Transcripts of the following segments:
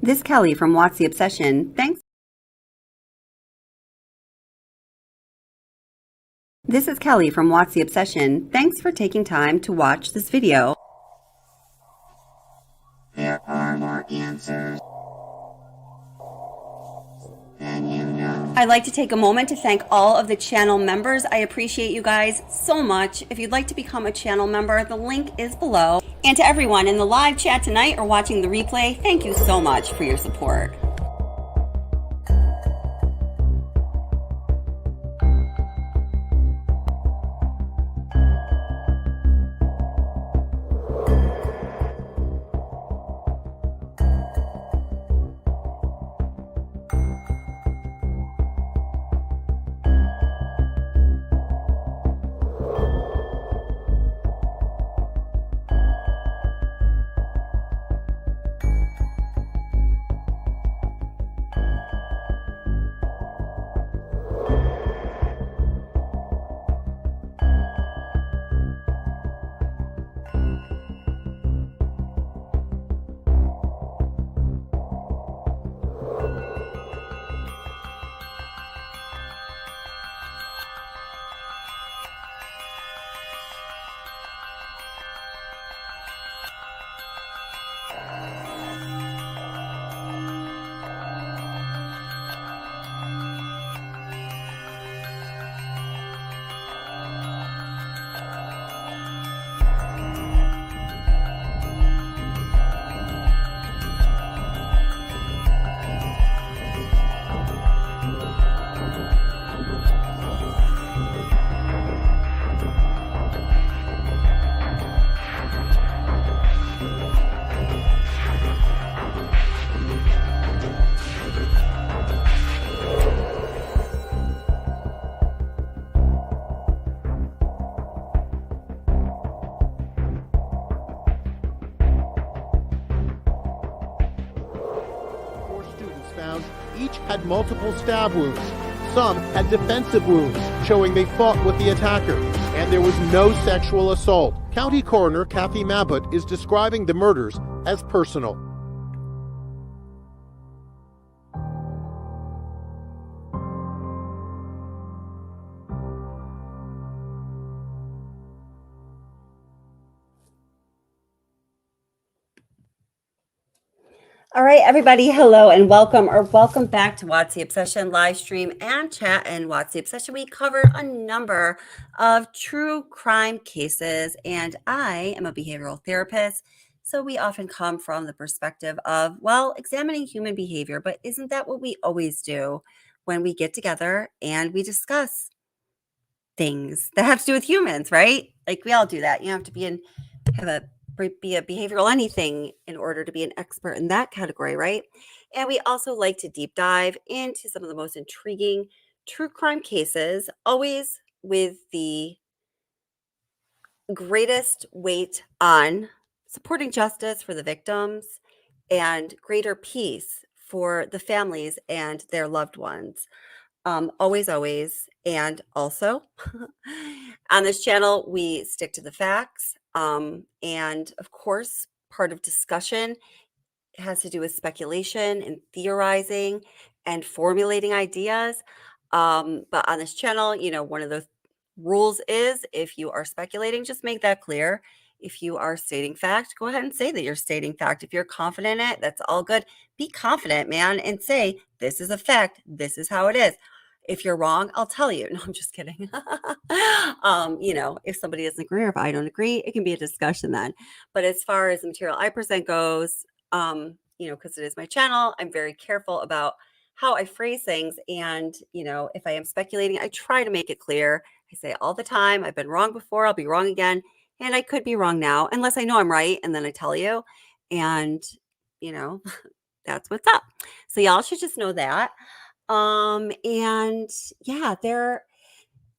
This Kelly from What's the Obsession. This is Kelly from What's the Obsession. Thanks for taking time to watch this video. There are more answers than you know. I'd like to take a moment to thank all of the channel members. I appreciate you guys so much. If you'd like to become a channel member, the link is below. And to everyone in the live chat tonight or watching the replay, thank you so much for your support. Each had multiple stab wounds. Some had defensive wounds, showing they fought with the attacker. And there was no sexual assault. County Coroner Kathy Mabbutt is describing the murders as personal. All right, everybody, hello and welcome back to What's the Obsession live stream and chat. And What's the Obsession, we cover a number of true crime cases, and I am a behavioral therapist, so we often come from the perspective of, well, examining human behavior. But isn't that what we always do when we get together and we discuss things that have to do with humans, right? Like, we all do that. You don't have to be a behavioral anything in order to be an expert in that category, right? And we also like to deep dive into some of the most intriguing true crime cases, always with the greatest weight on supporting justice for the victims and greater peace for the families and their loved ones. Always. And also on this channel, we stick to the facts. And of course, part of discussion has to do with speculation and theorizing and formulating ideas. But on this channel, one of the rules is if you are speculating, just make that clear. If you are stating fact, go ahead and say that you're stating fact. If you're confident in it, that's all good. Be confident, man, and say, this is a fact. This is how it is. If you're wrong, I'll tell you. No, I'm just kidding. If somebody doesn't agree or if I don't agree, it can be a discussion then. But as far as the material I present goes, because it is my channel, I'm very careful about how I phrase things. And, if I am speculating, I try to make it clear. I say all the time, I've been wrong before, I'll be wrong again. And I could be wrong now, unless I know I'm right. And then I tell you, and, that's what's up. So y'all should just know that. And yeah, there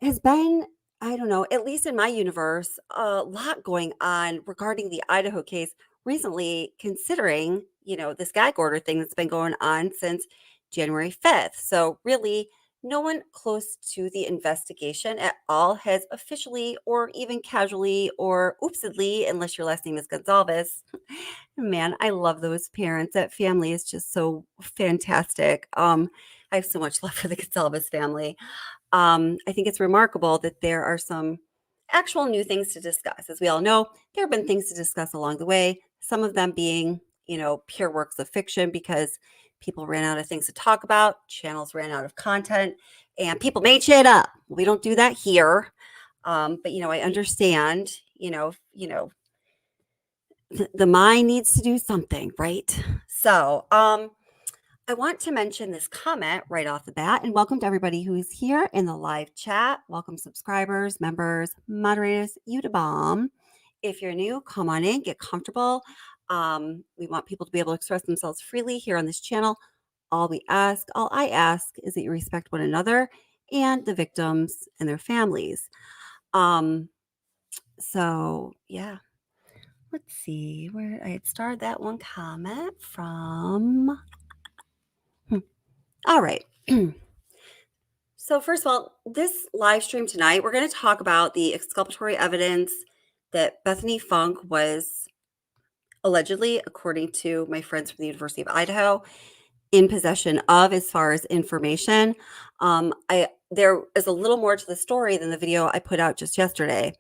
has been, I don't know, at least in my universe, a lot going on regarding the Idaho case recently, considering, this gag order thing that's been going on since January 5th. So really, no one close to the investigation at all has officially or even casually or oopsedly, unless your last name is Gonzalez, Man, I love those parents. That family is just so fantastic. I have so much love for the Gonzalez family. I think it's remarkable that there are some actual new things to discuss. As we all know, there have been things to discuss along the way, some of them being, pure works of fiction because people ran out of things to talk about, channels ran out of content, and people made shit up. We don't do that here. But I understand, the mind needs to do something, right? So, I want to mention this comment right off the bat and welcome to everybody who's here in the live chat. Welcome, subscribers, members, moderators, you to bomb. If you're new, come on in, get comfortable. We want people to be able to express themselves freely here on this channel. All I ask is that you respect one another and the victims and their families. So yeah, let's see where I had started that one comment from. All right. So first of all, this live stream tonight, we're going to talk about the exculpatory evidence that Bethany Funk was allegedly, according to my friends from the University of Idaho, in possession of as far as information. There is a little more to the story than the video I put out just yesterday.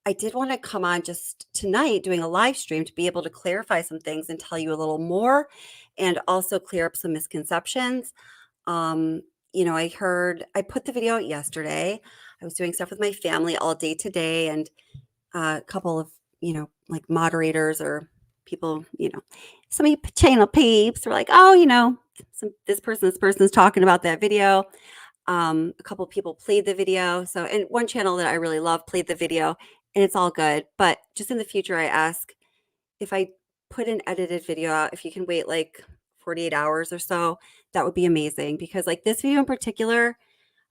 I did want to come on just tonight doing a live stream to be able to clarify some things and tell you a little more and also clear up some misconceptions. I put the video out yesterday. I was doing stuff with my family all day today, and a couple of, like moderators or people, some of you channel peeps were like, oh, this person's talking about that video. A couple of people played the video. So, and one channel that I really love played the video, and it's all good. But just in the future, I ask if I put an edited video out, if you can wait like 48 hours or so, that would be amazing. Because like this video in particular,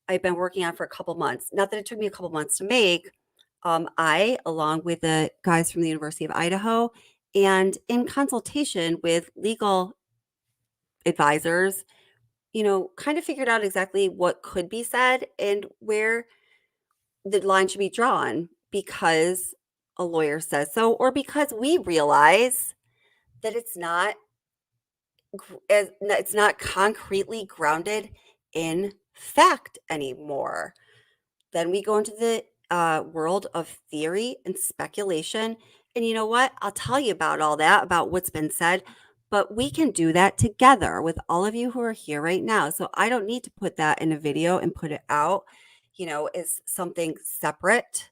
I've been working on for a couple months. Not that it took me a couple months to make. I, along with the guys from the University of Idaho, and in consultation with legal advisors, kind of figured out exactly what could be said and where the line should be drawn because a lawyer says so, or because we realize that it's not concretely grounded in fact anymore. Then we go into the world of theory and speculation. And you know what? I'll tell you about all that, about what's been said, but we can do that together with all of you who are here right now. So I don't need to put that in a video and put it out, as something separate.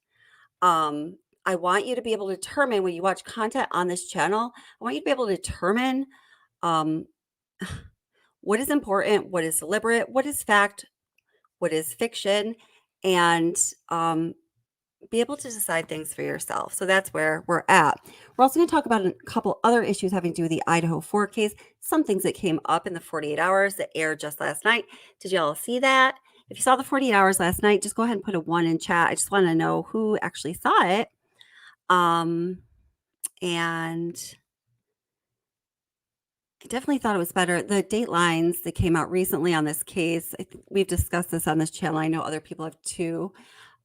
I want you to be able to determine when you watch content on this channel, I want you to be able to determine what is important, what is deliberate, what is fact, what is fiction, and be able to decide things for yourself. So that's where we're at. We're also going to talk about a couple other issues having to do with the Idaho 4 case, some things that came up in the 48 hours that aired just last night. Did y'all see that? If you saw the 48 hours last night, just go ahead and put a 1 in chat. I just want to know who actually saw it. And I definitely thought it was better. The datelines that came out recently on this case, we've discussed this on this channel. I know other people have too.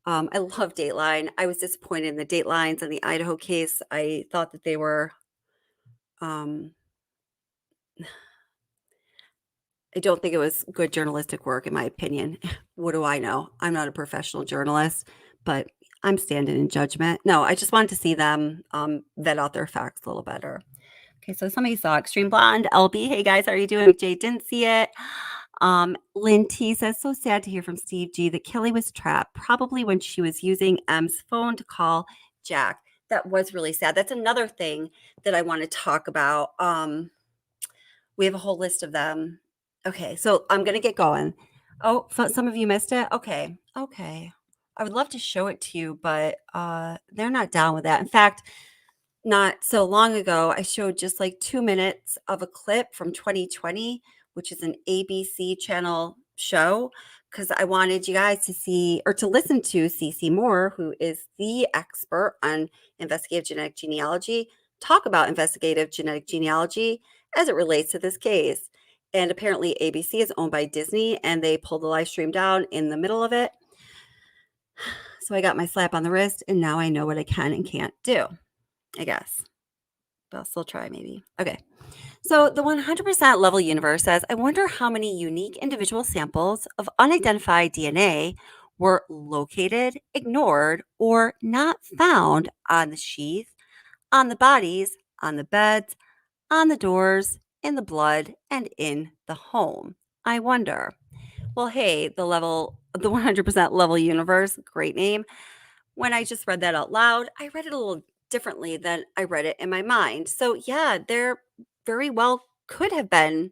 I love Dateline. I was disappointed in the Datelines in the Idaho case. I thought that they were, I don't think it was good journalistic work, in my opinion. What do I know? I'm not a professional journalist, but I'm standing in judgment. No, I just wanted to see them vet out their facts a little better. Okay, so somebody saw Extreme Blonde. LB, hey guys, how are you doing? Jay didn't see it. Lynn T says, so sad to hear from Steve G that Kelly was trapped, probably when she was using M's phone to call Jack. That was really sad. That's another thing that I want to talk about. We have a whole list of them. Okay, so I'm going to get going. Oh, some of you missed it? Okay. I would love to show it to you, but they're not down with that. In fact, not so long ago, I showed just like 2 minutes of a clip from 2020, which is an ABC channel show, because I wanted you guys to see or to listen to CC Moore, who is the expert on investigative genetic genealogy, talk about investigative genetic genealogy as it relates to this case. And apparently ABC is owned by Disney, and they pulled the live stream down in the middle of it. So I got my slap on the wrist, and now I know what I can and can't do, I guess. but I'll still try maybe. Okay. So the 100% level universe says, I wonder how many unique individual samples of unidentified DNA were located, ignored, or not found on the sheath, on the bodies, on the beds, on the doors, in the blood, and in the home. I wonder. Well, hey, the 100% level universe, great name. When I just read that out loud, I read it a little differently than I read it in my mind. So, yeah, there very well could have been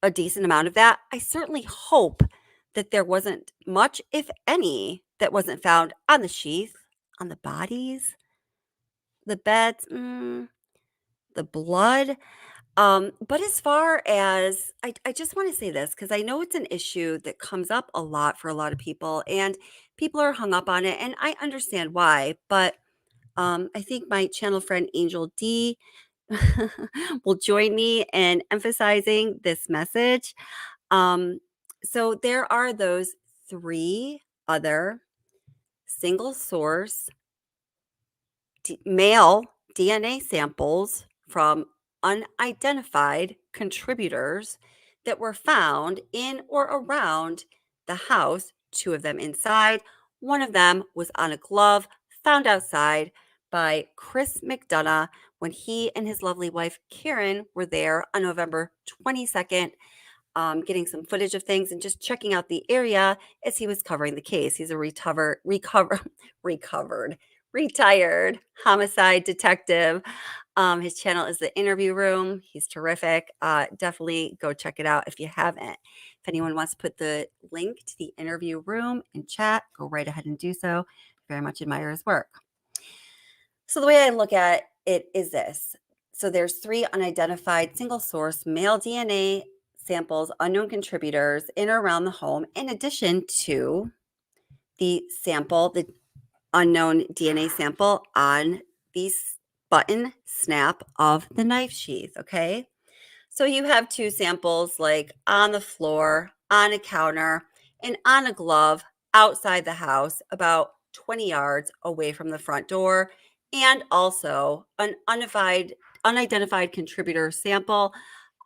a decent amount of that. I certainly hope that there wasn't much, if any, that wasn't found on the sheath, on the bodies, the beds, the blood. But as far as I just want to say this because I know it's an issue that comes up a lot for a lot of people, and people are hung up on it, and I understand why. But I think my channel friend Angel D will join me in emphasizing this message. Um, so there are those three other single source male DNA samples from unidentified contributors that were found in or around the house, two of them inside. One of them was on a glove found outside by Chris McDonough when he and his lovely wife Karen were there on November 22nd, getting some footage of things and just checking out the area as he was covering the case. He's a recovered, retired homicide detective. His channel is The Interview Room. He's terrific. Definitely go check it out if you haven't. If anyone wants to put the link to The Interview Room in chat, go right ahead and do so. Very much admire his work. So the way I look at it is this. So there's three unidentified single source male DNA samples, unknown contributors in or around the home, in addition to the unknown DNA sample on the button snap of the knife sheath. Okay. So you have two samples like on the floor, on a counter, and on a glove outside the house, about 20 yards away from the front door, and also an unidentified contributor sample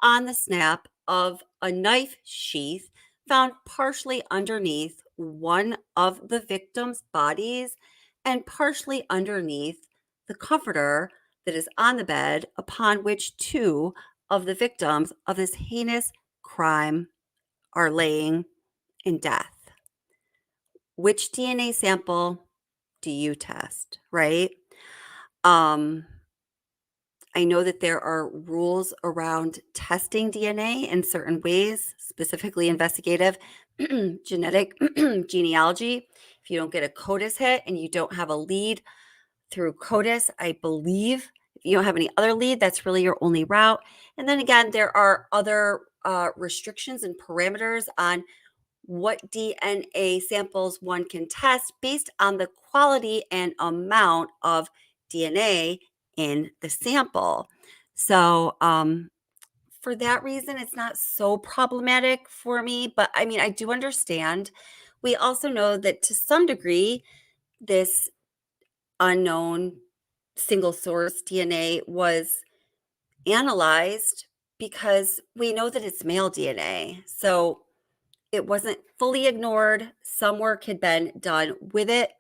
on the snap of a knife sheath found partially underneath one of the victim's bodies and partially underneath the comforter that is on the bed upon which two of the victims of this heinous crime are laying in death. Which DNA sample do you test, right? I know that there are rules around testing DNA in certain ways, specifically investigative genetic genealogy. If you don't get a CODIS hit and you don't have a lead through CODIS, I believe if you don't have any other lead, that's really your only route. And then again, there are other restrictions and parameters on what DNA samples one can test based on the quality and amount of DNA in the sample. So, for that reason, it's not so problematic for me, but I mean, I do understand. We also know that to some degree, this unknown single source DNA was analyzed because we know that it's male DNA. So it wasn't fully ignored. Some work had been done with it,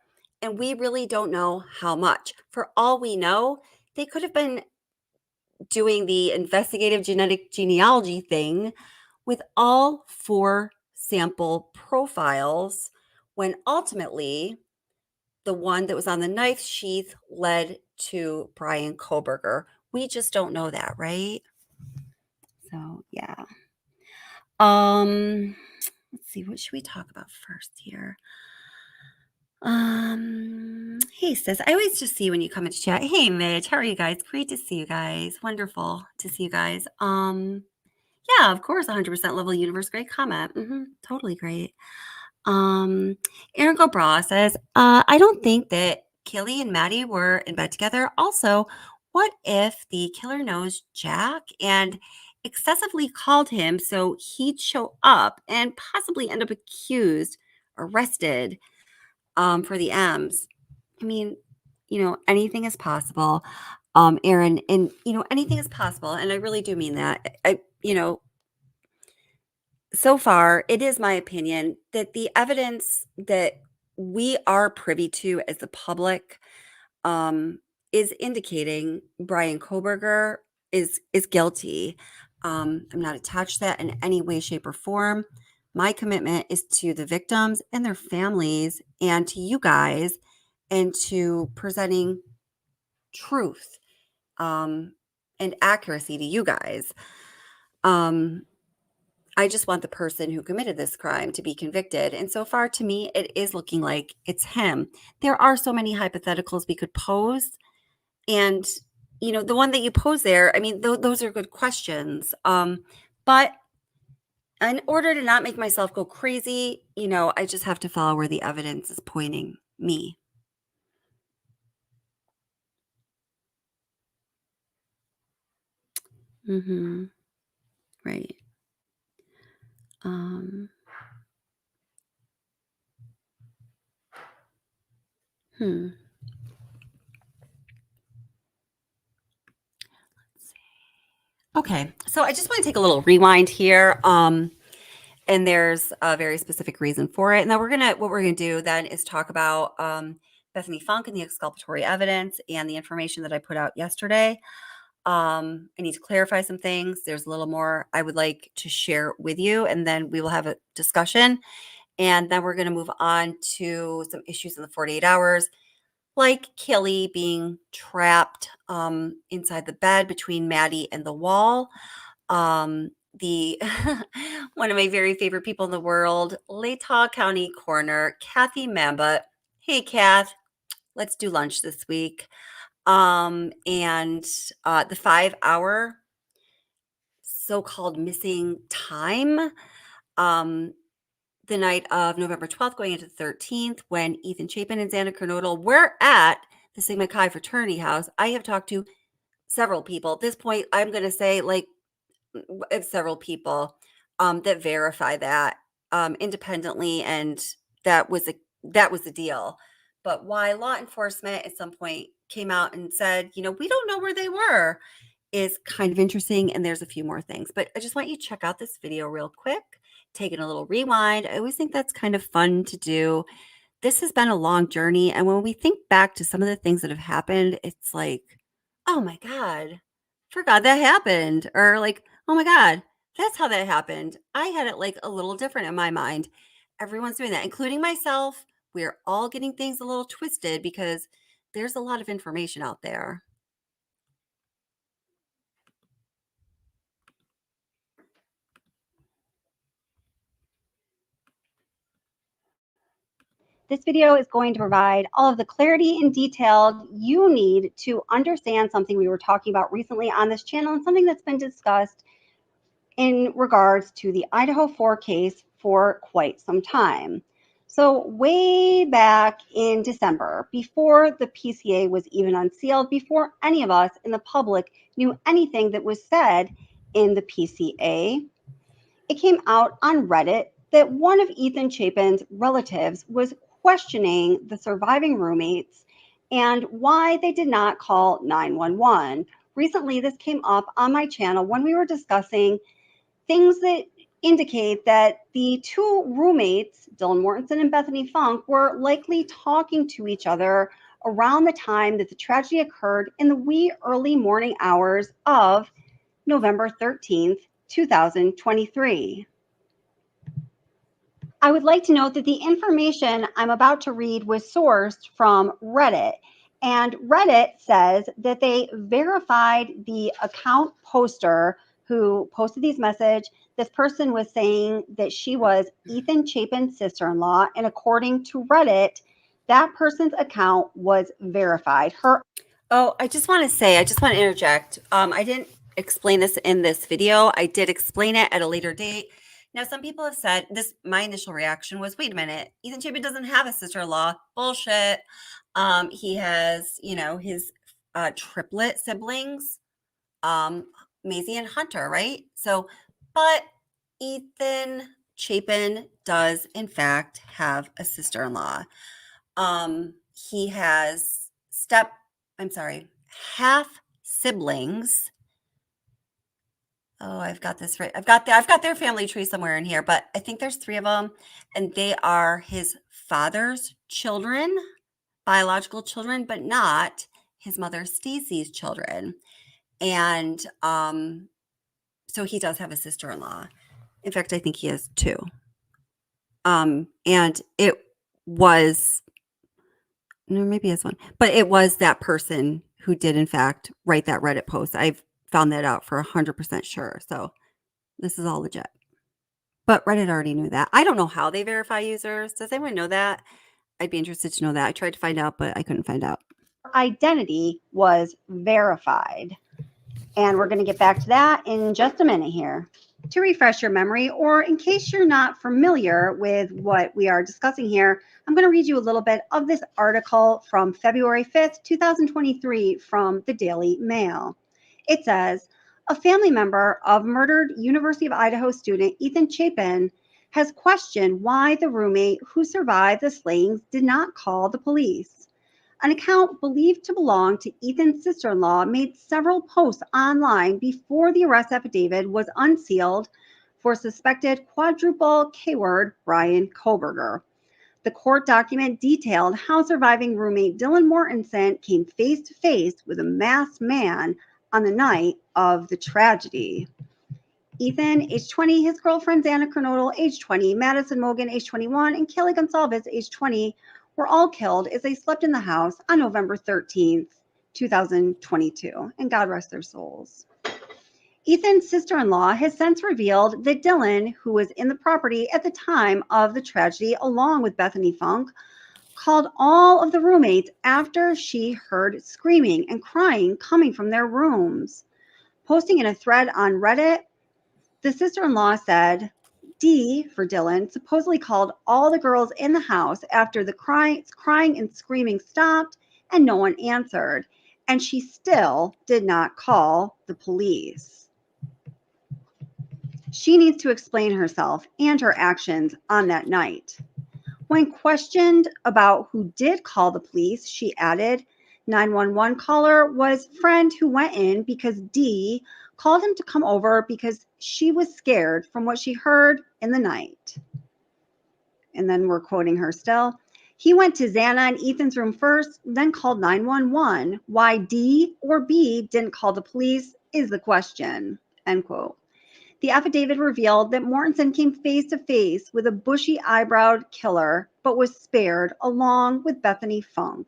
and we really don't know how much. For all we know, they could have been doing the investigative genetic genealogy thing with all four sample profiles when ultimately the one that was on the knife sheath led to Brian Koberger. We just don't know that, right? So, yeah. Let's see, what should we talk about first here? Hey sis, I always just see you when you come into chat. Hey Mitch, how are you guys? Great to see you guys. Wonderful to see you guys. Yeah, of course, 100% level universe. Great comment. Totally great. Aaron Gobra says, I don't think that Kelly and Maddie were in bed together. Also, what if the killer knows Jack and excessively called him so he'd show up and possibly end up accused, arrested for the M's? I mean, anything is possible. Aaron, and anything is possible, and I really do mean that. So far, it is my opinion that the evidence that we are privy to as the public um, is indicating Brian Koberger is guilty. I'm not attached to that in any way, shape, or form. My commitment is to the victims and their families, and to you guys, and to presenting truth and accuracy to you guys. I just want the person who committed this crime to be convicted. And so far, to me, it is looking like it's him. There are so many hypotheticals we could pose. And, the one that you pose there, I mean, those are good questions. But in order to not make myself go crazy, I just have to follow where the evidence is pointing me. Mm-hmm. Right. Um, hmm. Let's see. Okay, so I just want to take a little rewind here. And there's a very specific reason for it. And then what we're gonna do then is talk about Bethany Funk and the exculpatory evidence and the information that I put out yesterday. I need to clarify some things. There's a little more I would like to share with you, and then we will have a discussion. And then we're going to move on to some issues in the 48 hours, like Kelly being trapped inside the bed between Maddie and the wall. The One of my very favorite people in the world, Latah County Coroner Kathy Mambut. Hey, Kath, let's do lunch this week. And the 5 hour so-called missing time, the night of November 12th going into the 13th, when Ethan Chapin and Xana Kernodle were at the Sigma Chi fraternity house. I have talked to several people. At this point, I'm going to say several people that verify that independently, and that was the deal. But why law enforcement at some point came out and said, we don't know where they were, is kind of interesting. And there's a few more things, but I just want you to check out this video real quick, taking a little rewind. I always think that's kind of fun to do. This has been a long journey, and when we think back to some of the things that have happened, it's like, oh my God, forgot that happened. Or like, oh my God, that's how that happened. I had it like a little different in my mind. Everyone's doing that, including myself. We're all getting things a little twisted because there's a lot of information out there. This video is going to provide all of the clarity and detail you need to understand something we were talking about recently on this channel, and something that's been discussed in regards to the Idaho 4 case for quite some time. So way back in December, before the PCA was even unsealed, before any of us in the public knew anything that was said in the PCA, it came out on Reddit that one of Ethan Chapin's relatives was questioning the surviving roommates and why they did not call 911. Recently, this came up on my channel when we were discussing things that indicate that the two roommates, Dylan Mortensen and Bethany Funk, were likely talking to each other around the time that the tragedy occurred in the wee early morning hours of November 13th, 2023. I would like to note that the information I'm about to read was sourced from Reddit. And Reddit says that they verified the account poster who posted these messages. This person was saying that she was Ethan Chapin's sister-in-law. And according to Reddit, that person's account was verified. I just want to interject. I didn't explain this in this video. I did explain it at a later date. Now, some people have said this. My initial reaction was, wait a minute, Ethan Chapin doesn't have a sister-in-law. Bullshit. He has, his triplet siblings, Maisie and Hunter, right? So, but Ethan Chapin does, in fact, have a sister-in-law. He has half siblings. Oh, I've got this right. I've got their family tree somewhere in here, but I think there's 3 of them, and they are his father's children, biological children, but not his mother Stacy's children. And so he does have a sister-in-law. In fact, I think he has 2. And it was, no, maybe he has 1, but it was that person who did in fact write that Reddit post. I've found that out for 100% sure. So this is all legit. But Reddit already knew that. I don't know how they verify users. Does anyone know that? I'd be interested to know that. I tried to find out, but I couldn't find out. Identity was verified. And we're going to get back to that in just a minute here. To refresh your memory, or in case you're not familiar with what we are discussing here, I'm going to read you a little bit of this article from February 5th, 2023 from the Daily Mail. It says, a family member of murdered University of Idaho student Ethan Chapin has questioned why the roommate who survived the slayings did not call the police. An account believed to belong to Ethan's sister-in-law made several posts online before the arrest affidavit was unsealed for suspected quadruple K-word Brian Koberger. The court document detailed how surviving roommate Dylan Mortensen came face-to-face with a masked man on the night of the tragedy. Ethan, age 20, his girlfriend Xana Kernodle, age 20, Madison Mogan, age 21, and Kelly Gonsalves, age 20, were all killed as they slept in the house on November 13th, 2022, and God rest their souls. Ethan's sister-in-law has since revealed that Dylan, who was in the property at the time of the tragedy along with Bethany Funk, called all of the roommates after she heard screaming and crying coming from their rooms. Posting in a thread on Reddit, the sister-in-law said, D, for Dylan, supposedly called all the girls in the house after the crying and screaming stopped and no one answered, and she still did not call the police. She needs to explain herself and her actions on that night. When questioned about who did call the police, she added, 911 caller was friend who went in because D called him to come over because she was scared from what she heard in the night. And then we're quoting her still. He went to Xana and Ethan's room first, then called 911. Why D or B didn't call the police is the question, end quote. The affidavit revealed that Mortensen came face to face with a bushy eyebrowed killer, but was spared along with Bethany Funk.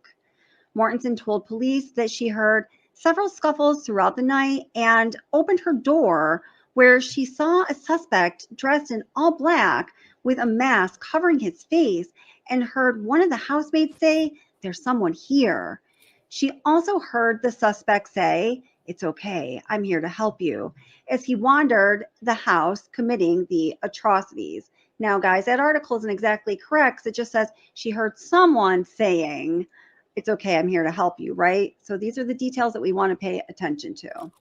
Mortensen told police that she heard several scuffles throughout the night and opened her door where she saw a suspect dressed in all black with a mask covering his face and heard one of the housemates say, there's someone here. She also heard the suspect say, it's okay, I'm here to help you, as he wandered the house committing the atrocities. Now, guys, that article isn't exactly correct. It just says she heard someone saying, it's okay, I'm here to help you, right? So these are the details that we want to pay attention to. All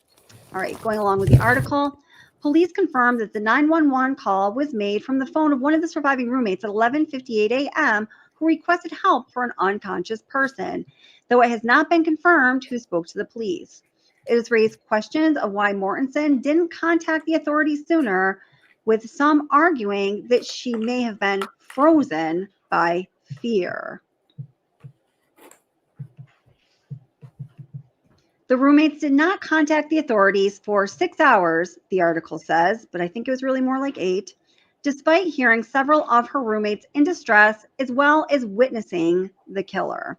right, going along with the article, police confirmed that the 911 call was made from the phone of one of the surviving roommates at 11:58 a.m. who requested help for an unconscious person, though it has not been confirmed who spoke to the police. It has raised questions of why Mortensen didn't contact the authorities sooner, with some arguing that she may have been frozen by fear. The roommates did not contact the authorities for 6 hours, the article says, but I think it was really more like 8, despite hearing several of her roommates in distress as well as witnessing the killer.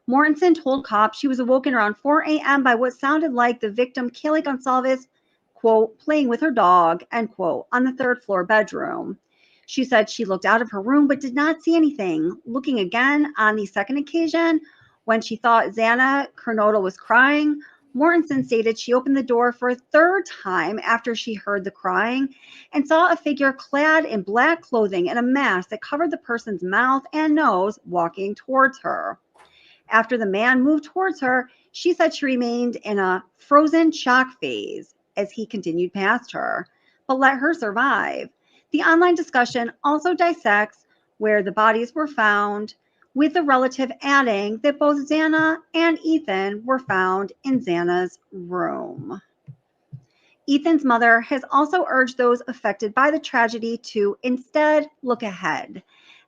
Mortensen told cops she was awoken around 4 a.m. by what sounded like the victim, Kelly Gonsalves, quote, playing with her dog, end quote, on the 3rd floor bedroom. She said she looked out of her room but did not see anything. Looking again on the second occasion, when she thought Xana Kernodle was crying, Mortensen stated she opened the door for a 3rd time after she heard the crying and saw a figure clad in black clothing and a mask that covered the person's mouth and nose walking towards her. After the man moved towards her, she said she remained in a frozen shock phase as he continued past her, but let her survive. The online discussion also dissects where the bodies were found, with the relative adding that both Xana and Ethan were found in Xana's room. Ethan's mother has also urged those affected by the tragedy to instead look ahead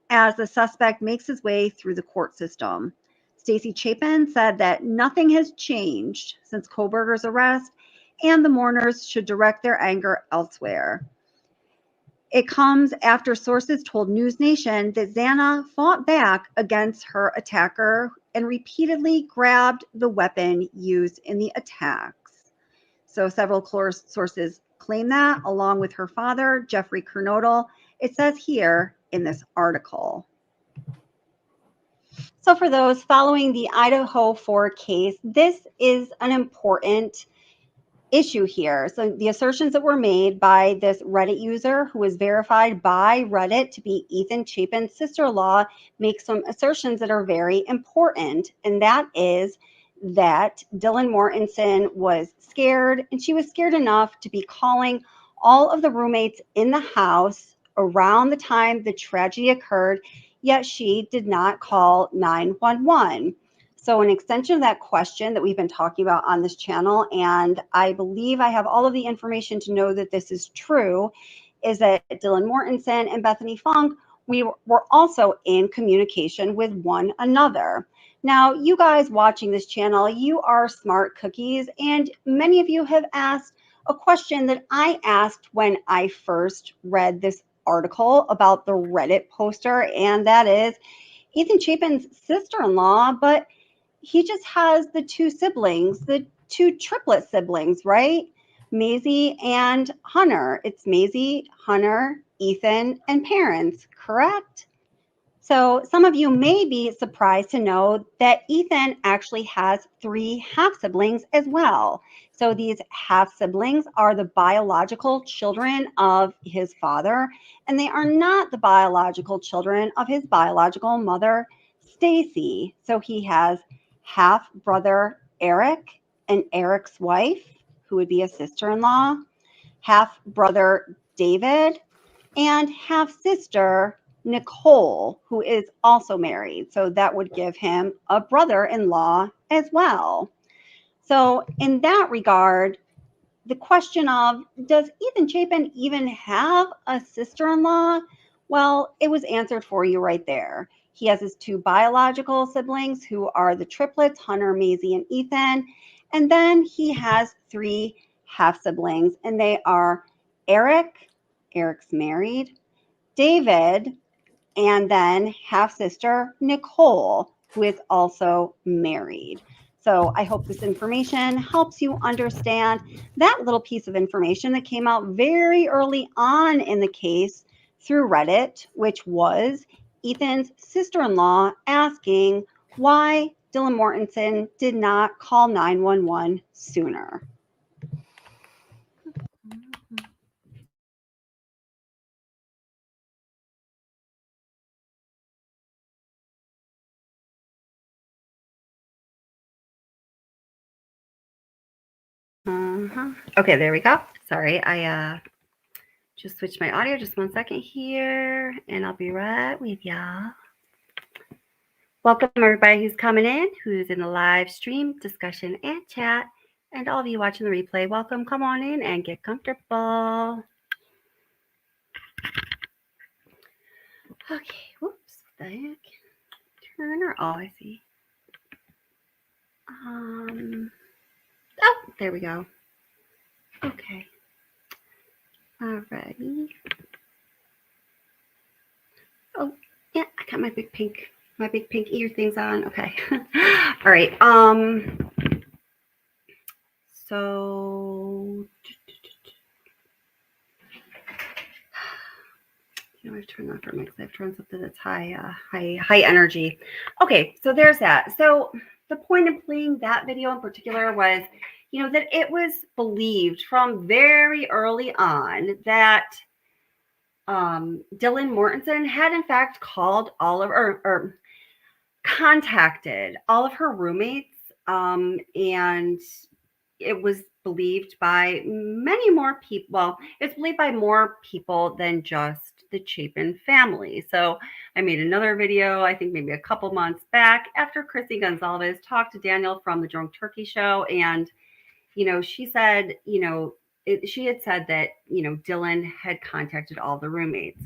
as the suspect makes his way through the court system. Stacy Chapin said that nothing has changed since Koberger's arrest, and the mourners should direct their anger elsewhere. It comes after sources told News Nation that Xana fought back against her attacker and repeatedly grabbed the weapon used in the attacks. So several sources claim that, along with her father, Jeffrey Kernodle. It says here in this article. So for those following the Idaho 4 case, this is an important issue here. So the assertions that were made by this Reddit user who was verified by Reddit to be Ethan Chapin's sister-in-law make some assertions that are very important. And that is that Dylan Mortensen was scared, and she was scared enough to be calling all of the roommates in the house around the time the tragedy occurred, yet she did not call 911. So an extension of that question that we've been talking about on this channel, and I believe I have all of the information to know that this is true, is that Dylan Mortensen and Bethany Funk, we were also in communication with one another. Now, you guys watching this channel, you are smart cookies, and many of you have asked a question that I asked when I first read this article about the Reddit poster, and that is Ethan Chapin's sister-in-law, but he just has the two siblings, the two triplet siblings, right? Maisie and Hunter. It's Maisie, Hunter, Ethan, and parents, correct? So some of you may be surprised to know that Ethan actually has 3 half-siblings as well. So these half-siblings are the biological children of his father, and they are not the biological children of his biological mother, Stacy. So he has half-brother Eric and Eric's wife, who would be a sister-in-law, half-brother David, and half-sister Nicole, who is also married. So that would give him a brother-in-law as well. So in that regard, the question of, does Ethan Chapin even have a sister-in-law? Well, it was answered for you right there. He has his 2 biological siblings who are the triplets, Hunter, Maisie, and Ethan. And then he has 3 half-siblings, and they are Eric, Eric's married, David, and then half-sister Nicole, who is also married. So I hope this information helps you understand that little piece of information that came out very early on in the case through Reddit, which was Ethan's sister-in-law asking why Dylan Mortensen did not call 911 sooner. Okay, there we go. Sorry, I just switched my audio. Just 1 second here, and I'll be right with y'all. Welcome everybody who's coming in, who's in the live stream, discussion, and chat, and all of you watching the replay. Welcome. Come on in and get comfortable. Okay. Whoops. What the heck? Turner. Oh, I see. Oh, there we go. Okay. Alrighty. Oh, yeah, I got my big pink ear things on. Okay. All right. So I've turned off for because I've turned something that's high energy. Okay, so there's that. So the point of playing that video in particular was, that it was believed from very early on that Dylan Mortensen had in fact called all of or contacted all of her roommates, and it was believed by many more people. Well, it's believed by more people than just the Chapin family. So I made another video, I think maybe a couple months back, after Chrissy Gonzalez talked to Daniel from the Drunk Turkey Show. And, she said, she had said that, Dylan had contacted all the roommates.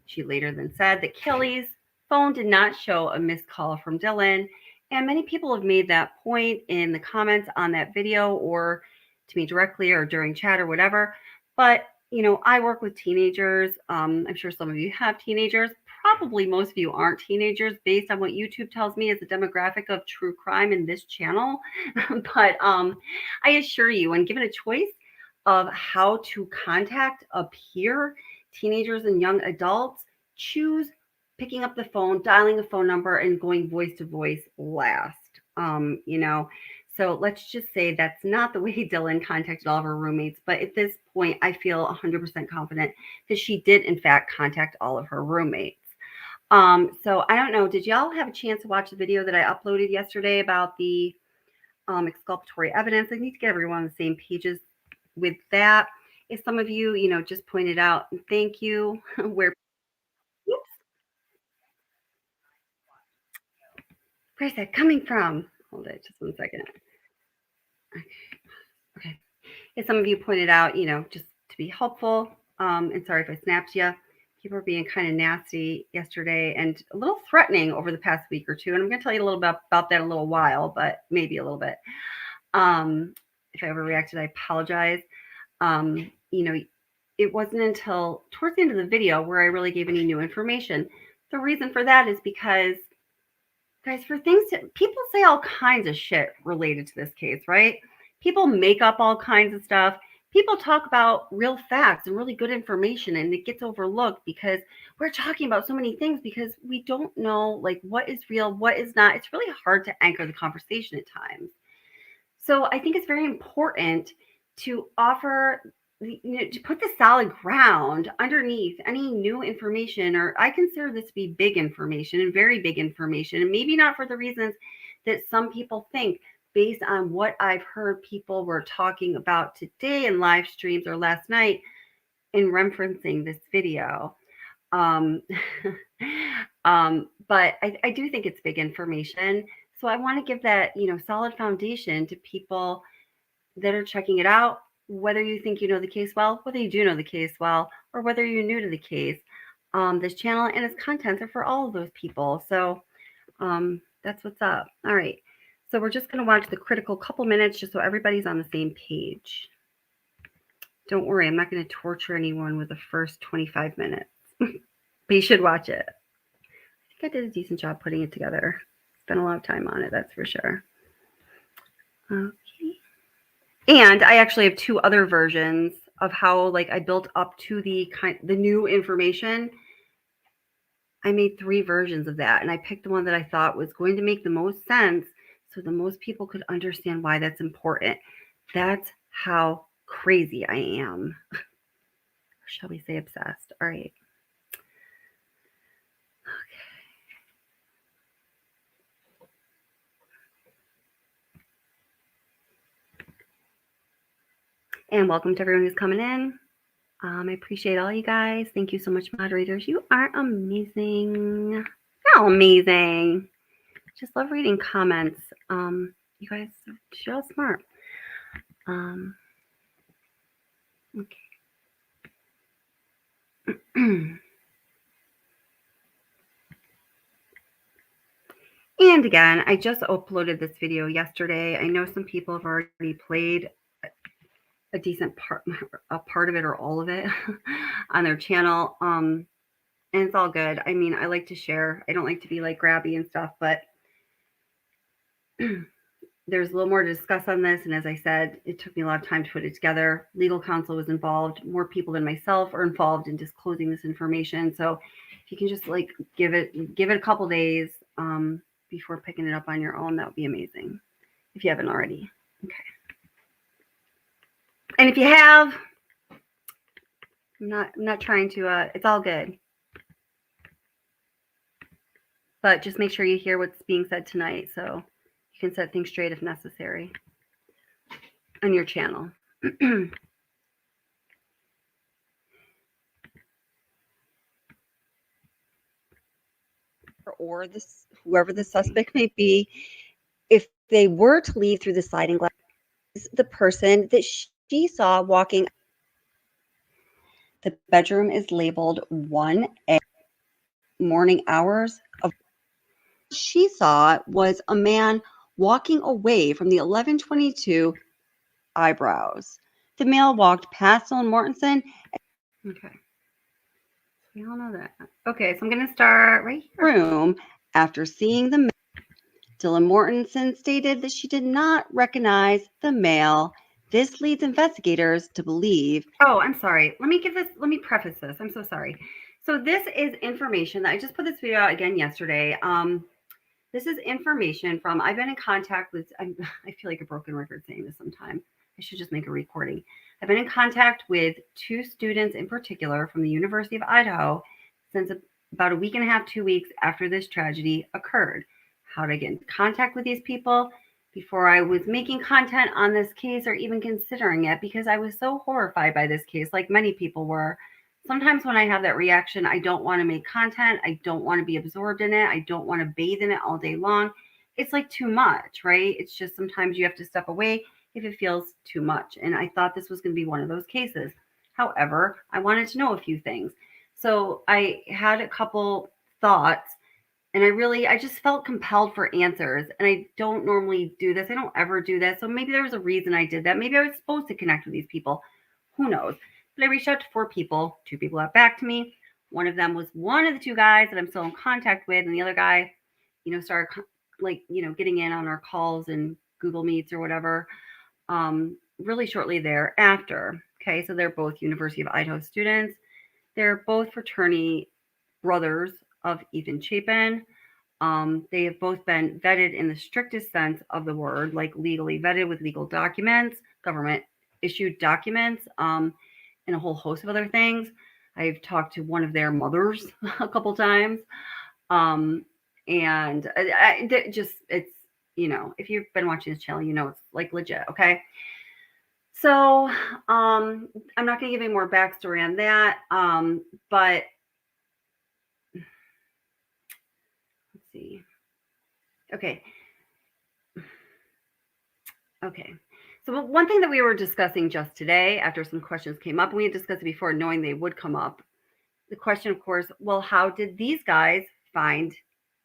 She later then said that Kelly's phone did not show a missed call from Dylan. And many people have made that point in the comments on that video, or to me directly, or during chat or whatever. But, I work with teenagers. I'm sure some of you have teenagers. Probably most of you aren't teenagers based on what YouTube tells me is the demographic of true crime in this channel. But I assure you, when given a choice of how to contact a peer, teenagers and young adults, choose picking up the phone, dialing a phone number, and going voice to voice last. So let's just say that's not the way Dylan contacted all of her roommates. But at this point, I feel 100% confident that she did, in fact, contact all of her roommates. So I don't know. Did y'all have a chance to watch the video that I uploaded yesterday about the exculpatory evidence? I need to get everyone on the same pages with that. If some of you, just pointed out, thank you, where's that coming from? Hold it just 1 second. Okay. If some of you pointed out, just to be helpful, and sorry if I snapped you, people were being kind of nasty yesterday and a little threatening over the past week or two. And I'm going to tell you a little bit about that in a little while, but maybe a little bit. If I overreacted, I apologize. It wasn't until towards the end of the video where I really gave any new information. The reason for that is because, guys, people say all kinds of shit related to this case, right? People make up all kinds of stuff. People talk about real facts and really good information, and it gets overlooked because we're talking about so many things because we don't know like what is real, what is not. It's really hard to anchor the conversation at times. So I think it's very important to offer, to put the solid ground underneath any new information, or I consider this to be big information and very big information, and maybe not for the reasons that some people think, based on what I've heard people were talking about today in live streams or last night in referencing this video. But I do think it's big information. So I want to give that, solid foundation to people that are checking it out, whether you think you know the case well, whether you do know the case well, or whether you're new to the case. This channel and its contents are for all of those people. So that's what's up. All right. So we're just going to watch the critical couple minutes just so everybody's on the same page. Don't worry, I'm not going to torture anyone with the first 25 minutes. But you should watch it. I think I did a decent job putting it together. Spent a lot of time on it, that's for sure. Okay. And I actually have 2 other versions of how I built up to the new information. I made 3 versions of that, and I picked the one that I thought was going to make the most sense so the most people could understand why that's important. That's how crazy I am. Or shall we say obsessed? All right. And welcome to everyone who's coming in. I appreciate all you guys. Thank you so much, moderators. You are amazing. You're all amazing. Just love reading comments. You guys, you're all smart. Okay. And again, I just uploaded this video yesterday. I know some people have already played a decent part of it or all of it on their channel. And it's all good. I mean, I like to share. I don't like to be grabby and stuff, but there's a little more to discuss on this. And as I said, it took me a lot of time to put it together. Legal counsel was involved. More people than myself are involved in disclosing this information. So if you can just give it a couple days before picking it up on your own, that would be amazing. If you haven't already. Okay. And if you have, I'm not trying to, it's all good. But just make sure you hear what's being said tonight so you can set things straight if necessary on your channel. or this whoever the suspect may be, if they were to leave through the sliding glass, the person that she saw walking. The bedroom is labeled 1A. Morning hours of she saw was a man walking away from the 1122 eyebrows. The male walked past Dylan Mortensen. Okay. We all know that. Okay, so I'm going to start right here. Room after seeing the man. Dylan Mortensen stated that she did not recognize the male. This leads investigators to believe. Oh, I'm sorry. Let me preface this. I'm so sorry. So this is information that I just put this video out again yesterday. This is information from, I've been in contact with, I feel like a broken record saying this sometime. I should just make a recording. I've been in contact with 2 students in particular from the University of Idaho since about a week and a half, 2 weeks after this tragedy occurred. How to get in contact with these people before I was making content on this case or even considering it, because I was so horrified by this case, like many people were. Sometimes when I have that reaction, I don't want to make content. I don't want to be absorbed in it. I don't want to bathe in it all day long. It's like too much, right? It's just sometimes you have to step away if it feels too much. And I thought this was going to be one of those cases. However, I wanted to know a few things. So I had a couple thoughts, and I just felt compelled for answers. And I don't normally do this. I don't ever do this. So maybe there was a reason I did that. Maybe I was supposed to connect with these people. Who knows? But I reached out to 4 people. 2 people got back to me. One of them was one of the 2 guys that I'm still in contact with. And the other guy, started getting in on our calls and Google Meets or whatever really shortly thereafter. Okay, so they're both University of Idaho students. They're both fraternity brothers of Ethan Chapin. They have both been vetted in the strictest sense of the word, like legally vetted with legal documents, government issued documents, and a whole host of other things. I've talked to one of their mothers a couple times. And it's, if you've been watching this channel, it's like legit. Okay. So, I'm not going to give any more backstory on that. But let's see. Okay. So one thing that we were discussing just today, after some questions came up, and we had discussed it before, knowing they would come up. The question, of course, well, how did these guys find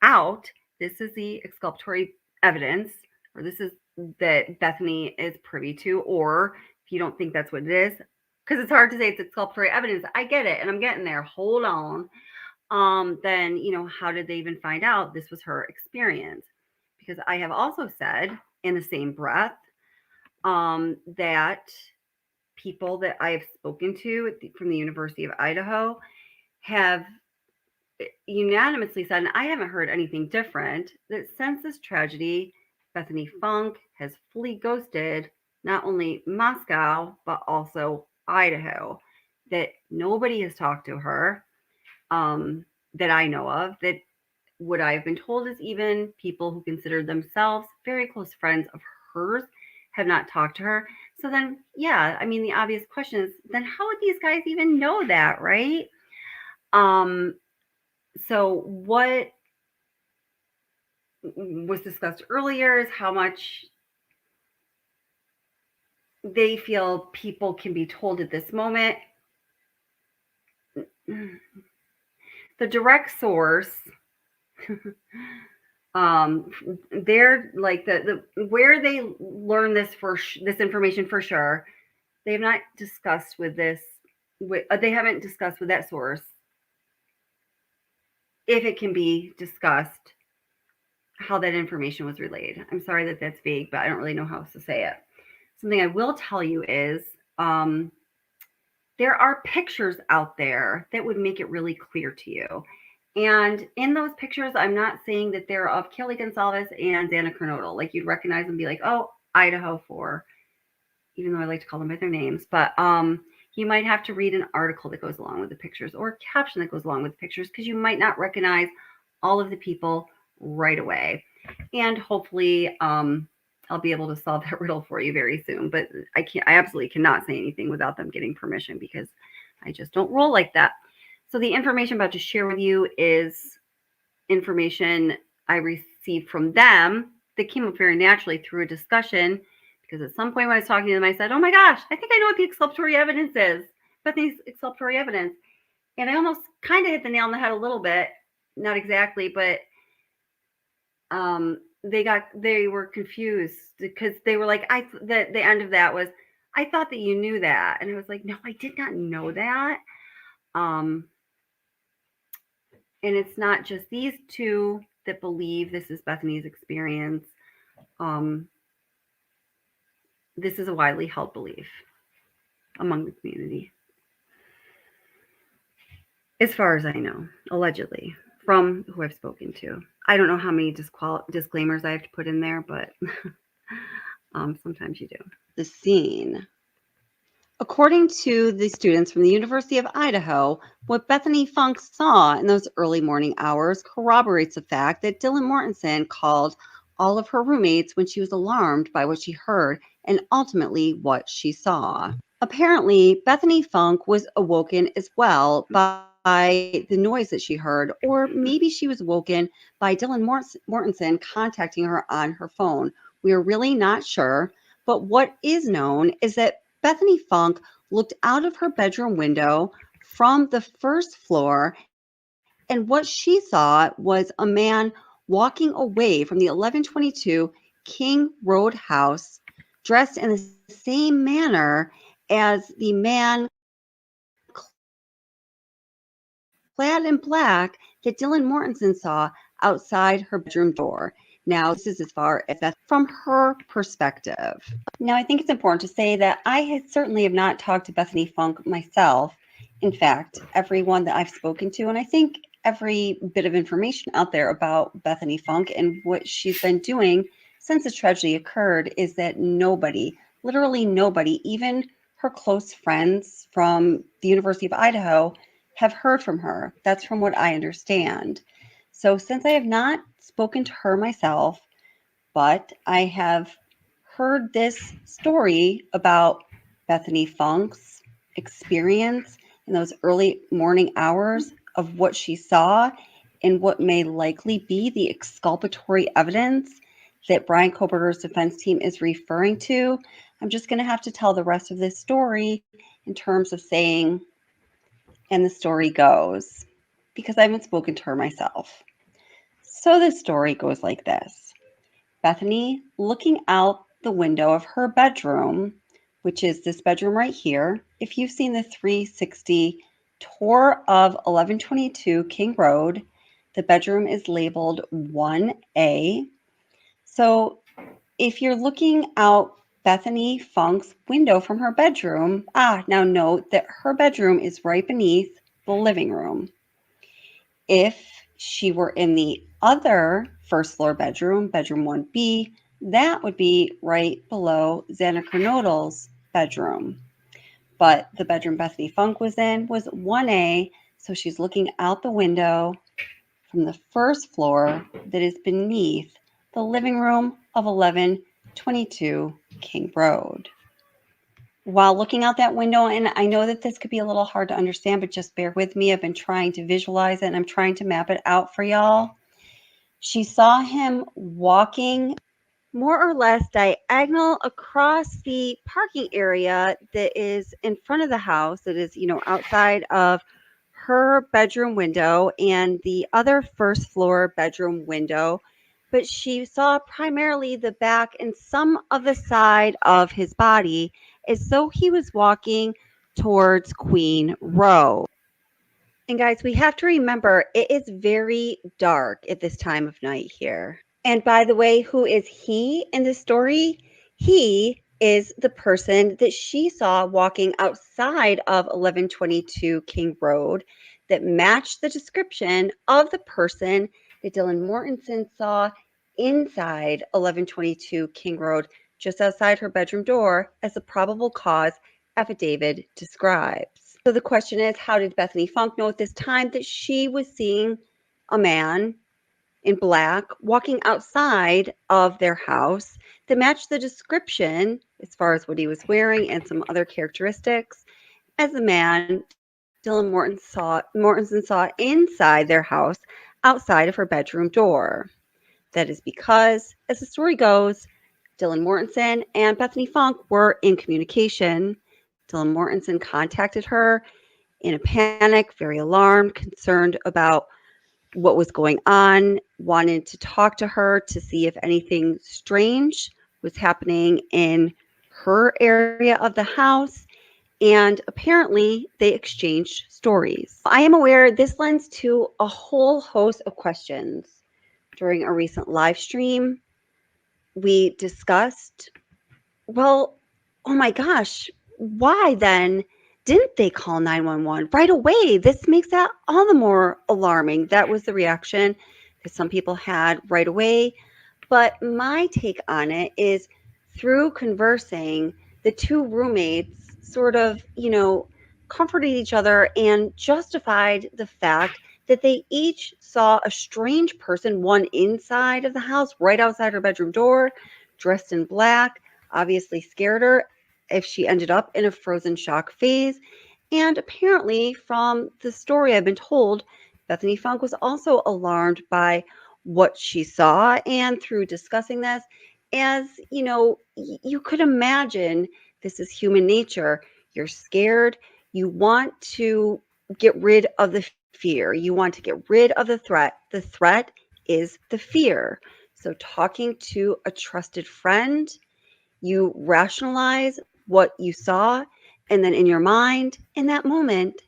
out this is the exculpatory evidence, or this is that Bethany is privy to, or if you don't think that's what it is, because it's hard to say it's exculpatory evidence. I get it, and I'm getting there. Hold on. Then, how did they even find out this was her experience? Because I have also said in the same breath that people that I have spoken to from the University of Idaho have unanimously said, and I haven't heard anything different, that since this tragedy, Bethany Funk has fully ghosted not only Moscow, but also Idaho, that nobody has talked to her that I know of, that what I've been told is even people who consider themselves very close friends of hers have not talked to her. So then, yeah, I mean, the obvious question is, then how would these guys even know that, right? So what was discussed earlier is how much they feel people can be told at this moment. The direct source, they're like the where they learn this this information for sure. They have not discussed with this. They haven't discussed with that source if it can be discussed how that information was relayed. I'm sorry that that's vague, but I don't really know how else to say it. Something I will tell you is there are pictures out there that would make it really clear to you. And in those pictures, I'm not saying that they're of Kelly Gonsalves and Xana Kernodle. Like you'd recognize them and be like, oh, Idaho 4, even though I like to call them by their names. But you might have to read an article that goes along with the pictures or a caption that goes along with the pictures because you might not recognize all of the people right away. And hopefully I'll be able to solve that riddle for you very soon. But I absolutely cannot say anything without them getting permission because I just don't roll like that. So the information I'm about to share with you is information I received from them that came up very naturally through a discussion, because at some point when I was talking to them, I said, oh my gosh, I think I know what the exculpatory evidence is. Bethany's exculpatory evidence. And I almost kind of hit the nail on the head a little bit. Not exactly, but they were confused because they were like, the end of that was, I thought that you knew that. And I was like, no, I did not know that. And it's not just these two that believe this is Bethany's experience. This is a widely held belief among the community, as far as I know, allegedly, from who I've spoken to. I don't know how many disclaimers I have to put in there, but sometimes you do. The scene. According to the students from the University of Idaho, what Bethany Funk saw in those early morning hours corroborates the fact that Dylan Mortensen called all of her roommates when she was alarmed by what she heard and ultimately what she saw. Apparently, Bethany Funk was awoken as well by the noise that she heard, or maybe she was awoken by Dylan Mortensen contacting her on her phone. We are really not sure, but what is known is that Bethany Funk looked out of her bedroom window from the first floor, and what she saw was a man walking away from the 1122 King Road house, dressed in the same manner as the man clad in black that Dylan Mortensen saw outside her bedroom door. Now, this is as far as that's from her perspective. Now, I think it's important to say that I certainly have not talked to Bethany Funk myself. In fact, everyone that I've spoken to, and I think every bit of information out there about Bethany Funk and what she's been doing since the tragedy occurred, is that nobody, literally nobody, even her close friends from the University of Idaho, have heard from her. That's from what I understand. So since I have not spoken to her myself, but I have heard this story about Bethany Funk's experience in those early morning hours of what she saw and what may likely be the exculpatory evidence that Brian Koberger's defense team is referring to, I'm just going to have to tell the rest of this story in terms of saying, and the story goes, because I haven't spoken to her myself. So the story goes like this. Bethany, looking out the window of her bedroom, which is this bedroom right here. If you've seen the 360 tour of 1122 King Road, the bedroom is labeled 1A. So if you're looking out Bethany Funk's window from her bedroom, now note that her bedroom is right beneath the living room. If she were in the other first floor bedroom, bedroom 1B, that would be right below Xana Kernodle's bedroom. But the bedroom Bethany Funk was in was 1A, so she's looking out the window from the first floor that is beneath the living room of 1122 King Road. While looking out that window, and I know that this could be a little hard to understand, but just bear with me. I've been trying to visualize it and I'm trying to map it out for y'all. She saw him walking more or less diagonal across the parking area that is in front of the house, that is, outside of her bedroom window and the other first floor bedroom window. But she saw primarily the back and some of the side of his body, as though he was walking towards Queen Row. And guys, we have to remember it is very dark at this time of night here. And by the way, who is he in this story? He is the person that she saw walking outside of 1122 King Road that matched the description of the person that Dylan Mortensen saw inside 1122 King Road, just outside her bedroom door, as the probable cause affidavit describes. So the question is, how did Bethany Funk know at this time that she was seeing a man in black walking outside of their house that matched the description as far as what he was wearing and some other characteristics as the man Dylan Mortensen saw inside their house outside of her bedroom door. That is because, as the story goes, Dylan Mortensen and Bethany Funk were in communication. Dylan Mortensen contacted her in a panic, very alarmed, concerned about what was going on, wanted to talk to her to see if anything strange was happening in her area of the house. And apparently they exchanged stories. I am aware this lends to a whole host of questions. During a recent live stream, we discussed, well, oh my gosh, why then didn't they call 911 right away? This makes that all the more alarming. That was the reaction that some people had right away. But my take on it is through conversing, the two roommates sort of, comforted each other and justified the fact that they each saw a strange person, one inside of the house, right outside her bedroom door, dressed in black, obviously scared her if she ended up in a frozen shock phase. And apparently, from the story I've been told, Bethany Funk was also alarmed by what she saw. And through discussing this, as you could imagine, this is human nature. You're scared. You want to get rid of the fear. You want to get rid of the threat. The threat is the fear. So, talking to a trusted friend, you rationalize what you saw, and then in your mind, in that moment,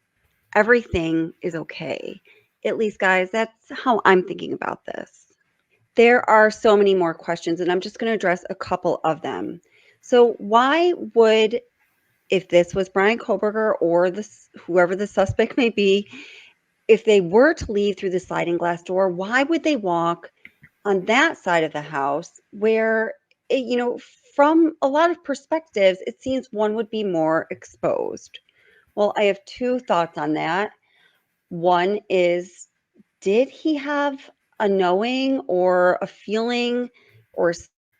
everything is okay. At least, guys, that's how I'm thinking about this. There are so many more questions, and I'm just going to address a couple of them. So, why would, if this was Brian Koberger or whoever the suspect may be, if they were to leave through the sliding glass door, why would they walk on that side of the house where, from a lot of perspectives, it seems one would be more exposed? Well, I have two thoughts on that. One is, did he have a knowing or a feeling or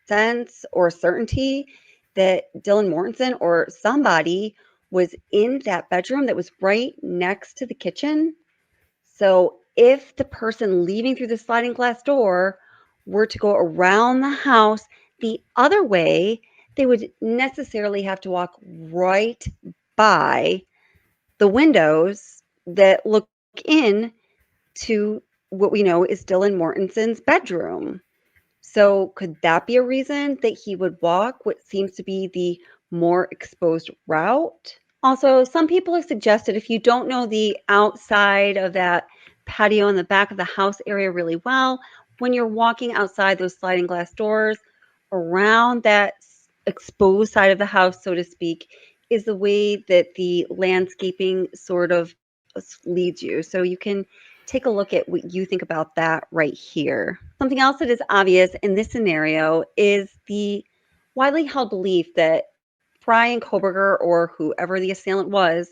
sense or certainty that Dylan Mortensen or somebody was in that bedroom that was right next to the kitchen? So if the person leaving through the sliding glass door were to go around the house the other way, they would necessarily have to walk right by the windows that look in to what we know is Dylan Mortensen's bedroom. So could that be a reason that he would walk what seems to be the more exposed route? Also, some people have suggested if you don't know the outside of that patio in the back of the house area really well, when you're walking outside those sliding glass doors around that exposed side of the house, so to speak, is the way that the landscaping sort of leads you. So you can take a look at what you think about that right here. Something else that is obvious in this scenario is the widely held belief that Brian Koberger, or whoever the assailant was,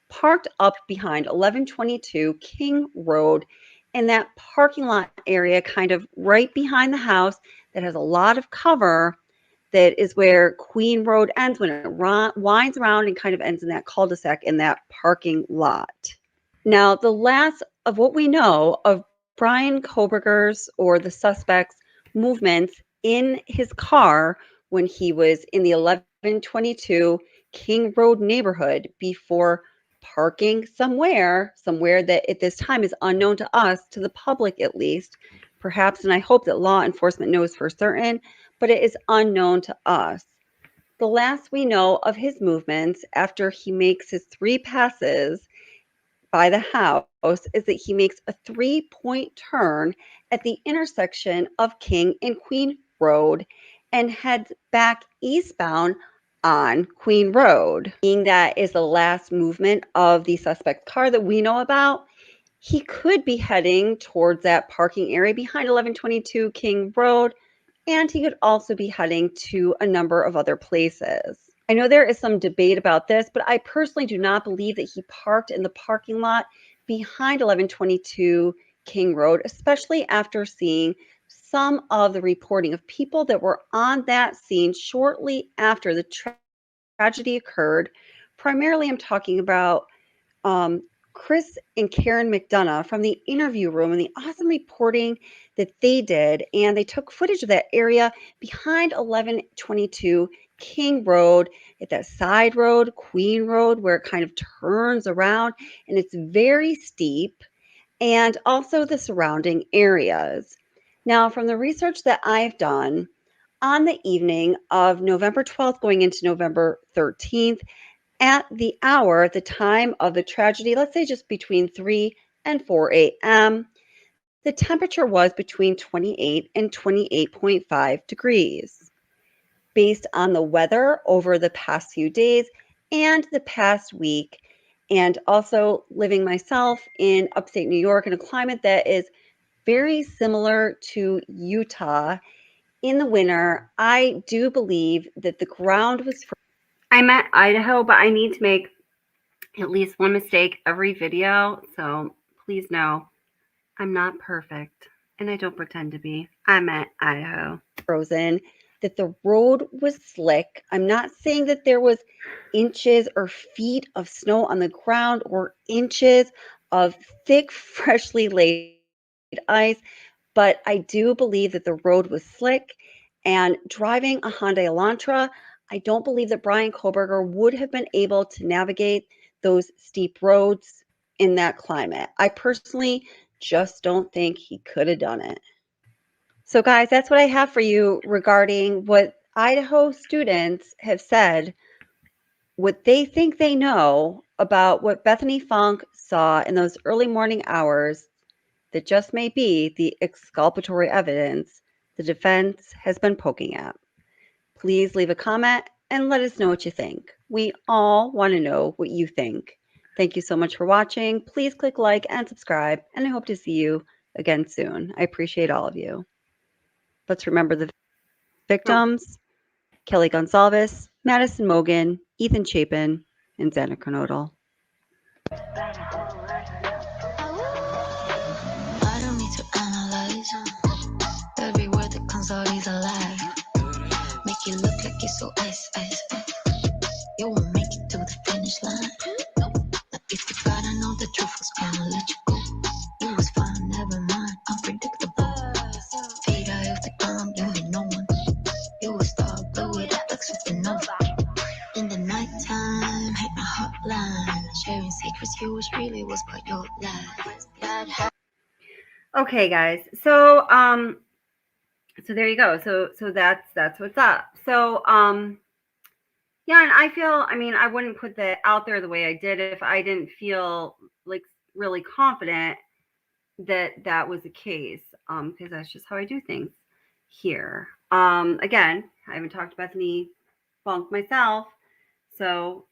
parked up behind 1122 King Road in that parking lot area, kind of right behind the house that has a lot of cover. That is where Queen Road ends when it winds around and kind of ends in that cul-de-sac in that parking lot. Now, the last of what we know of Brian Koberger's or the suspect's movements in his car when he was in the 1122 King Road neighborhood before parking somewhere that at this time is unknown to us, to the public at least, perhaps, and I hope that law enforcement knows for certain, but it is unknown to us. The last we know of his movements after he makes his 3 passes by the house is that he makes a 3-point turn at the intersection of King and Queen Road and heads back eastbound on Queen Road. Being that is the last movement of the suspect's car that we know about, he could be heading towards that parking area behind 1122 King Road, and he could also be heading to a number of other places. I know there is some debate about this, but I personally do not believe that he parked in the parking lot behind 1122 King Road, especially after seeing some of the reporting of people that were on that scene shortly after the tragedy occurred. Primarily, I'm talking about Chris and Karen McDonough from the interview room and the awesome reporting that they did. And they took footage of that area behind 1122 King Road, at that side road, Queen Road, where it kind of turns around and it's very steep, and also the surrounding areas. Now, from the research that I've done, on the evening of November 12th going into November 13th, at the hour, the time of the tragedy, let's say just between 3 and 4 a.m., the temperature was between 28 and 28.5 degrees. Based on the weather over the past few days and the past week, and also living myself in upstate New York in a climate that is very similar to Utah in the winter, I do believe that the ground was. I'm at Idaho, but I need to make at least one mistake every video. So please know I'm not perfect and I don't pretend to be. I'm at Idaho. Frozen, that the road was slick. I'm not saying that there was inches or feet of snow on the ground or inches of thick, freshly laid ice, but I do believe that the road was slick, and driving a Hyundai Elantra, I don't believe that Brian Koberger would have been able to navigate those steep roads in that climate. I personally just don't think he could have done it. So guys, that's what I have for you regarding what Idaho students have said, what they think they know about what Bethany Funk saw in those early morning hours that just may be the exculpatory evidence the defense has been poking at. Please leave a comment and let us know what you think. We all want to know what you think. Thank you so much for watching. Please click like and subscribe, and I hope to see you again soon. I appreciate all of you. Let's remember the victims: Kelly Gonsalves, Madison Mogan, Ethan Chapin, and Xana Kernodle. I don't need to analyze every word that comes out is a lie. Make it look like it's so ice, ice, ice. You won't make it to the finish line. But if you gotta know the truth was gonna let you go. It was fine, never mind, unpredictable. Feet eye off the ground, you ain't no one. You a star, blow it up like supernova. In the nighttime, hit my hotline. Sharing secrets, yours really was but your life. God. Okay, guys. So there you go. So that's what's up. So yeah, and I feel, I mean, I wouldn't put that out there the way I did if I didn't feel like really confident that that was the case, because that's just how I do things here. Again, I haven't talked to Bethany Funk myself, so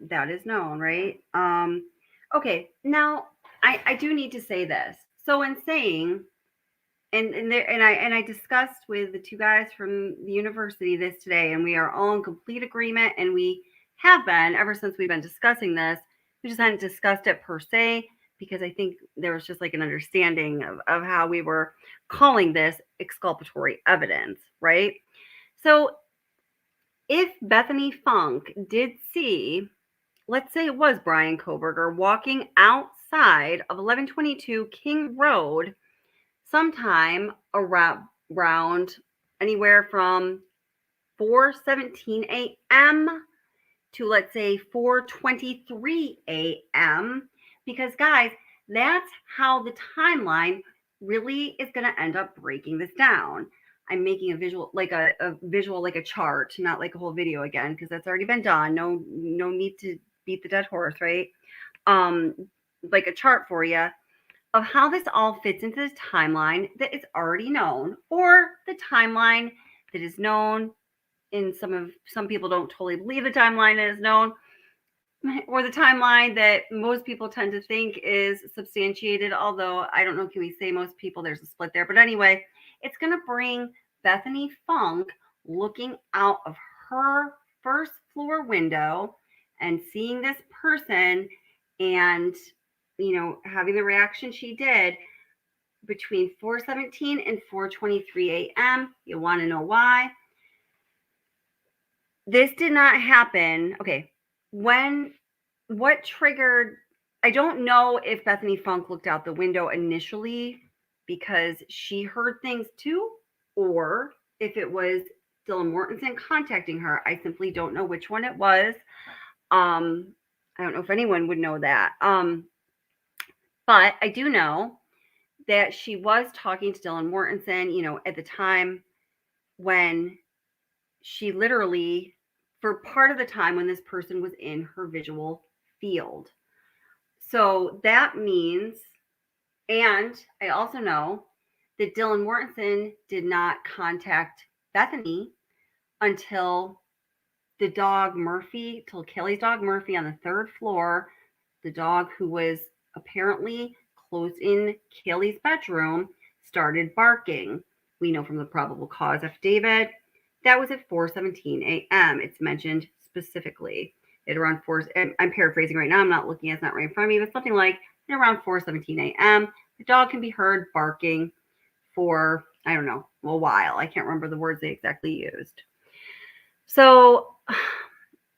that is known, right? Okay, now I do need to say this. So in saying, and I discussed with the two guys from the university this today, and we are all in complete agreement, and we have been ever since we've been discussing this. We just hadn't discussed it per se because I think there was just like an understanding of how we were calling this exculpatory evidence, right? So if Bethany Funk did see, let's say it was Brian Koberger walking outside of 1122 King Road sometime around anywhere from 4:17 a.m. to, let's say, 4:23 a.m. Because guys, that's how the timeline really is going to end up breaking this down. I'm making a visual, like a visual, like a chart, not like a whole video again, because that's already been done. No need to beat the dead horse, right? Like a chart for you of how this all fits into the timeline that is already known, or the timeline that is known in some people don't totally believe the timeline is known, or the timeline that most people tend to think is substantiated, although I don't know, can we say most people? There's a split there. But anyway, it's going to bring Bethany Funk looking out of her first floor window and seeing this person and, you know, having the reaction she did between 4:17 and 4:23 a.m. You want to know why? This did not happen. Okay. What triggered I don't know if Bethany Funk looked out the window initially because she heard things too, or if it was Dylan Mortensen contacting her. I simply don't know which one it was. I don't know if anyone would know that. But I do know that she was talking to Dylan Mortensen, at the time when she literally, for part of the time when this person was in her visual field. So that means, and I also know that Dylan Mortensen did not contact Bethany until the dog Murphy, till Kelly's dog Murphy on the third floor, the dog who was apparently close in Kelly's bedroom, started barking. We know from the probable cause affidavit that was at 4:17 a.m. It's mentioned specifically at around 4. I'm paraphrasing right now. I'm not looking. It's not right in front of me, but something like at around 4:17 a.m. The dog can be heard barking for, I don't know, a while. I can't remember the words they exactly used. So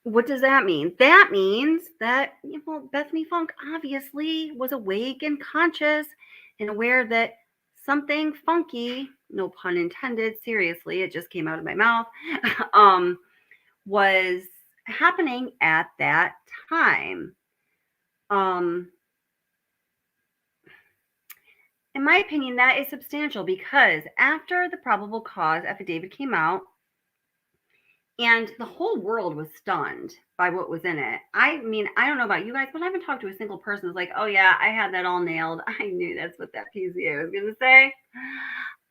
what does that mean? That means that, Bethany Funk obviously was awake and conscious and aware that something funky, no pun intended, seriously, it just came out of my mouth, was happening at that time. In my opinion, that is substantial because after the probable cause affidavit came out, and the whole world was stunned by what was in it. I mean, I don't know about you guys, but I haven't talked to a single person who's like, oh yeah, I had that all nailed. I knew that's what that PCA was going to say.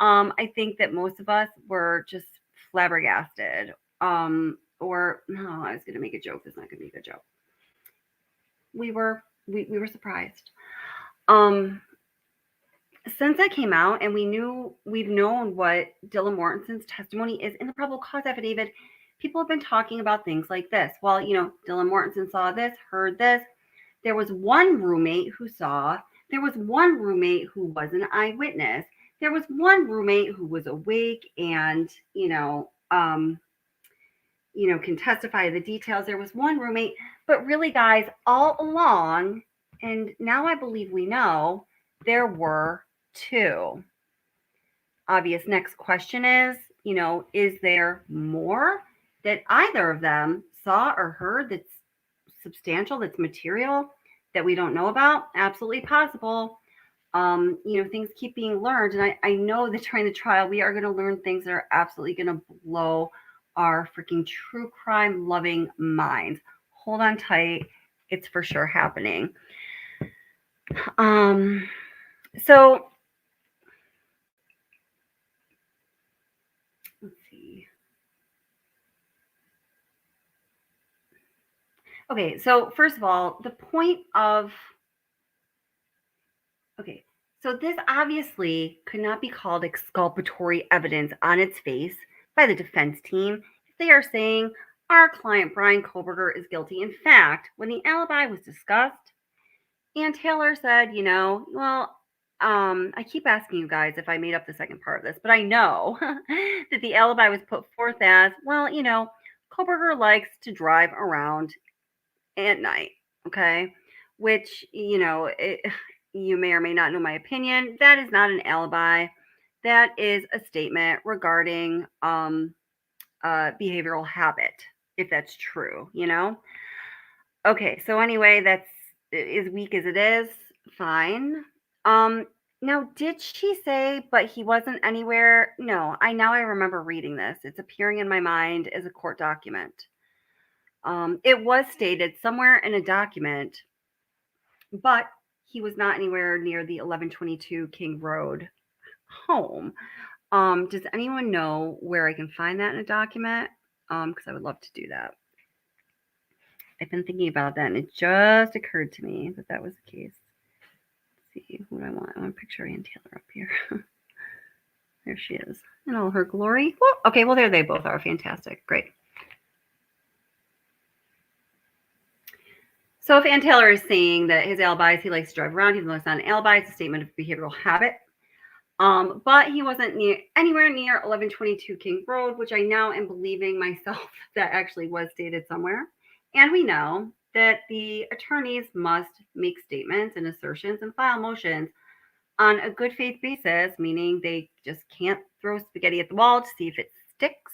I think that most of us were just flabbergasted. Or no, I was going to make a joke. That's not going to be a good joke. We were surprised. Since that came out and we've known what Dylan Mortensen's testimony is in the probable cause affidavit, people have been talking about things like this. Well, Dylan Mortensen saw this, heard this. There was one roommate who saw. There was one roommate who was an eyewitness. There was one roommate who was awake and, can testify to the details. There was one roommate, but really, guys, all along, and now I believe we know, there were two. Obvious next question is, is there more that either of them saw or heard that's substantial, that's material, that we don't know about? Absolutely possible. Things keep being learned. And I know that during the trial, we are going to learn things that are absolutely going to blow our freaking true crime loving minds. Hold on tight. It's for sure happening. So let's see. Okay, so first of all, the point of, so this obviously could not be called exculpatory evidence on its face by the defense team if they are saying our client Brian Koberger is guilty. In fact, when the alibi was discussed, Ann Taylor said, I keep asking you guys if I made up the second part of this, but I know that the alibi was put forth as, Koberger likes to drive around at night, okay? Which, you may or may not know my opinion. That is not an alibi. That is a statement regarding behavioral habit, if that's true, Okay, so anyway, that's as weak as it is, fine. Now, did she say, but he wasn't anywhere? No, I remember reading this. It's appearing in my mind as a court document. It was stated somewhere in a document, but he was not anywhere near the 1122 King Road home. Does anyone know where I can find that in a document? Because I would love to do that. I've been thinking about that, and it just occurred to me that that was the case. Let's see, what do I want? I want to picture Ann Taylor up here. There she is in all her glory. Well, okay, well, there they both are. Fantastic. Great. So if Ann Taylor is saying that his alibi is he likes to drive around, even though it's not an alibi, it's a statement of behavioral habit. But he wasn't anywhere near 1122 King Road, which I now am believing myself that actually was stated somewhere. And we know that the attorneys must make statements and assertions and file motions on a good faith basis, meaning they just can't throw spaghetti at the wall to see if it sticks,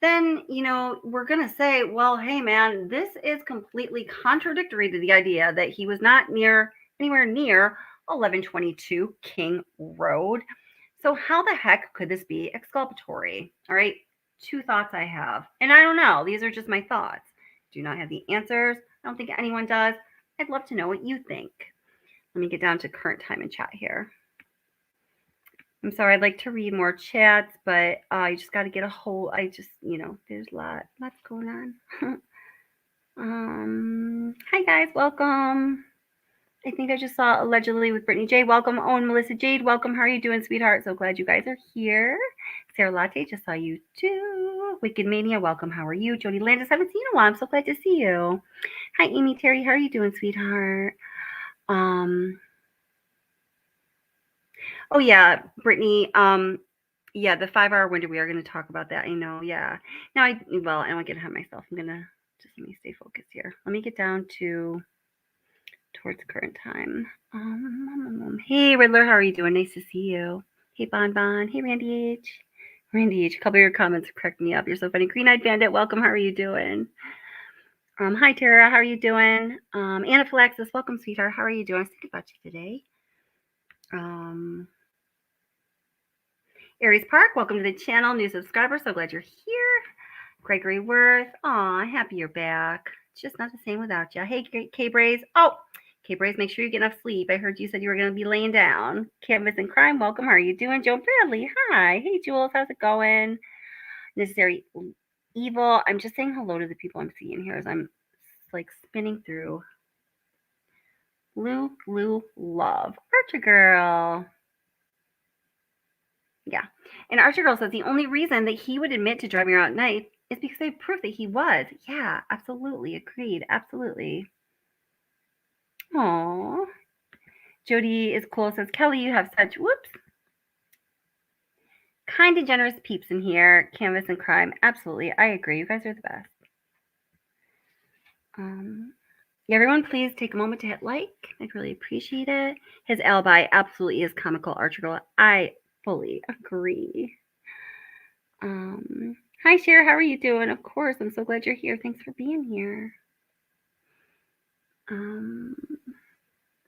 then, we're going to say, well, hey, man, this is completely contradictory to the idea that he was not anywhere near 1122 King Road. So how the heck could this be exculpatory? All right, 2 thoughts I have. And I don't know. These are just my thoughts. Do not have the answers. I don't think anyone does. I'd love to know what you think. Let me get down to current time and chat here. I'm sorry, I'd like to read more chats, but I just got to get a whole, there's lots going on. Hi guys, welcome. I think I just saw allegedly with Brittany J. Welcome. Oh, and Melissa Jade, welcome. How are you doing, sweetheart? So glad you guys are here. Sarah Latte, just saw you too. Wicked Mania, welcome. How are you? Jody Landis, haven't seen you in a while. I'm so glad to see you. Hi, Amy Terry. How are you doing, sweetheart? Oh yeah, Brittany. Yeah, the 5-hour window. We are going to talk about that. I know. Yeah. Now I don't want to get ahead of myself. I'm gonna just let me stay focused here. Let me get down towards current time. Hey Riddler, how are you doing? Nice to see you. Hey Bon Bon. Hey Randy H. Randy H. A couple of your comments cracked me up. You're so funny. Green-eyed Bandit, welcome. How are you doing? Hi Tara, how are you doing? Anaphylaxis, welcome, sweetheart. How are you doing? I was thinking about you today. Aries Park, welcome to the channel. New subscriber, so glad you're here. Gregory Worth, aw, happy you're back. It's just not the same without you. Hey, K-Braze. Oh, K-Braze, make sure you get enough sleep. I heard you said you were going to be laying down. Canvas and Crime, welcome. How are you doing? Joan Bradley, hi. Hey, Jules, how's it going? Necessary Evil. I'm just saying hello to the people I'm seeing here as I'm like spinning through. Blue Love. Archer Girl. Yeah. And Archer Girl says the only reason that he would admit to driving around at night is because they have proof that he was. Yeah, absolutely. Agreed. Absolutely. Aww. Jody is cool. Says, Kelly, you have such, kind and generous peeps in here. Canvas and Crime. Absolutely. I agree. You guys are the best. Yeah, everyone, please take a moment to hit like. I'd really appreciate it. His alibi absolutely is comical, Archer Girl. I fully agree. Hi, Cher. How are you doing? Of course. I'm so glad you're here. Thanks for being here.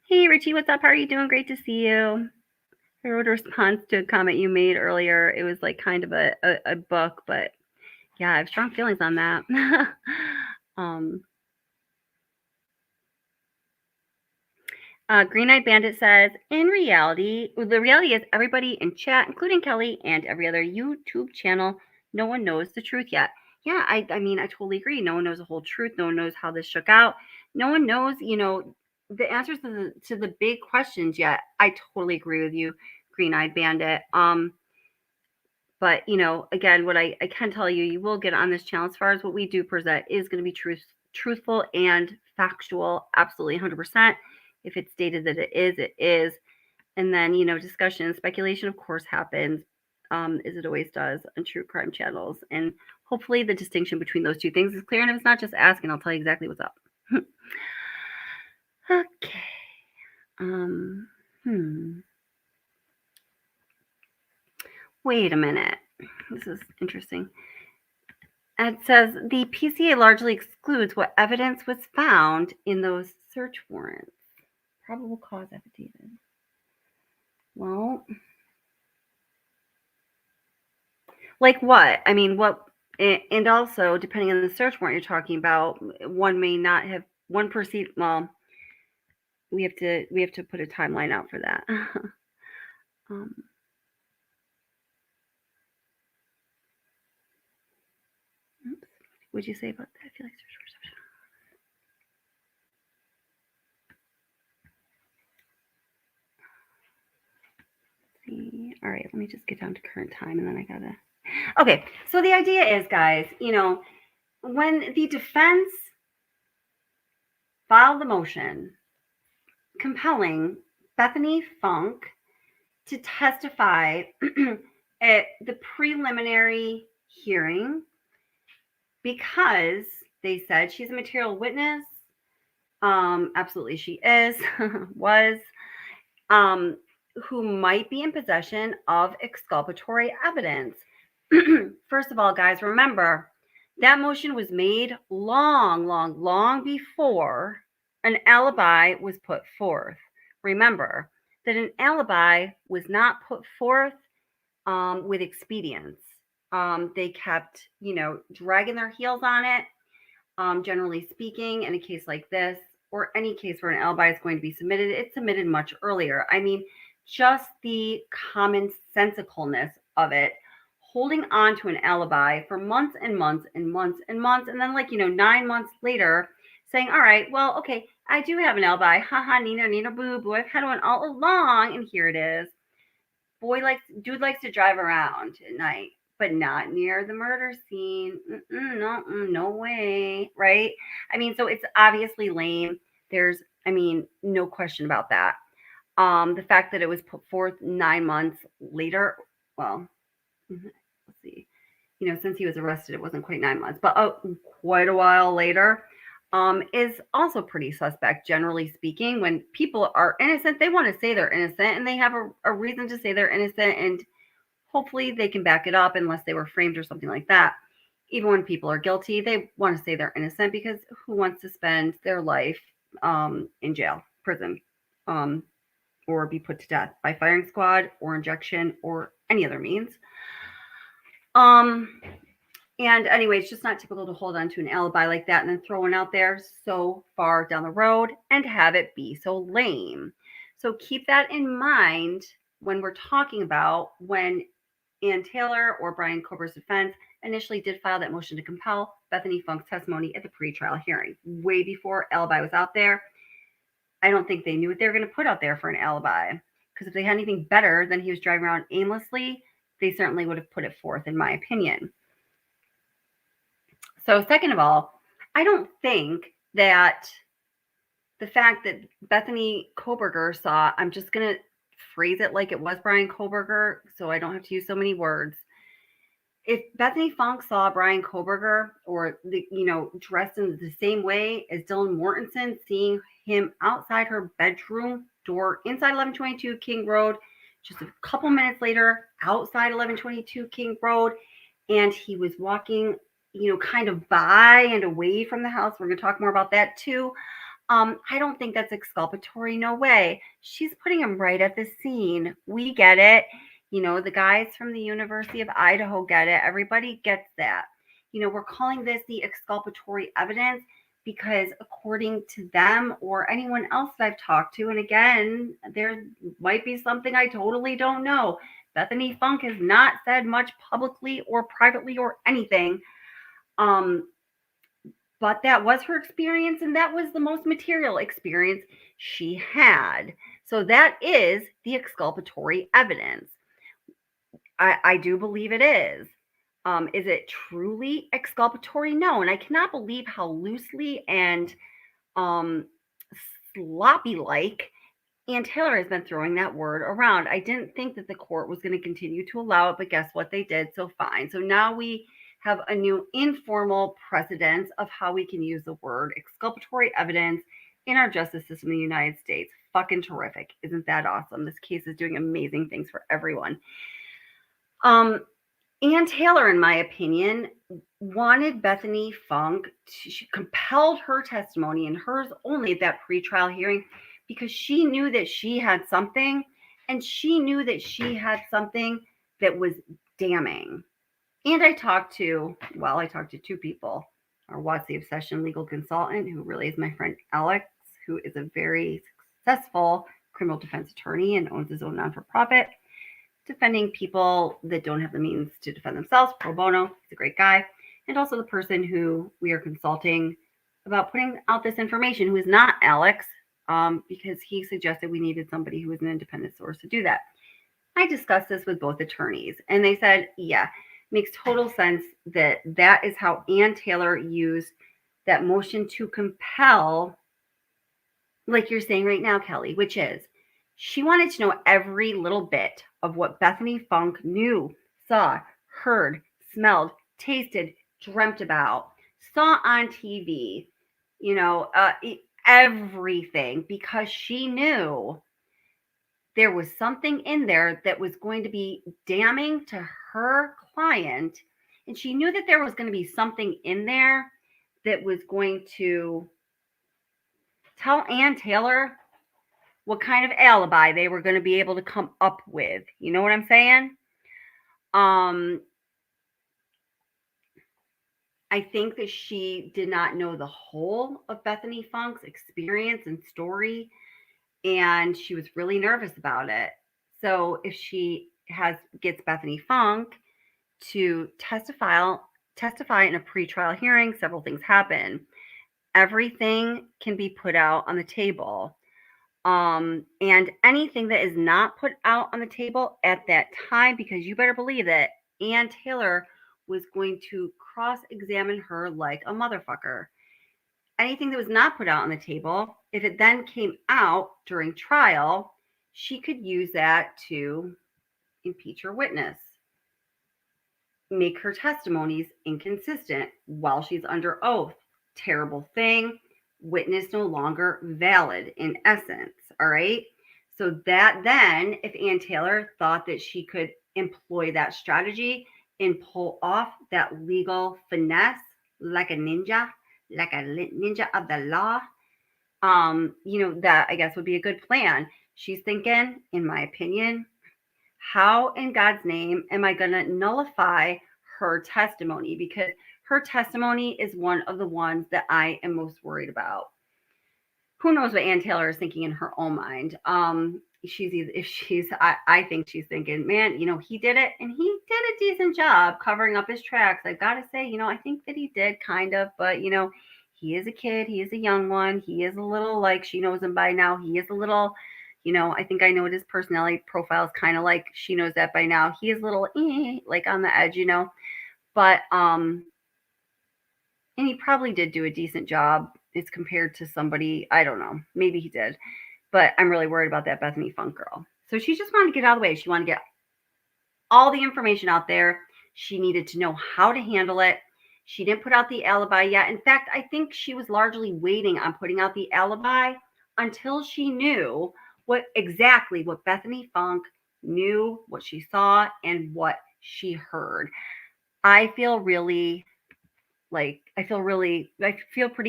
Hey, Richie. What's up? How are you doing? Great to see you. I wrote a response to a comment you made earlier. It was like kind of a book, but yeah, I have strong feelings on that. Green-eyed Bandit says, the reality is everybody in chat, including Kelly and every other YouTube channel, no one knows the truth yet. Yeah, I mean, I totally agree. No one knows the whole truth. No one knows how this shook out. No one knows, the answers to the big questions yet. I totally agree with you, Green-eyed Bandit. But, again, what I can tell you, you will get on this channel as far as what we do present is going to be truthful and factual, absolutely 100%. If it's stated that it is. And then, discussion and speculation, of course, happens, as it always does on true crime channels. And hopefully the distinction between those two things is clear. And if it's not, just ask and I'll tell you exactly what's up. Okay. Wait a minute. This is interesting. It says the PCA largely excludes what evidence was found in those search warrants. Probable cause affidavit. Well, like what? I mean, what? And also, depending on the search warrant you're talking about, one may not have one perceived. Well, we have to put a timeline out for that. What'd you say about that? I feel like search warrant. All right, let me just get down to current time and then I gotta. Okay, so the idea is, guys, when the defense filed the motion compelling Bethany Funk to testify at the preliminary hearing because they said she's a material witness Absolutely she is, was, who might be in possession of exculpatory evidence. First of all, guys, remember that motion was made long before an alibi was put forth. Remember that an alibi was not put forth with expedience. They kept, dragging their heels on it. Generally speaking, in a case like this, or any case where an alibi is going to be submitted, it's submitted much earlier. I mean, just the common sensicalness of it, holding on to an alibi for months and months and months and months, and then 9 months later saying, all right, well, okay, I do have an alibi. Haha, Nina, boo, boo, I've had one all along, and here it is. Dude likes to drive around at night, but not near the murder scene. No way, right? I mean, so it's obviously lame. There's, no question about that. The fact that it was put forth 9 months later, well, let's see, since he was arrested, it wasn't quite 9 months, but quite a while later, is also pretty suspect. Generally speaking, when people are innocent, they want to say they're innocent, and they have a reason to say they're innocent, and hopefully they can back it up unless they were framed or something like that. Even when people are guilty, they want to say they're innocent, because who wants to spend their life in jail, prison, or be put to death by firing squad or injection or any other means? And anyway, it's just not typical to hold on to an alibi like that and then throw one out there so far down the road and have it be so lame. So keep that in mind when we're talking about when Ann Taylor or Brian Kober's defense initially did file that motion to compel Bethany Funk's testimony at the pretrial hearing, way before alibi was out there. I don't think they knew what they were going to put out there for an alibi, because if they had anything better than he was driving around aimlessly, they certainly would have put it forth, in my opinion. So second of all, I don't think that the fact that Bethany Koberger saw, I'm just going to phrase it like it was Brian Koberger so I don't have to use so many words. If Bethany Funk saw Brian Koberger, or dressed in the same way as Dylan Mortensen, seeing him outside her bedroom door inside 1122 King Road, just a couple minutes later outside 1122 King Road, and he was walking kind of by and away from the house. We're going to talk more about that too. I don't think that's exculpatory. No way. She's putting him right at the scene. We get it. The guys from the University of Idaho get it. Everybody gets that. We're calling this the exculpatory evidence because according to them or anyone else that I've talked to, and again, there might be something I totally don't know. Bethany Funk has not said much publicly or privately or anything. But that was her experience, and that was the most material experience she had. So that is the exculpatory evidence. I do believe it is. Is it truly exculpatory? No. And I cannot believe how loosely and sloppy-like Ann Taylor has been throwing that word around. I didn't think that the court was going to continue to allow it, but guess what? They did. So fine. So now we have a new informal precedence of how we can use the word exculpatory evidence in our justice system in the United States. Fucking terrific. Isn't that awesome? This case is doing amazing things for everyone. Ann Taylor, in my opinion, wanted Bethany Funk, she compelled her testimony and hers only at that pretrial hearing because she knew that she had something, and she knew that she had something that was damning. And I talked to two people. Our What's the Obsession legal consultant, who really is my friend Alex, who is a very successful criminal defense attorney and owns his own non-for-profit, defending people that don't have the means to defend themselves, pro bono. He's a great guy. And also the person who we are consulting about putting out this information, who is not Alex, because he suggested we needed somebody who was an independent source to do that. I discussed this with both attorneys, and they said, yeah, makes total sense that that is how Ann Taylor used that motion to compel, like you're saying right now, Kelly, which is she wanted to know every little bit of what Bethany Funk knew, saw, heard, smelled, tasted, dreamt about, saw on TV, everything because she knew there was something in there that was going to be damning to her client. And she knew that there was going to be something in there that was going to tell Ann Taylor what kind of alibi they were going to be able to come up with. You know what I'm saying? I think that she did not know the whole of Bethany Funk's experience and story, and she was really nervous about it. So if she gets Bethany Funk to testify in a pretrial hearing, several things happen. Everything can be put out on the table. And anything that is not put out on the table at that time, because you better believe that Ann Taylor was going to cross-examine her like a motherfucker. Anything that was not put out on the table, if it then came out during trial, she could use that to impeach her witness, make her testimonies inconsistent while she's under oath. Terrible thing. Witness no longer valid in essence. All right. So that then, if Ann Taylor thought that she could employ that strategy and pull off that legal finesse like a ninja of the law, that I guess would be a good plan. She's thinking, in my opinion, how in God's name am I going to nullify her testimony? Because her testimony is one of the ones that I am most worried about. Who knows what Ann Taylor is thinking in her own mind? I think she's thinking, man, he did it and he did a decent job covering up his tracks. I've got to say, I think that he did kind of, but he is a kid. He is a young one. He is a little like, she knows him by now. He is a little, I think I know what his personality profile is kind of like. She knows that by now. He is a little like on the edge, but, and he probably did do a decent job as compared to somebody, I don't know, maybe he did, but I'm really worried about that Bethany Funk girl. So she just wanted to get out of the way. She wanted to get all the information out there. She needed to know how to handle it. She didn't put out the alibi yet. In fact, I think she was largely waiting on putting out the alibi until she knew what Bethany Funk knew, what she saw, and what she heard. I feel pretty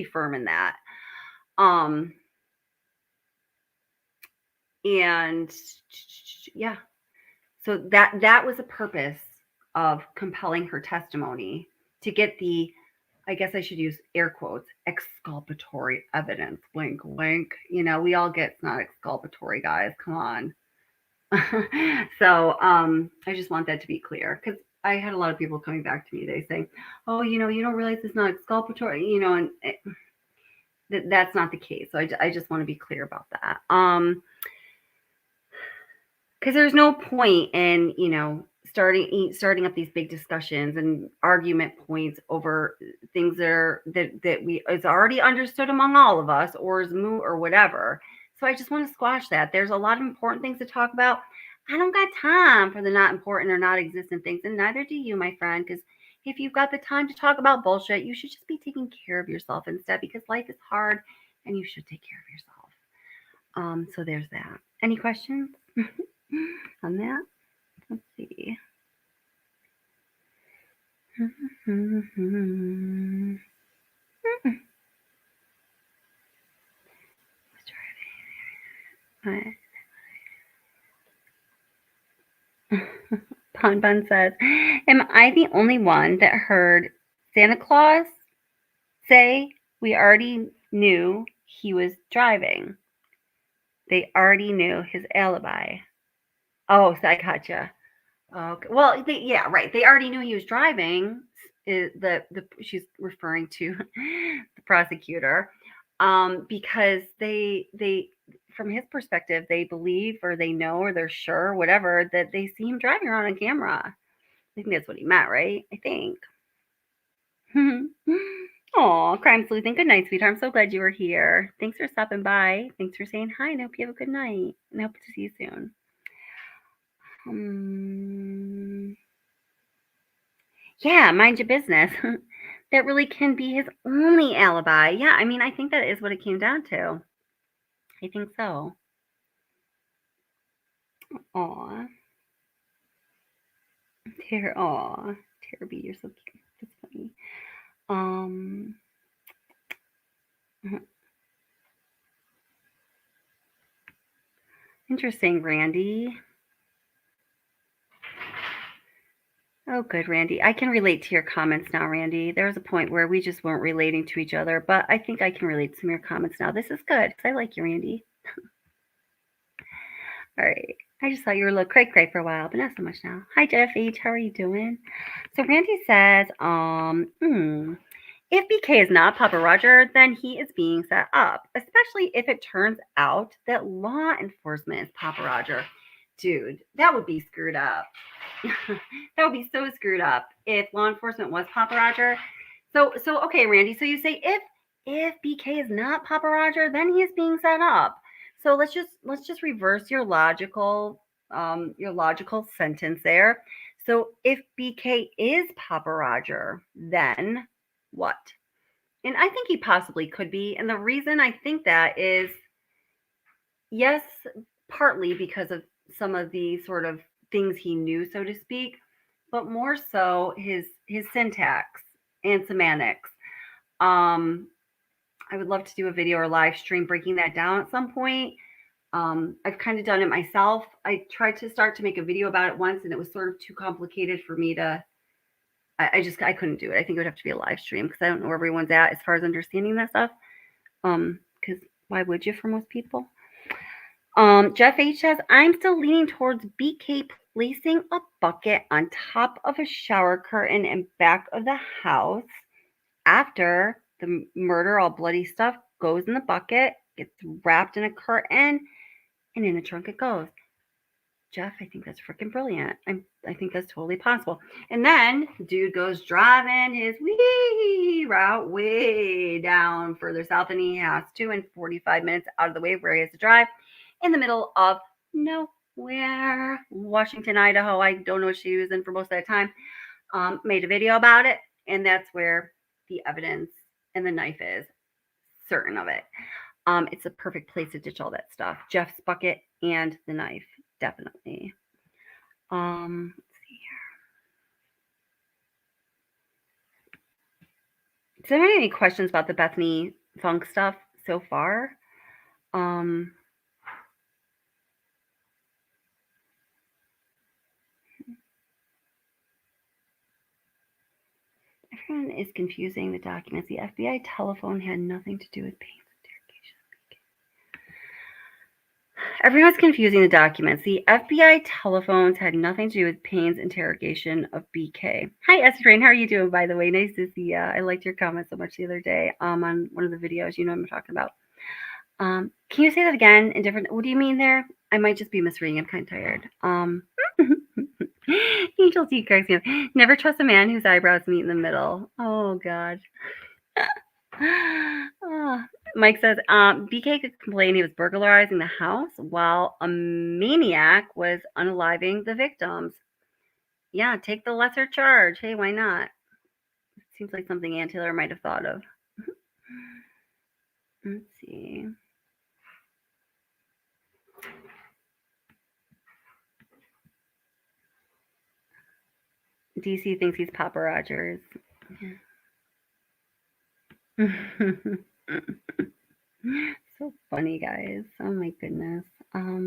firm in that. And yeah, so that was the purpose of compelling her testimony, to get the, I guess I should use air quotes, exculpatory evidence. Wink, wink. We all get it's not exculpatory, guys. Come on. So I just want that to be clear, because I had a lot of people coming back to me. They say, oh, you don't realize it's not exculpatory, and that's not the case. So I just want to be clear about that. Because there's no point in, starting up these big discussions and argument points over things that is already understood among all of us, or is moot or whatever. So I just want to squash that. There's a lot of important things to talk about. I don't got time for the not important or not existent things, and neither do you, my friend, because if you've got the time to talk about bullshit, you should just be taking care of yourself instead, because life is hard and you should take care of yourself. So there's that. Any questions on that? Let's see. Pun Bun says, am I the only one that heard Santa Claus say we already knew he was driving? They already knew his alibi. Oh, so I gotcha. Okay. Well, yeah, right. They already knew he was driving. She's referring to the prosecutor, because they from his perspective, they believe, or they know, or they're sure, whatever, that they see him driving around on camera. I think that's what he meant, right? I think. Oh, crime sleuthing. Good night, sweetheart. I'm so glad you were here. Thanks for stopping by. Thanks for saying hi. And I hope you have a good night. And I hope to see you soon. Yeah, mind your business. that really can be his only alibi. Yeah, I mean, I think that is what it came down to. I think so. Aw. Tara B, you're so cute. That's funny. Interesting, Randy. Oh, good, Randy. I can relate to your comments now, Randy. There was a point where we just weren't relating to each other, but I think I can relate to some of your comments now. This is good because I like you, Randy. All right. I just thought you were a little cray-cray for a while, but not so much now. Hi, Jeff H. How are you doing? So Randy says, if BK is not Papa Roger, then he is being set up, especially if it turns out that law enforcement is Papa Roger. Dude, that would be screwed up. That would be so screwed up if law enforcement was Papa Roger. So okay, Randy. So you say if BK is not Papa Roger, then he is being set up. So let's just reverse your logical sentence there. So if BK is Papa Roger, then what? And I think he possibly could be. And the reason I think that is, yes, partly because of some of the sort of things he knew, so to speak, but more so his syntax and semantics. I would love to do a video or live stream breaking that down at some point. I've kind of done it myself. I tried to start to make a video about it once, and it was sort of too complicated for me to. I couldn't do it. I think it would have to be a live stream because I don't know where everyone's at as far as understanding that stuff. Because why would you for most people? Jeff H says, I'm still leaning towards BK placing a bucket on top of a shower curtain in back of the house after the murder, all bloody stuff, goes in the bucket, gets wrapped in a curtain, and in the trunk it goes. Jeff, I think that's freaking brilliant. I think that's totally possible. And then dude goes driving his wee route way down further south than he has to, and 45 minutes out of the way where he has to drive in the middle of nowhere, Washington, Idaho. I don't know what she was in for most of that time. Made a video about it, and that's where the evidence and the knife is. Certain of it. It's a perfect place to ditch all that stuff. Jeff's bucket and the knife, definitely. Let's see here. Does anyone have any questions about the Bethany Funk stuff so far? Everyone is confusing the documents. The FBI telephone had nothing to do with Payne's interrogation of BK. Everyone's confusing the documents. The FBI telephones had nothing to do with Payne's interrogation of BK. Hi, Esther. How are you doing, by the way? Nice to see you. I liked your comment so much the other day on one of the videos. You know what I'm talking about. Can you say that again in different? What do you mean there? I might just be misreading. I'm kind of tired. Angel T cracks me up. Never trust a man whose eyebrows meet in the middle. Oh God. Mike says BK could complain he was burglarizing the house while a maniac was unaliving the victims. Yeah, take the lesser charge. Hey, why not? It seems like something Ann Taylor might have thought of. Let's see. DC thinks he's Papa Rogers. Yeah. So funny, guys. Oh my goodness. All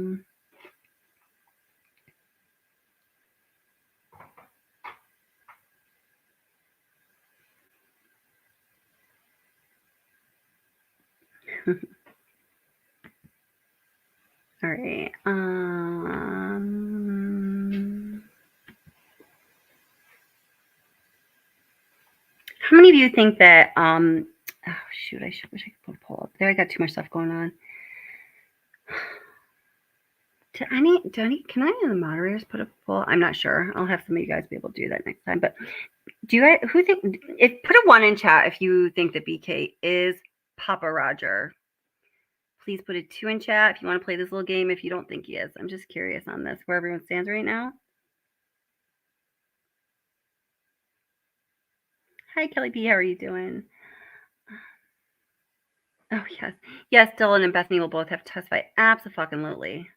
right. How many of you think that oh shoot, wish I could put a poll up there. I got too much stuff going on. Can any of the moderators put a poll? I'm not sure. I'll have some of you guys be able to do that next time. But do you guys put a 1 in chat if you think that BK is Papa Roger. Please put a 2 in chat if you want to play this little game if you don't think he is. I'm just curious on this, where everyone stands right now. Hi, Kelly P. How are you doing? Oh, yes. Yes, Dylan and Bethany will both have to testify. Absolutely.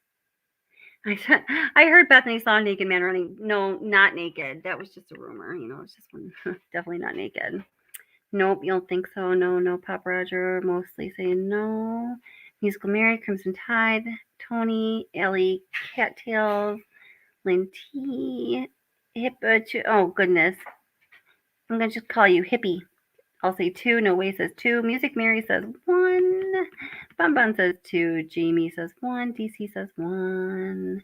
I heard Bethany saw a naked man running. No, not naked. That was just a rumor. It's just one. Definitely not naked. Nope, you don't think so? No, Pop Roger. Mostly saying no. Musical Mary, Crimson Tide, Tony, Ellie, Cattails, Lynn T, oh, goodness. I'm going to just call you Hippie. I'll say 2. No Way says 2. Music Mary says 1. Bun Bun says 2. Jamie says 1. DC says 1.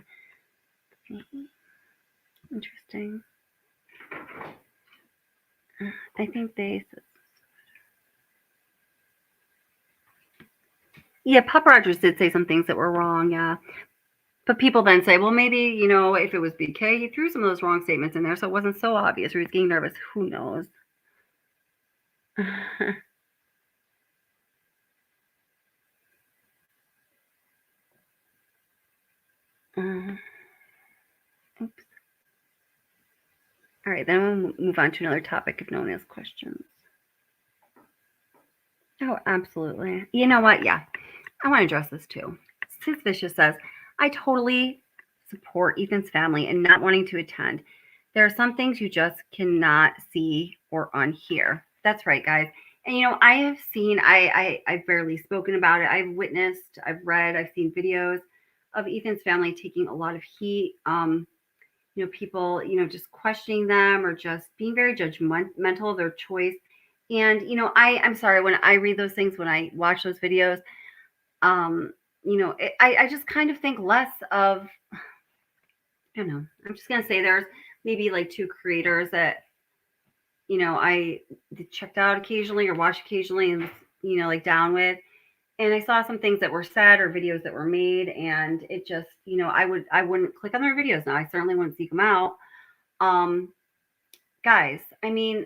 Okay. Interesting. I think they said. Yeah, Pop Rogers did say some things that were wrong, yeah. But people then say, well, maybe, if it was BK, he threw some of those wrong statements in there, so it wasn't so obvious, or he's getting nervous. Who knows? Oops. All right, then we'll move on to another topic if no one has questions. Oh, absolutely. You know what? Yeah, I want to address this too. Sis Vicious says, I totally support Ethan's family in not wanting to attend. There are some things you just cannot see or unhear. That's right, guys. And I have seen, I've barely spoken about it. I've witnessed, I've read, I've seen videos of Ethan's family taking a lot of heat. People, just questioning them or just being very judgmental of their choice. And, I'm sorry, when I read those things, when I watch those videos, I just kind of think less of, I don't know, I'm just going to say there's maybe like 2 creators that, I checked out occasionally or watched occasionally and, like down with. And I saw some things that were said or videos that were made, and it just, I wouldn't click on their videos now. I certainly wouldn't seek them out. Guys, I mean,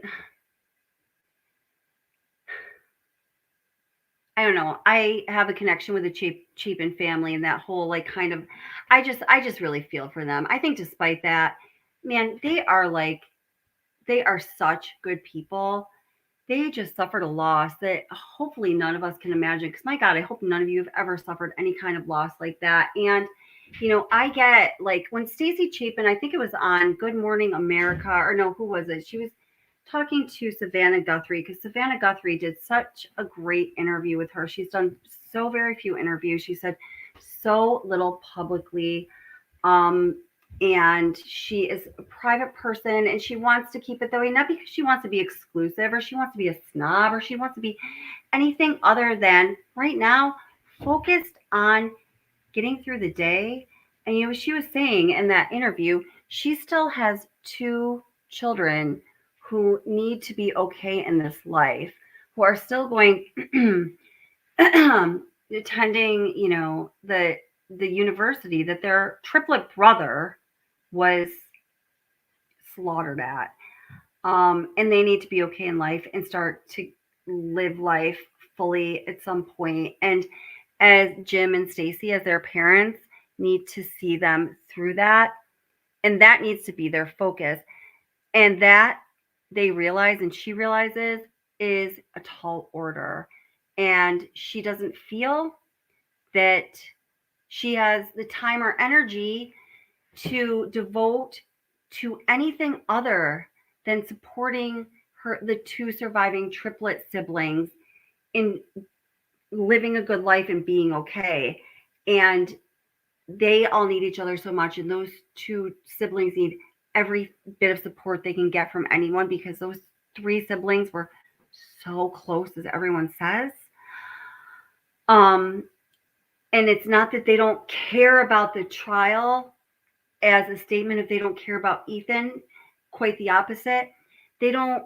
I don't know. I have a connection with the Chapin family and that whole like kind of, I just really feel for them. I think despite that, man, they are such good people. They just suffered a loss that hopefully none of us can imagine. Because my God, I hope none of you have ever suffered any kind of loss like that. And, I get like when Stacey Chapin, I think it was on Good Morning America, or no, who was it? She was talking to Savannah Guthrie because Savannah Guthrie did such a great interview with her. She's done so very few interviews. She said so little publicly. And she is a private person and she wants to keep it that way, not because she wants to be exclusive or she wants to be a snob or she wants to be anything other than right now focused on getting through the day. And she was saying in that interview, she still has 2 children who need to be okay in this life, who are still going attending, the university that their triplet brother was slaughtered at. And they need to be okay in life and start to live life fully at some point. And as Jim and Stacy, as their parents, need to see them through that. And that needs to be their focus. And that they realize and she realizes is a tall order. And she doesn't feel that she has the time or energy to devote to anything other than supporting the 2 surviving triplet siblings in living a good life and being okay. And they all need each other so much. And those 2 siblings need every bit of support they can get from anyone because those 3 siblings were so close, as everyone says. And it's not that they don't care about the trial as a statement if they don't care about Ethan, quite the opposite. They don't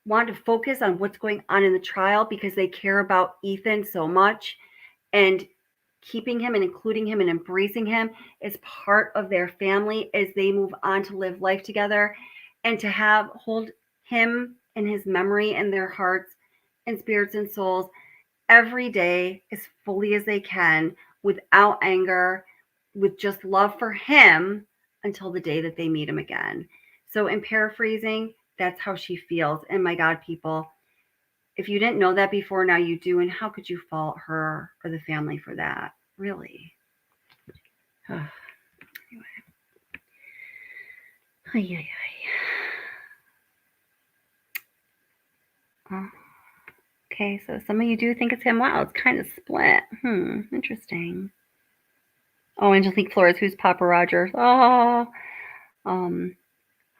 want to focus on what's going on in the trial because they care about Ethan so much, and keeping him and including him and embracing him as part of their family as they move on to live life together, and to hold him and his memory in their hearts and spirits and souls every day as fully as they can, without anger, with just love for him until the day that they meet him again. So in paraphrasing, that's how she feels. And my God, people, if you didn't know that before, now you do. And how could you fault her or the family for that? Really? Anyway. Ay, ay, ay. Okay, so some of you do think it's him. Wow, it's kind of split. Interesting. Oh, Angelique Flores, who's Papa Rogers? Oh,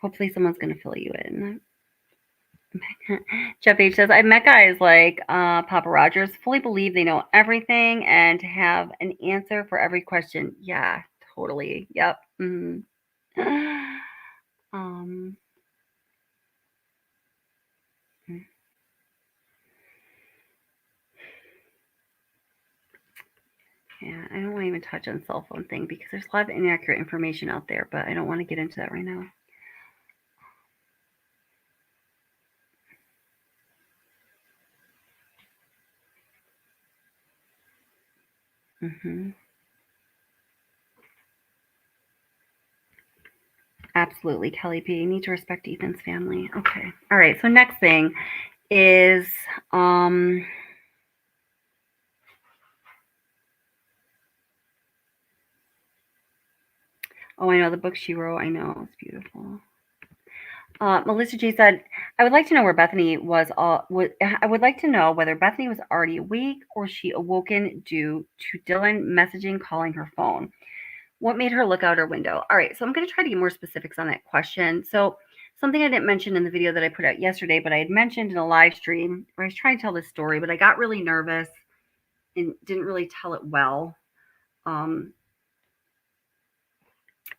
hopefully someone's gonna fill you in. Jeff H says, I've met guys like Papa Rogers, fully believe they know everything and have an answer for every question. Yeah, totally. Yep. Yeah, I don't want to even touch on cell phone thing because there's a lot of inaccurate information out there, but I don't want to get into that right now. Absolutely, Kelly P. You need to respect Ethan's family. Okay. All right. So next thing is oh, I know the book she wrote. I know, it's beautiful. Melissa G said, I would like to know where Bethany was. I would like to know whether Bethany was already awake or she awoken due to Dylan messaging, calling her phone. What made her look out her window? All right, so I'm going to try to get more specifics on that question. So something I didn't mention in the video that I put out yesterday, but I had mentioned in a live stream where I was trying to tell this story, but I got really nervous and didn't really tell it well.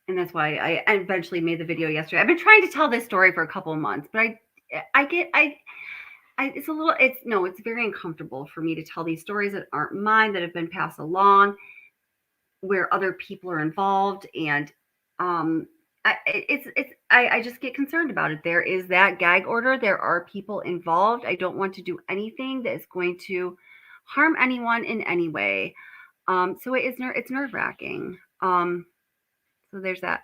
And that's why I eventually made the video yesterday. I've been trying to tell this story for a couple of months, but it's very uncomfortable for me to tell these stories that aren't mine, that have been passed along, where other people are involved. And I just get concerned about it. There is that gag order. There are people involved. I don't want to do anything that is going to harm anyone in any way. So it's nerve-wracking. So there's that.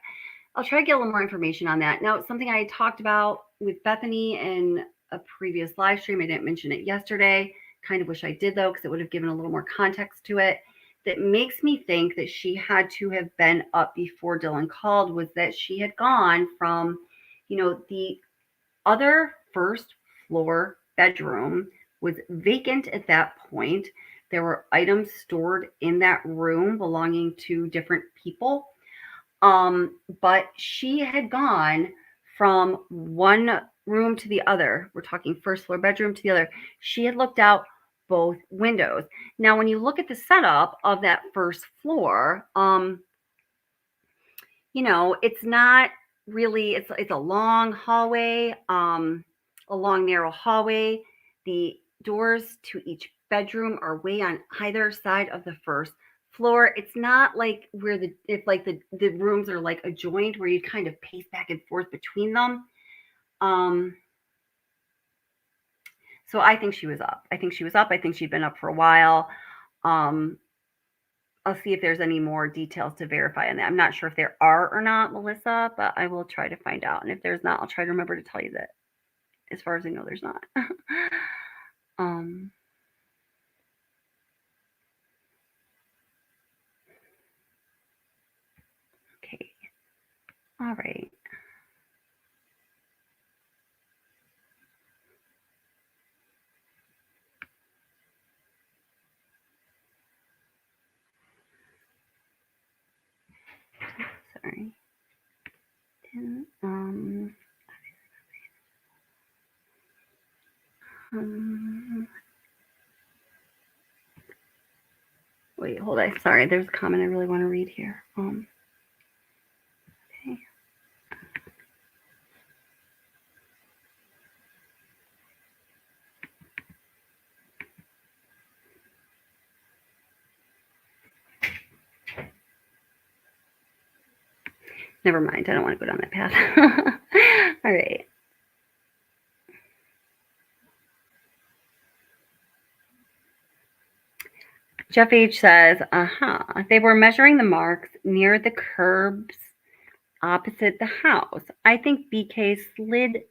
I'll try to get a little more information on that. Now, it's something I talked about with Bethany in a previous live stream. I didn't mention it yesterday. Kind of wish I did, though, because it would have given a little more context to it. That makes me think that she had to have been up before Dylan called, was that she had gone from, the other first floor bedroom was vacant at that point. There were items stored in that room belonging to different people. But she had gone from one room to the other. We're talking first floor bedroom to the other. She had looked out both windows. Now, when you look at the setup of that first floor, it's not really, it's a long hallway, a long narrow hallway. The doors to each bedroom are way on either side of the first floor. It's not like where the rooms are like adjoined where you kind of pace back and forth between them. So I think she was up. I think she'd been up for a while. I'll see if there's any more details to verify on that. I'm not sure if there are or not, Melissa, but I will try to find out. And if there's not, I'll try to remember to tell you that. As far as I know, there's not. Okay. All right. Sorry. Wait, hold on. Sorry, there's a comment I really want to read here. Okay. Never mind. I don't want to go down that path. All right. Jeff H says, they were measuring the marks near the curbs opposite the house. I think BK slid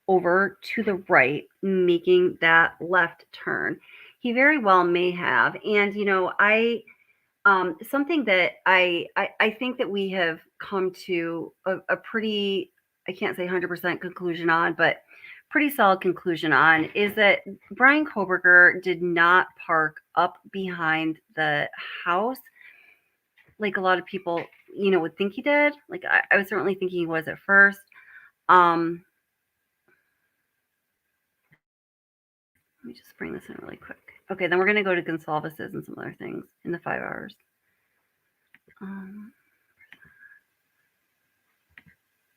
over to the right, making that left turn. He very well may have. And, something that I think that we have come to a pretty, I can't say 100% conclusion on, but pretty solid conclusion on is that Brian Koberger did not park up behind the house like a lot of people, would think he did. Like I was certainly thinking he was at first. Let me just bring this in really quick. Okay, then we're going to go to Gonsalves's and some other things in the 5 hours.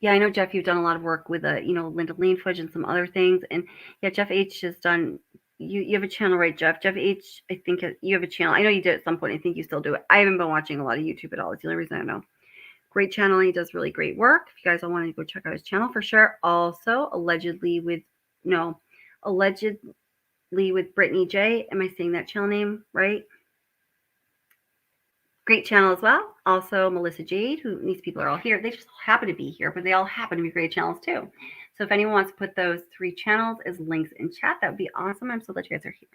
Yeah, I know, Jeff, you've done a lot of work with, Linda Lean footage and some other things. And yeah, Jeff H has done, you have a channel, right, Jeff? Jeff H, I think you have a channel. I know you did at some point. I think you still do it. I haven't been watching a lot of YouTube at all. It's the only reason I know. Great channel. He does really great work. If you guys all want to go check out his channel for sure. Also, allegedly with Brittany J. Am I saying that channel name right? Great channel as well. Also, Melissa Jade, who these people are all here. They just happen to be here, but they all happen to be great channels too. So if anyone wants to put those 3 channels as links in chat, that would be awesome. I'm so glad you guys are here.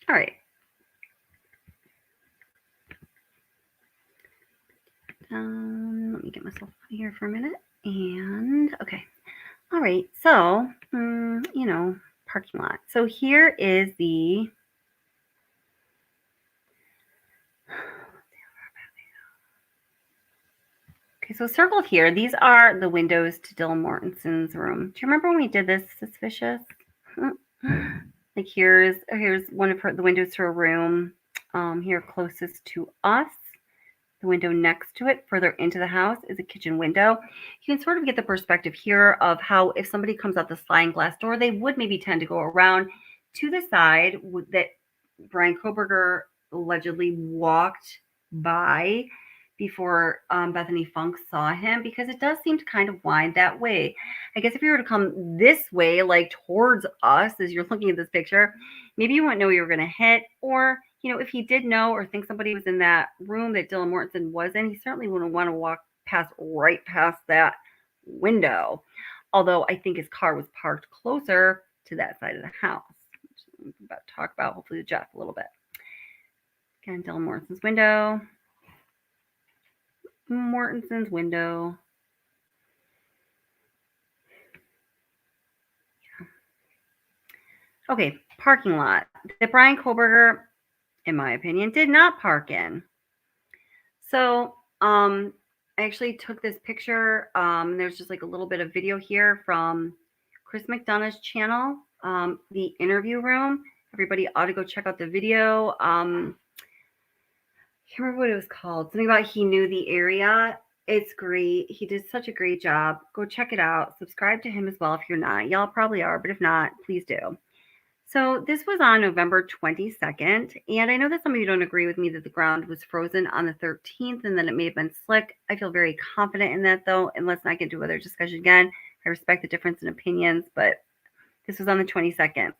All right. Let me get myself out of here for a minute. And okay. All right. So, parking lot. So here is the okay, so circled here, these are the windows to Dylan Mortensen's room. Do you remember when we did this, Suspicious? Like here's one of the windows to her room. Here closest to us. The window next to it, further into the house, is a kitchen window. You can sort of get the perspective here of how if somebody comes out the sliding glass door, they would maybe tend to go around to the side that Brian Koberger allegedly walked by before Bethany Funk saw him, because it does seem to kind of wind that way. I guess if you were to come this way, like towards us, as you're looking at this picture, maybe you wouldn't know you were going to hit, or if he did know or think somebody was in that room that Dylan Mortensen was in, he certainly wouldn't want to walk right past that window. Although I think his car was parked closer to that side of the house, which I'm about to talk about hopefully with Jeff a little bit. Again, Dylan Mortensen's window. Mortensen's window. Yeah. Okay, parking lot that Brian Koberger, in my opinion, did not park in. So I actually took this picture. There's just like a little bit of video here from Chris McDonough's channel, the interview room. Everybody ought to go check out the video. I can't remember what it was called. Something about he knew the area. It's great. He did such a great job. Go check it out. Subscribe to him as well if you're not. Y'all probably are, but if not, please do. So this was on November 22nd, and I know that some of you don't agree with me that the ground was frozen on the 13th and then it may have been slick. I feel very confident in that, though, and let's not get into other discussion again. I respect the difference in opinions, but this was on the 22nd.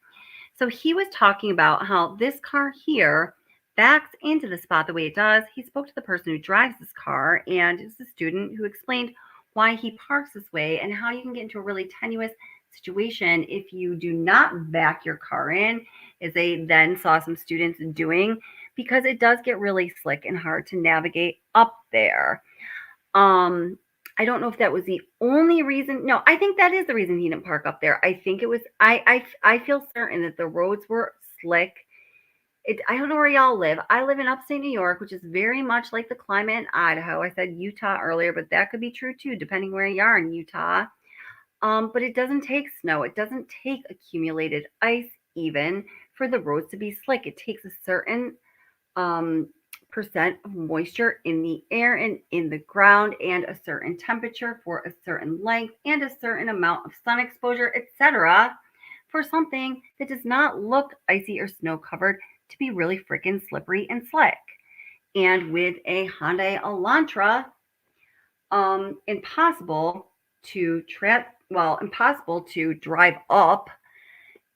So he was talking about how this car here backs into the spot the way it does. He spoke to the person who drives this car, and it's a student who explained why he parks this way and how you can get into a really tenuous situation if you do not back your car in, as they then saw some students doing, because it does get really slick and hard to navigate up there. I don't know if that was the only reason. No, I think that is the reason he didn't park up there. I think it was, I feel certain that the roads were slick. I don't know where y'all live. I live in upstate New York, which is very much like the climate in Idaho. I said Utah earlier, but that could be true too, depending where you are in Utah. But it doesn't take snow. It doesn't take accumulated ice even for the roads to be slick. It takes a certain percent of moisture in the air and in the ground, and a certain temperature for a certain length, and a certain amount of sun exposure, etc., for something that does not look icy or snow covered to be really freaking slippery and slick. And with a Hyundai Elantra, impossible to drive up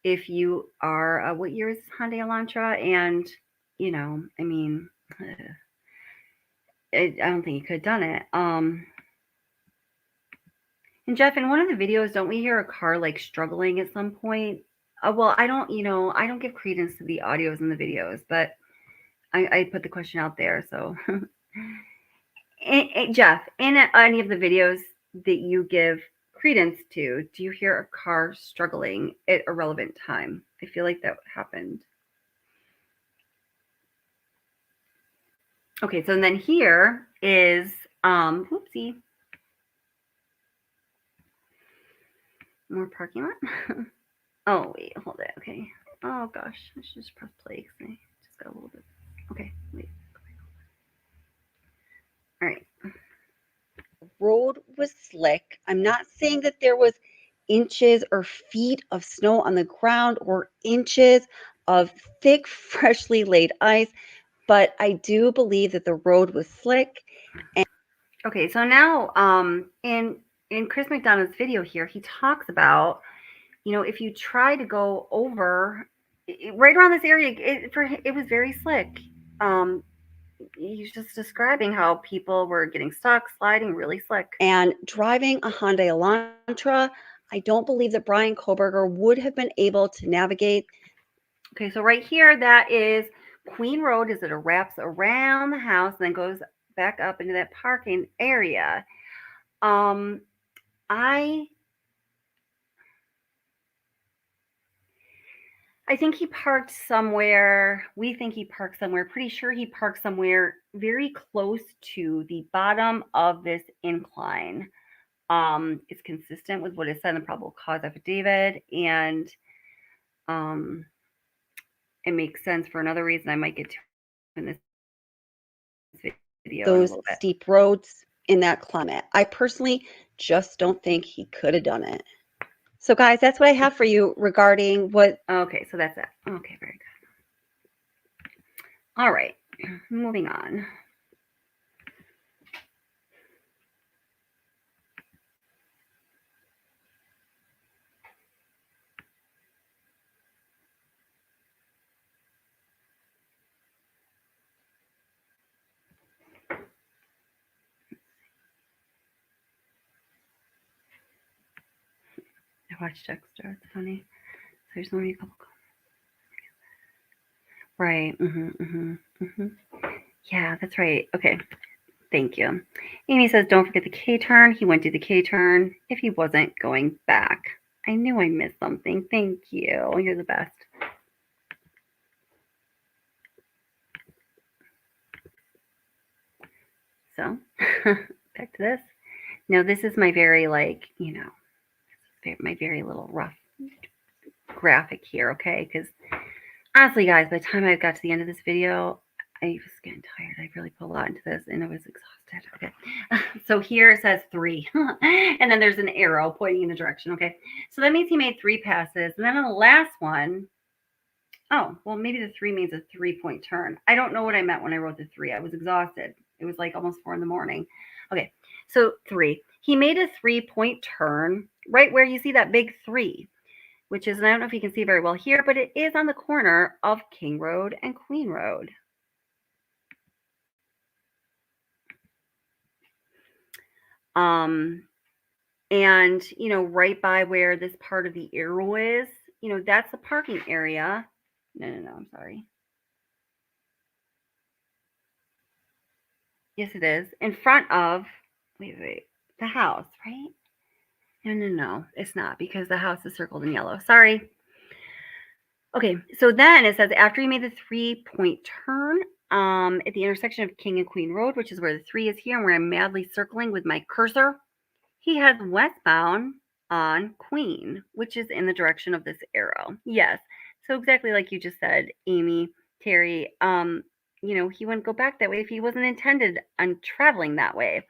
if you are what year is Hyundai Elantra? And I mean, I don't think he could have done it. And Jeff, in one of the videos, don't we hear a car like struggling at some point? Well, I don't give credence to the audios and the videos, but I put the question out there. So, Jeff, in any of the videos that you give credence to, do you hear a car struggling at a relevant time? I feel like that happened. Okay, so then here is whoopsie. More parking lot. Oh wait, hold it. Okay. Oh gosh, I should just press play because I just got a little bit. Okay, wait. All right. The road was slick. I'm not saying that there was inches or feet of snow on the ground or inches of thick, freshly laid ice, but I do believe that the road was slick. And okay, so now in Chris McDonough's video here, he talks about, if you try to go over right around this area, it was very slick. He's just describing how people were getting stuck, sliding really slick. And driving a Hyundai Elantra, I don't believe that Brian Koberger would have been able to navigate. Okay, so right here, that is Queen Road, as it wraps around the house and then goes back up into that parking area. I think he parked somewhere. We think he parked somewhere. Pretty sure he parked somewhere very close to the bottom of this incline. It's consistent with what is said in the probable cause affidavit, and it makes sense for another reason I might get to in this video. Those steep roads in that climate. I personally just don't think he could have done it. So guys, that's what I have for you regarding what. Okay, so that's it. Okay, very good. All right, moving on. I watched Dexter. It's funny. So there's only a couple. Right. Yeah, that's right. Okay. Thank you. Amy says, don't forget the K-turn. He went to the K-turn if he wasn't going back. I knew I missed something. Thank you. You're the best. So, back to this. Now, this is my very, my very little rough graphic here, okay? Because honestly, guys, by the time I got to the end of this video, I was getting tired. I really put a lot into this, and I was exhausted. Okay, so here it says 3, and then there's an arrow pointing in a direction. Okay, so that means he made 3 passes, and then on the last one, oh, well, maybe the 3 means a 3-point turn. I don't know what I meant when I wrote the 3. I was exhausted. It was like almost 4 a.m. Okay, so 3. He made a 3-point turn right where you see that big 3. Which is, and I don't know if you can see very well here, but it is on the corner of King Road and Queen Road. And, right by where this part of the arrow is, that's the parking area. No, I'm sorry. Yes, it is. In front of, wait, the house, right? No, it's not, because the house is circled in yellow. Sorry. Okay, so then it says after he made the 3-point turn at the intersection of King and Queen Road, which is where the 3 is here and where I'm madly circling with my cursor, he heads westbound on Queen, which is in the direction of this arrow. Yes, so exactly like you just said, Amy, Terry, he wouldn't go back that way if he wasn't intended on traveling that way.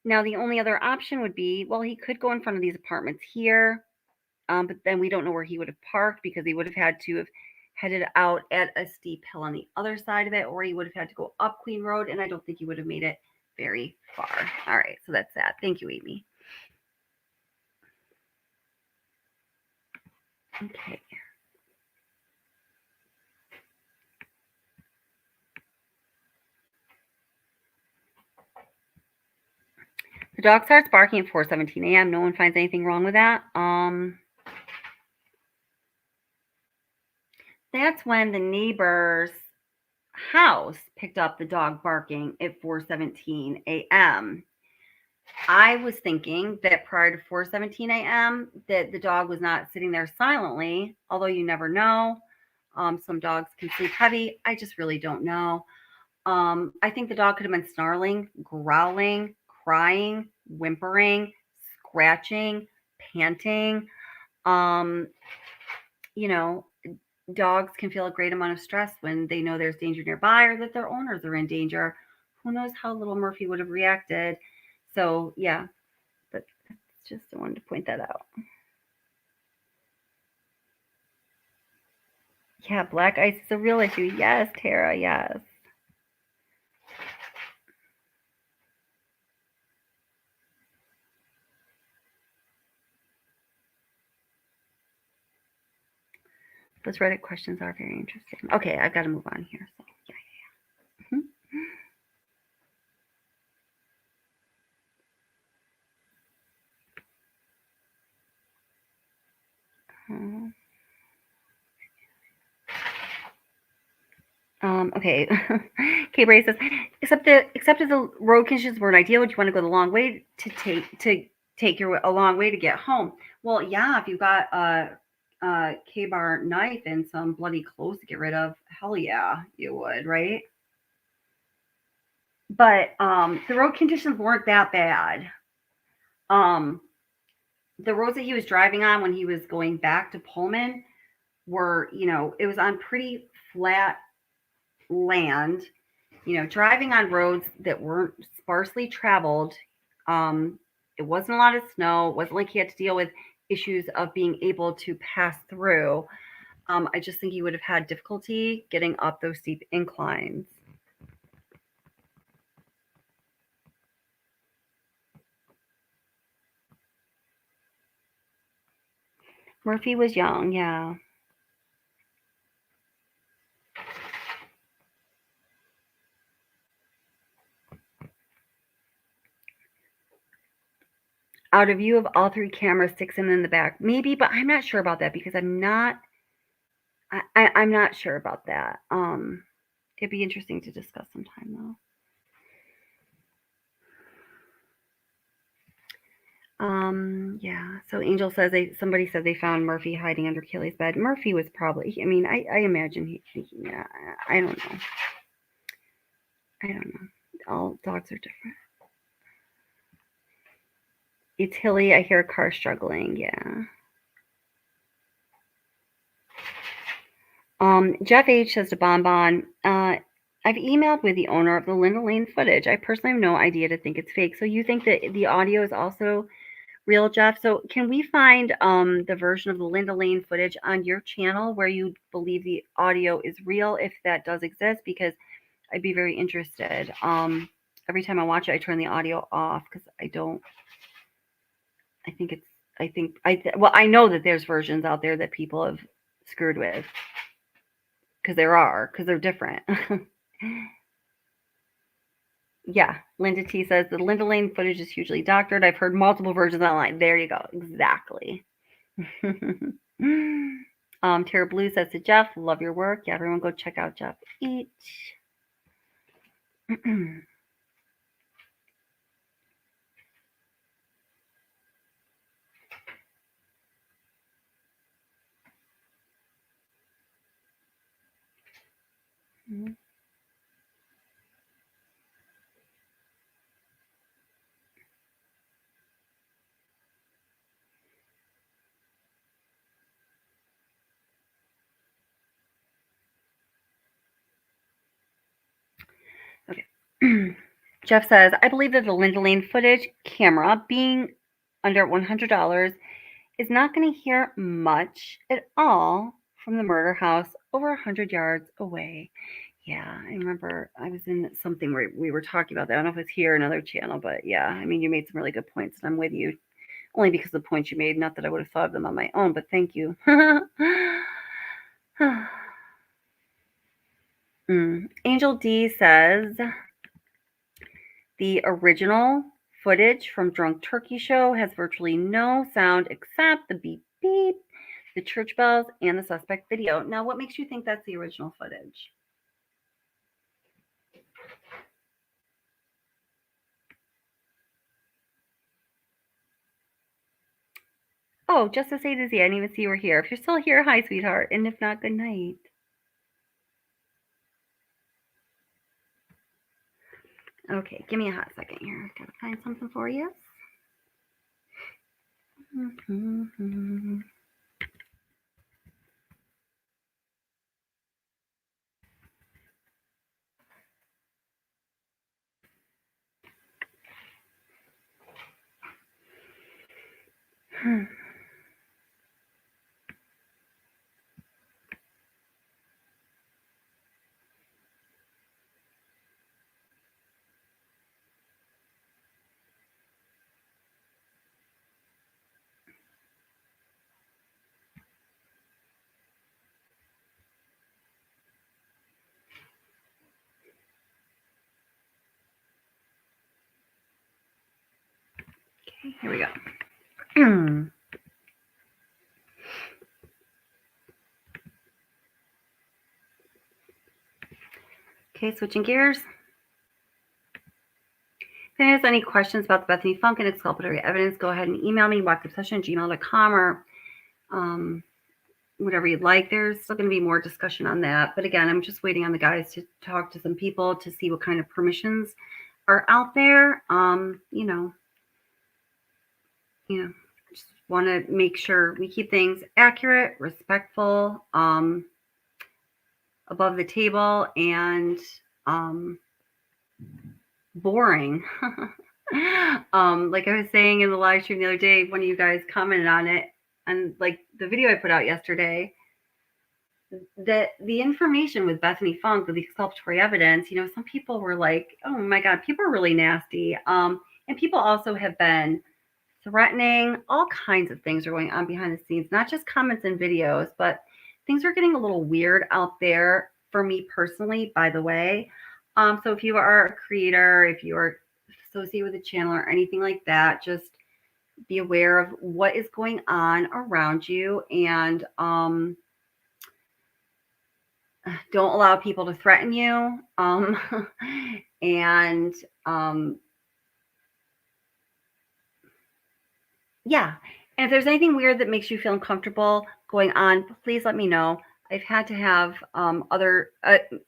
Now, the only other option would be, well, he could go in front of these apartments here, but then we don't know where he would have parked because he would have had to have headed out at a steep hill on the other side of it, or he would have had to go up Queen Road, and I don't think he would have made it very far. All right, so that's that. Thank you, Amy. Okay. dog starts barking at 4:17 a.m. No one finds anything wrong with that. That's when the neighbor's house picked up the dog barking at 4:17 a.m. I was thinking that prior to 4:17 a.m. that the dog was not sitting there silently, although you never know. Some dogs can sleep heavy. I just really don't know. I think the dog could have been snarling, growling, crying, whimpering, scratching, panting. You know, dogs can feel a great amount of stress when they know there's danger nearby or that their owners are in danger. Who knows how little Murphy would have reacted. So, yeah, but just I wanted to point that out. Yeah, black ice is a real issue. Yes, Tara, yes. Those Reddit questions are very interesting. Okay, I've got to move on here. So, yeah. Okay. Kay Bray says, except if the road conditions weren't ideal, would you want to go the long way to take a long way to get home? Well, yeah, if you got a K-bar knife and some bloody clothes to get rid of, hell yeah, you would, right? But the road conditions weren't that bad. The roads that he was driving on when he was going back to Pullman were, it was on pretty flat land, driving on roads that weren't sparsely traveled. It wasn't a lot of snow. It wasn't like he had to deal with issues of being able to pass through. I just think he would have had difficulty getting up those steep inclines. Murphy was young, yeah. Out of view of all three cameras, sticks him in the back. Maybe, but I'm not sure about that because I'm not sure about that. It'd be interesting to discuss sometime though. Yeah. So Angel says somebody said they found Murphy hiding under Kelly's bed. Murphy was probably, I imagine yeah, I don't know. All dogs are different. It's hilly. I hear a car struggling. Yeah. Jeff H says to Bonbon, I've emailed with the owner of the Linda Lane footage. I personally have no idea to think it's fake. So you think that the audio is also real, Jeff? So can we find the version of the Linda Lane footage on your channel where you believe the audio is real, if that does exist? Because I'd be very interested. Every time I watch it, I turn the audio off because I know that there's versions out there that people have screwed with. Because they're different. Yeah, Linda T says the Linda Lane footage is hugely doctored. I've heard multiple versions online. There you go. Exactly. Tara Blue says to Jeff, love your work. Yeah, everyone go check out Jeff H. Okay. Jeff says, I believe that the Linda Lane footage camera, being under $100, is not going to hear much at all from the murder house over 100 yards away. Yeah, I remember I was in something where we were talking about that. I don't know if it's here or another channel, but yeah, you made some really good points, and I'm with you. Only because of the points you made, not that I would have thought of them on my own, but thank you. Angel D says the original footage from Drunk Turkey Show has virtually no sound except the beep beep, the church bells, and the suspect video. Now, what makes you think that's the original footage? Oh, Justice A to Z. I didn't even see you were here. If you're still here, hi, sweetheart. And if not, good night. Okay, give me a hot second here. Gotta find something for you. Okay, here we go. Okay, switching gears. If anyone has any questions about the Bethany Funk and exculpatory evidence, go ahead and email me, wachobsession@gmail.com, or whatever you'd like. There's still going to be more discussion on that. But again, I'm just waiting on the guys to talk to some people to see what kind of permissions are out there. Just want to make sure we keep things accurate, respectful, above the table, and boring. Like I was saying in the live stream the other day, one of you guys commented on it, and like the video I put out yesterday, that the information with Bethany Funk, with the exculpatory evidence, some people were like, oh my God, people are really nasty. And people also have been threatening. All kinds of things are going on behind the scenes, not just comments and videos, but things are getting a little weird out there for me personally, by the way. So if you are a creator, if you are associated with a channel or anything like that, just be aware of what is going on around you, and don't allow people to threaten you. Yeah. And if there's anything weird that makes you feel uncomfortable going on, please let me know. I've had to have an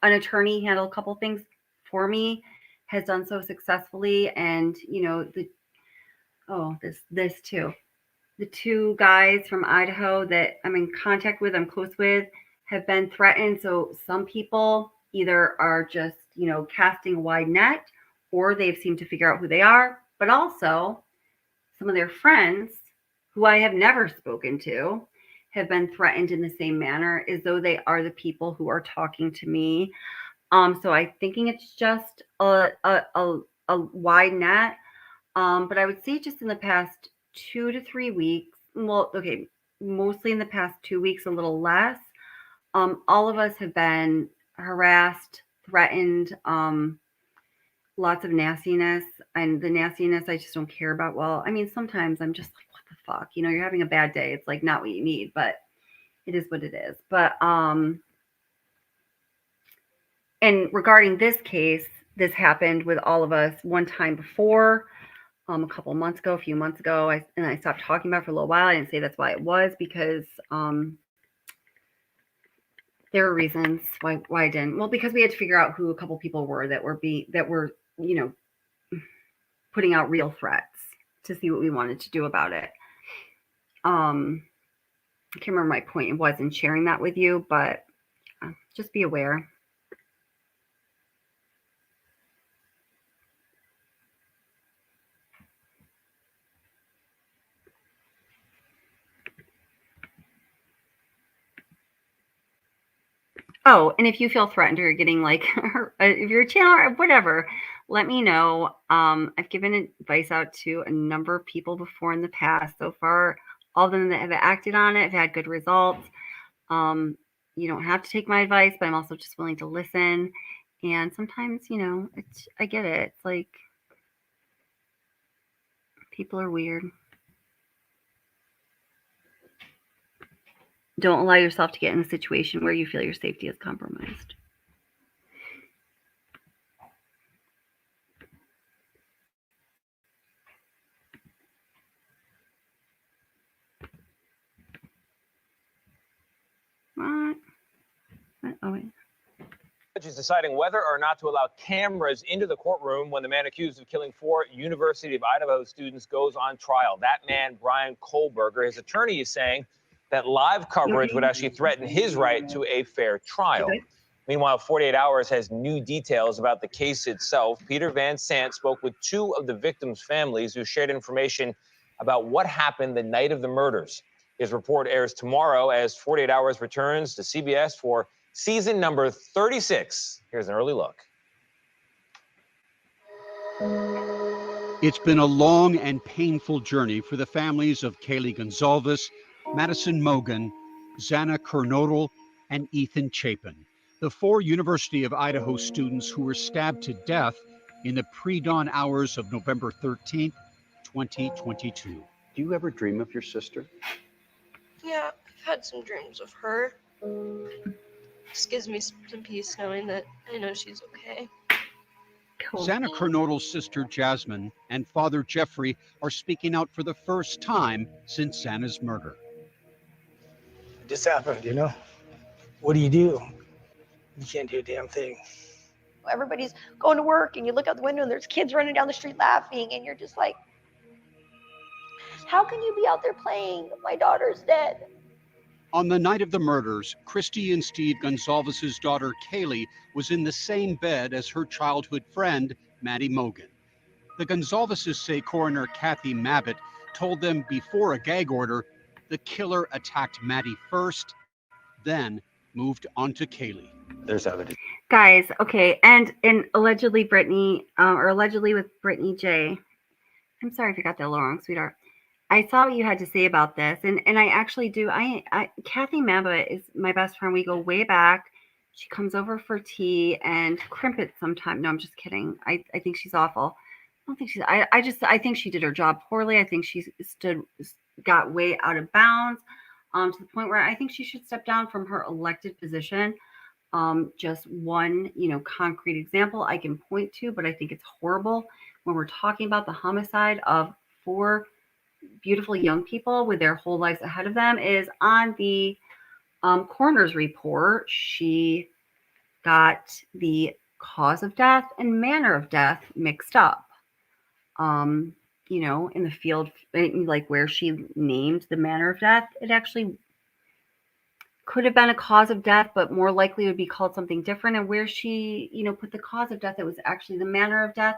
attorney handle a couple things for me, has done so successfully. And, this too. The two guys from Idaho that I'm in contact with, I'm close with, have been threatened. So some people either are just, casting a wide net, or they've seemed to figure out who they are, but also some of their friends who I have never spoken to have been threatened in the same manner, as though they are the people who are talking to me. So I'm thinking it's just a wide net. But I would say just in the past 2 to 3 weeks, mostly in the past 2 weeks, a little less, all of us have been harassed, threatened, lots of nastiness, and the nastiness I just don't care about. Well, I mean, sometimes I'm just like, what the fuck? You're having a bad day. It's like not what you need, but it is what it is. But and regarding this case, this happened with all of us one time before, a couple of months ago, a few months ago. I stopped talking about it for a little while. I didn't say that's why it was, because there were reasons why I didn't. Well, because we had to figure out who a couple people were that were putting out real threats, to see what we wanted to do about it. I can't remember my point was in sharing that with you, but just be aware. Oh, and if you feel threatened, or you're getting like, if you're a channel or whatever, let me know. I've given advice out to a number of people before in the past. So far, all of them that have acted on it have had good results. You don't have to take my advice, but I'm also just willing to listen. And sometimes, I get it. It's like, People are weird. Don't allow yourself to get in a situation where you feel your safety is compromised. What? Oh, wait. Judge is deciding whether or not to allow cameras into the courtroom when the man accused of killing 4 University of Idaho students goes on trial. That man, Brian Kohlberger, his attorney is saying that live coverage would actually threaten his right to a fair trial. Meanwhile, 48 Hours has new details about the case itself. Peter Van Sant spoke with 2 of the victims' families who shared information about what happened the night of the murders. His report airs tomorrow as 48 Hours returns to CBS for season number 36. Here's an early look. It's been a long and painful journey for the families of Kaylee Gonzalez, Madison Mogan, Xana Kernodle, and Ethan Chapin, the 4 University of Idaho students who were stabbed to death in the pre-dawn hours of November 13th, 2022. Do you ever dream of your sister? Yeah, I've had some dreams of her. Just gives me some peace knowing that I know she's okay. Cool. Xana Kernodle's sister Jasmine and father Jeffrey are speaking out for the first time since Xana's murder. It just happened, you know? What do? You can't do a damn thing. Everybody's going to work and you look out the window and there's kids running down the street laughing and you're just like, how can you be out there playing? My daughter's dead. On the night of the murders, Christy and Steve Gonzalez's daughter Kaylee was in the same bed as her childhood friend, Maddie Mogan. The Gonzalezes say coroner Kathy Mabbitt told them before a gag order, the killer attacked Maddie first, then moved on to Kaylee. There's evidence. Guys, okay, and allegedly Brittany, or allegedly with Brittany J. I'm sorry if you got that a little wrong, sweetheart. I saw what you had to say about this, and I actually do. Kathy Mabbitt is my best friend. We go way back. She comes over for tea and crimpet sometime. No, I'm just kidding. I think she's awful. I don't think she's. I think she did her job poorly. I think she got way out of bounds, to the point where I think she should step down from her elected position. Just one, concrete example I can point to, but I think it's horrible when we're talking about the homicide of 4 beautiful young people with their whole lives ahead of them is on the coroner's report. She got the cause of death and manner of death mixed up. In the field, like where she named the manner of death, it actually could have been a cause of death, but more likely it would be called something different. And where she, put the cause of death, it was actually the manner of death.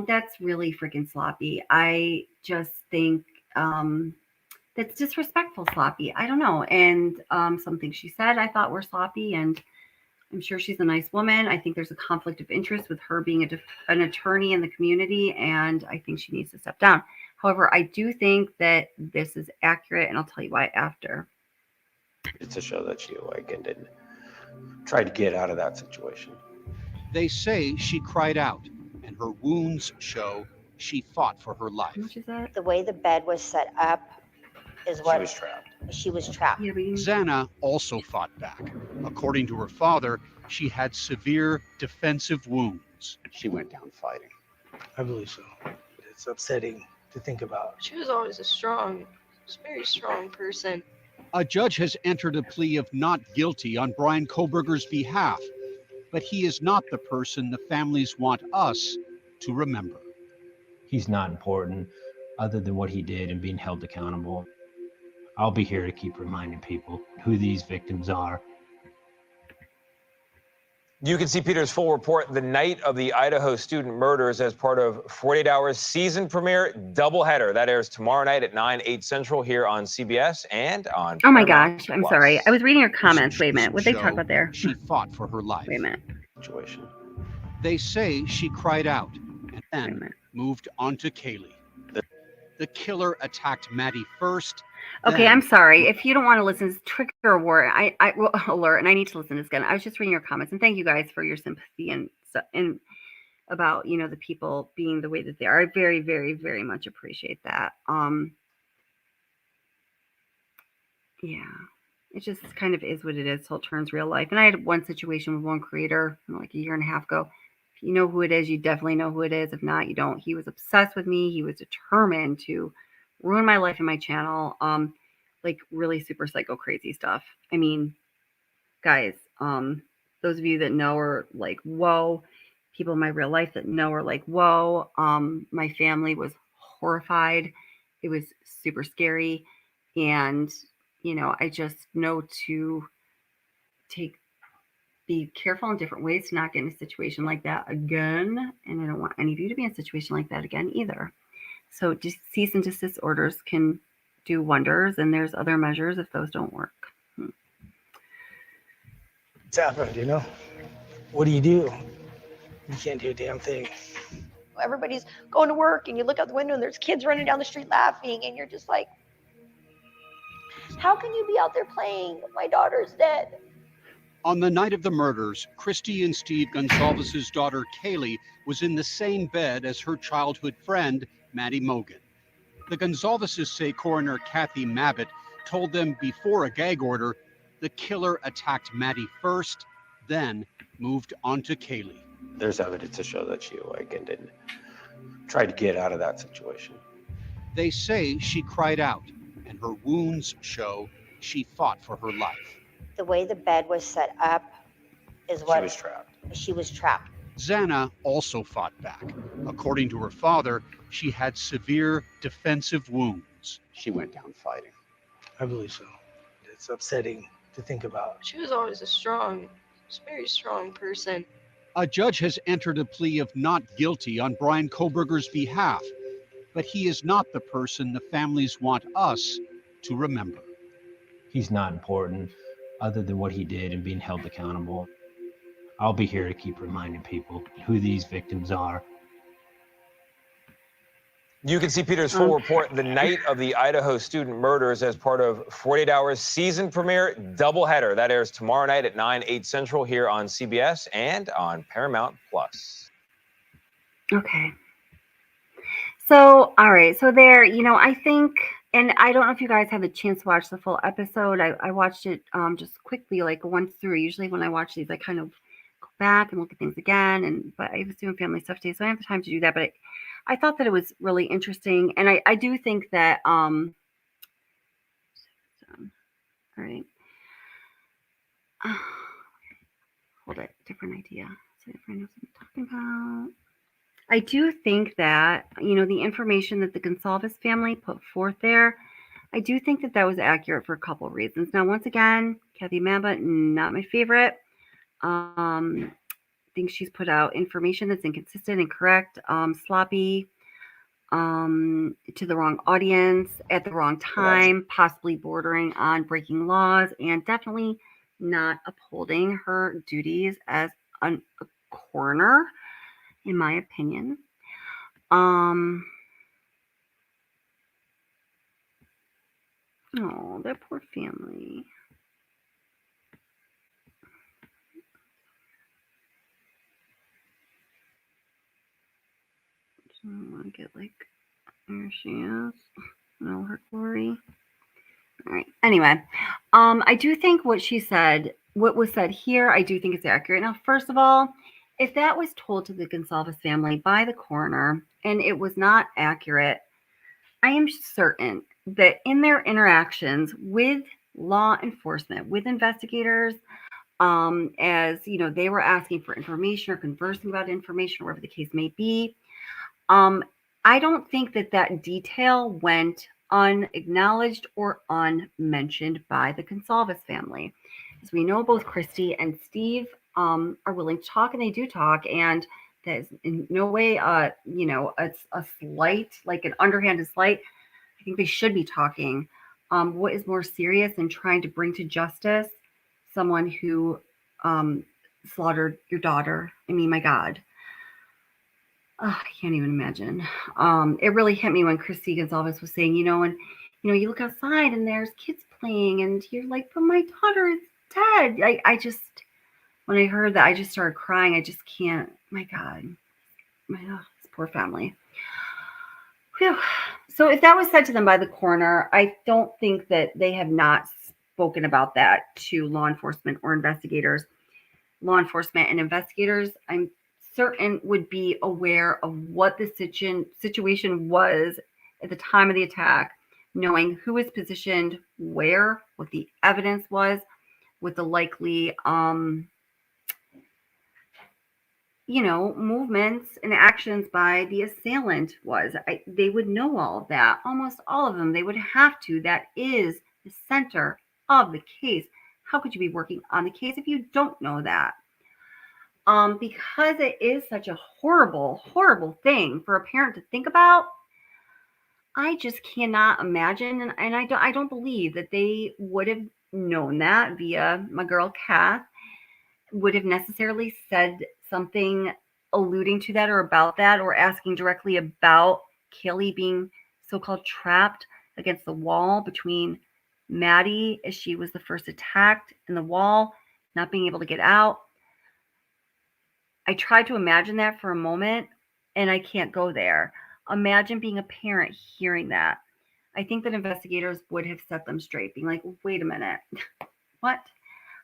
That's really freaking sloppy. I just think that's disrespectful sloppy. I don't know. And some things she said I thought were sloppy, and I'm sure she's a nice woman. I think there's a conflict of interest with her being an attorney in the community, and I think she needs to step down. However, I do think that this is accurate, and I'll tell you why after. It's to show that she awakened and tried to get out of that situation. They say she cried out, and her wounds show she fought for her life. How much is that? The way the bed was set up is what She was trapped. she was trapped. Yeah, but Xana also fought back. According to her father, she had severe defensive wounds. She went down fighting. I believe so. It's upsetting to think about. She was always a very strong person. A judge has entered a plea of not guilty on Brian Kohlberger's behalf, but he is not the person the families want us to remember. He's not important other than what he did and being held accountable. I'll be here to keep reminding people who these victims are. You can see Peter's full report the night of the Idaho student murders as part of 48 Hours season premiere doubleheader. That airs tomorrow night at 9, 8 Central here on CBS and on oh my Paramount gosh, I'm Plus. sorry. I was reading your comments. Wait a minute. What they talk about there? She fought for her life. Wait a minute. Situation. They say she cried out and Wait a then minute. moved on to Kaylee. The killer attacked Maddie first. Okay, then I'm sorry. If you don't want to listen, it's trigger warning. I will alert, and I need to listen to this again. I was just reading your comments, and thank you guys for your sympathy and about, the people being the way that they are. I very, very, very much appreciate that. Yeah, it just kind of is what it is till it turns real life. And I had one situation with one creator like a year and a half ago. If you know who it is, you definitely know who it is. If not, you don't. He was obsessed with me. He was determined to ruin my life and my channel. Like really super psycho crazy stuff. I mean, guys, those of you that know are like, whoa. People in my real life that know are like, whoa. My family was horrified. It was super scary. And, I just know to be careful in different ways to not get in a situation like that again. And I don't want any of you to be in a situation like that again either. So just cease and desist orders can do wonders. And there's other measures if those don't work. It's happened, What do? You can't do a damn thing. Everybody's going to work and you look out the window and there's kids running down the street laughing and you're just like, how can you be out there playing? My daughter's dead. On the night of the murders, Christy and Steve Gonsalves's daughter Kaylee was in the same bed as her childhood friend, Maddie Mogan. The Gonsalveses say coroner Kathy Mabbitt told them before a gag order the killer attacked Maddie first, then moved on to Kaylee. There's evidence to show that she awakened and tried to get out of that situation. They say she cried out, and her wounds show she fought for her life. The way the bed was set up is what... She was trapped. She was trapped. Xana also fought back. According to her father, she had severe defensive wounds. She went down fighting. I believe so. It's upsetting to think about. She was always a very strong person. A judge has entered a plea of not guilty on Brian Koberger's behalf, but he is not the person the families want us to remember. He's not important other than what he did and being held accountable. I'll be here to keep reminding people who these victims are. You can see Peter's full report the night of the Idaho student murders as part of 48 Hours season premiere doubleheader. That airs tomorrow night at 9/8 Central here on CBS and on Paramount Plus. Okay. So, all right. So there, I think, and I don't know if you guys had the chance to watch the full episode. I watched it just quickly, like once through. Usually when I watch these, I kind of go back and look at things again. But I was doing family stuff today, so I don't have the time to do that. But I thought that it was really interesting. And I do think that, all right. Hold it. Different idea. So if I know what I'm talking about. I do think that, the information that the Gonsalves family put forth there, I do think that that was accurate for a couple of reasons. Now, once again, Kathy Mabbitt, not my favorite. I think she's put out information that's inconsistent, incorrect, sloppy, to the wrong audience at the wrong time, possibly bordering on breaking laws, and definitely not upholding her duties as a coroner, in my opinion. Oh, that poor family. I want to get there she is in all her glory. All right. Anyway, I do think what was said here, I do think is accurate. Now, first of all, if that was told to the Gonsalves family by the coroner and it was not accurate, I am certain that in their interactions with law enforcement, with investigators, as they were asking for information or conversing about information, or whatever the case may be, I don't think that detail went unacknowledged or unmentioned by the Gonsalves family. As we know, both Christy and Steve are willing to talk, and they do talk, and that is in no way, it's a slight, like an underhanded slight. I think they should be talking. What is more serious than trying to bring to justice someone who slaughtered your daughter? I mean, my God. I can't even imagine. It really hit me when Christy Gonsalves was saying, and you look outside and there's kids playing, and you're like, but my daughter is dead. I just, when I heard that, I just started crying. I just can't. My God, This poor family. Whew. So if that was said to them by the coroner, I don't think that they have not spoken about that to law enforcement or investigators. Law enforcement and investigators, I'm certain, would be aware of what the situation was at the time of the attack, knowing who was positioned where, what the evidence was, what the likely movements and actions by the assailant was. They would know all of that. Almost all of them. They would have to. That is the center of the case. How could you be working on the case if you don't know that? Because it is such a horrible, horrible thing for a parent to think about. I just cannot imagine, and I don't believe that they would have known that via my girl Kath, would have necessarily said something alluding to that or about that, or asking directly about Kaylee being so-called trapped against the wall between Maddie, as she was the first attacked, and the wall, not being able to get out. I tried to imagine that for a moment, and I can't go there. Imagine being a parent hearing that. I think that investigators would have set them straight, being like, wait a minute, what?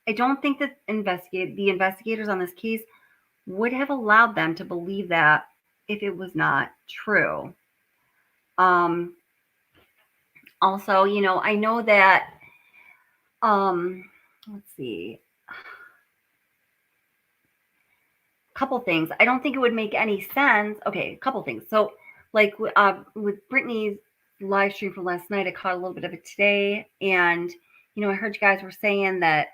I don't think that the investigators on this case would have allowed them to believe that if it was not true. Also, I know that, let's see, a couple things. I don't think it would make any sense. Okay, a couple things. So, like with Brittany's live stream from last night, I caught a little bit of it today, and I heard you guys were saying that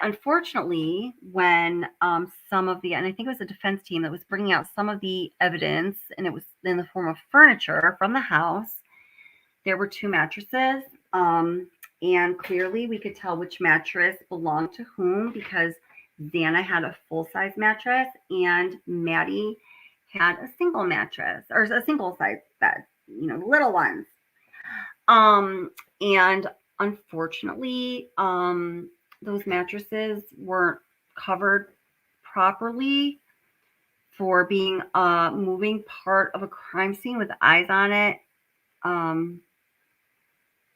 unfortunately, when some of the, and I think it was the defense team that was bringing out some of the evidence, and it was in the form of furniture from the house, there were 2 mattresses, and clearly we could tell which mattress belonged to whom, because Xana had a full-size mattress and Maddie had a single mattress, or a single-size bed, little ones. And unfortunately, those mattresses weren't covered properly for being a moving part of a crime scene with eyes on it.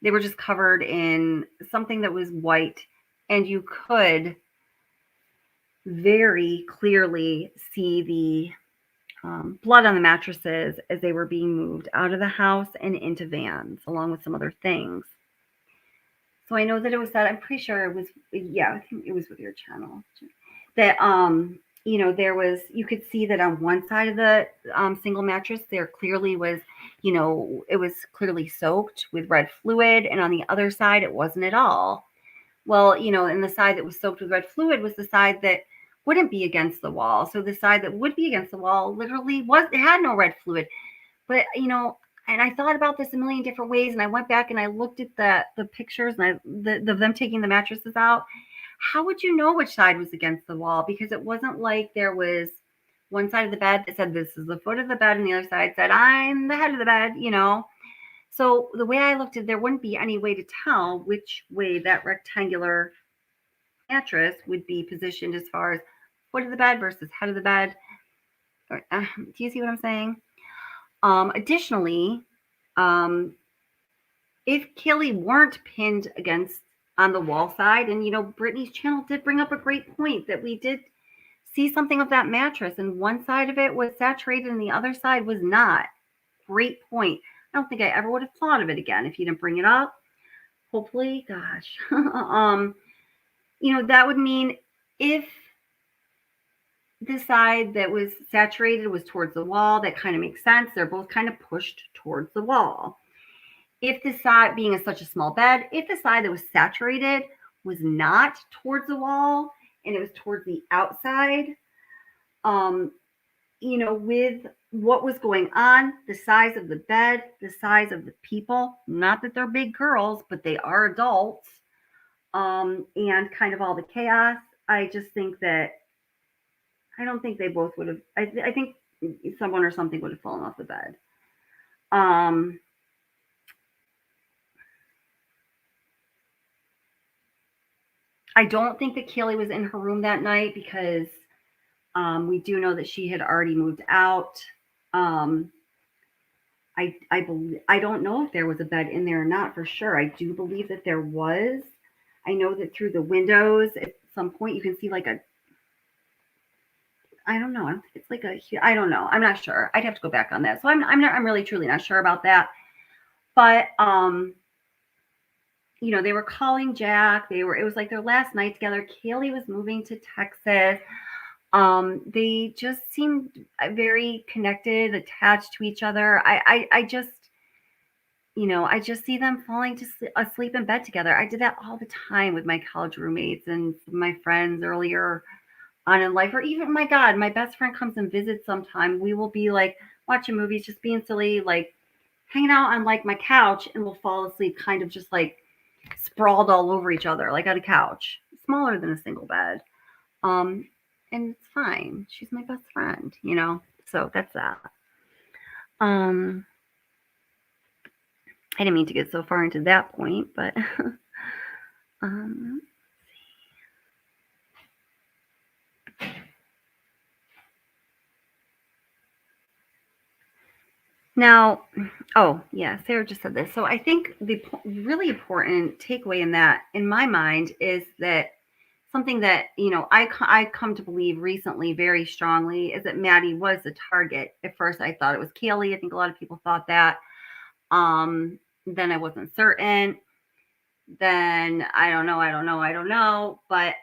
They were just covered in something that was white, and you could very clearly see the blood on the mattresses as they were being moved out of the house and into vans, along with some other things. So I know that it was that. I'm pretty sure it was, I think it was with your channel. That, there was, you could see that on one side of the single mattress, there clearly was, it was clearly soaked with red fluid. And on the other side, it wasn't at all. Well, and the side that was soaked with red fluid was the side that wouldn't be against the wall. So the side that would be against the wall literally it had no red fluid. But, and I thought about this a million different ways, and I went back and I looked at the pictures and them taking the mattresses out. How would you know which side was against the wall? Because it wasn't like there was one side of the bed that said this is the foot of the bed, and the other side said I'm the head of the bed, So the way I looked at it, there wouldn't be any way to tell which way that rectangular mattress would be positioned as far as foot of the bed versus head of the bed. Do you see what I'm saying? Additionally, if Kaylee weren't pinned on the wall side, and Brittany's channel did bring up a great point that we did see something of that mattress, and one side of it was saturated and the other side was not. Great point. I don't think I ever would have thought of it again if you didn't bring it up. Hopefully, gosh. That would mean if the side that was saturated was towards the wall, that kind of makes sense. They're both kind of pushed towards the wall. If the side, being such a small bed, if the side that was saturated was not towards the wall and it was towards the outside, with what was going on, the size of the bed, the size of the people, not that they're big girls, but they are adults, and kind of all the chaos, I just think that I don't think they both would have. I think someone or something would have fallen off the bed. I don't think that Kaylee was in her room that night because We do know that she had already moved out. I believe, I don't know if there was a bed in there or not for sure. I do believe that there was. I know that through the windows at some point you can see like a, I don't know. It's like a, I don't know. I'm not sure. I'd have to go back on that. So I'm really truly not sure about that. But you know, they were calling Jack. It was like their last night together. Kaylee was moving to Texas. They just seemed very connected, attached to each other. I just, you know, I just see them falling to asleep in bed together. I did that all the time with my college roommates and my friends earlier on in life, or even, my God, my best friend comes and visits sometime. We will be like watching movies, just being silly, like hanging out on like my couch, and we'll fall asleep kind of just like sprawled all over each other, like on a couch, smaller than a single bed. And it's fine. She's my best friend, you know? So that's that. I didn't mean to get so far into that point, but now, oh yeah, Sarah just said this. So I think the really important takeaway in that, in my mind, is that something that, you know, I come to believe recently very strongly is that Maddie was the target. At first, I thought it was Kaylee. I think a lot of people thought that. Then I wasn't certain. Then I don't know. But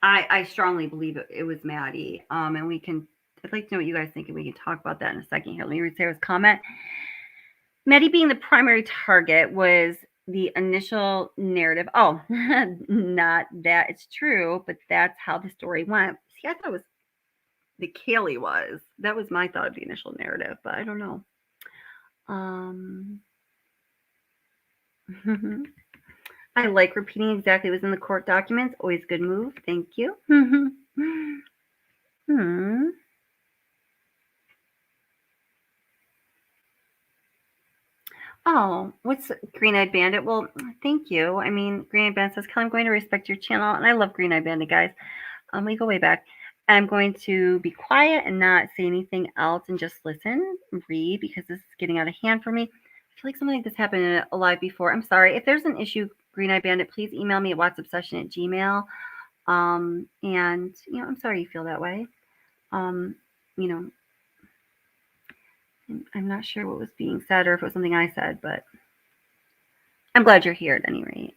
I strongly believe it was Maddie. And I'd like to know what you guys think, and we can talk about that in a second here. Let me read Sarah's comment. Maddie being the primary target was the initial narrative. Oh, not that it's true, but that's how the story went. See, I thought it was the Kaylee was. That was my thought of the initial narrative, but I don't know. I like repeating exactly what's in the court documents. Always a good move. Thank you. Oh, what's Green-Eyed Bandit? Well, thank you. I mean, Green-Eyed Bandit says, Kelly, I'm going to respect your channel. And I love Green-Eyed Bandit, guys. We go way back. I'm going to be quiet and not say anything else and just listen, read, because this is getting out of hand for me. I feel like something like this happened in a live before. I'm sorry. If there's an issue, Green-Eyed Bandit, please email me at whatsobsession@gmail. And, you know, I'm sorry you feel that way. You know, I'm not sure what was being said or if it was something I said, but I'm glad you're here at any rate.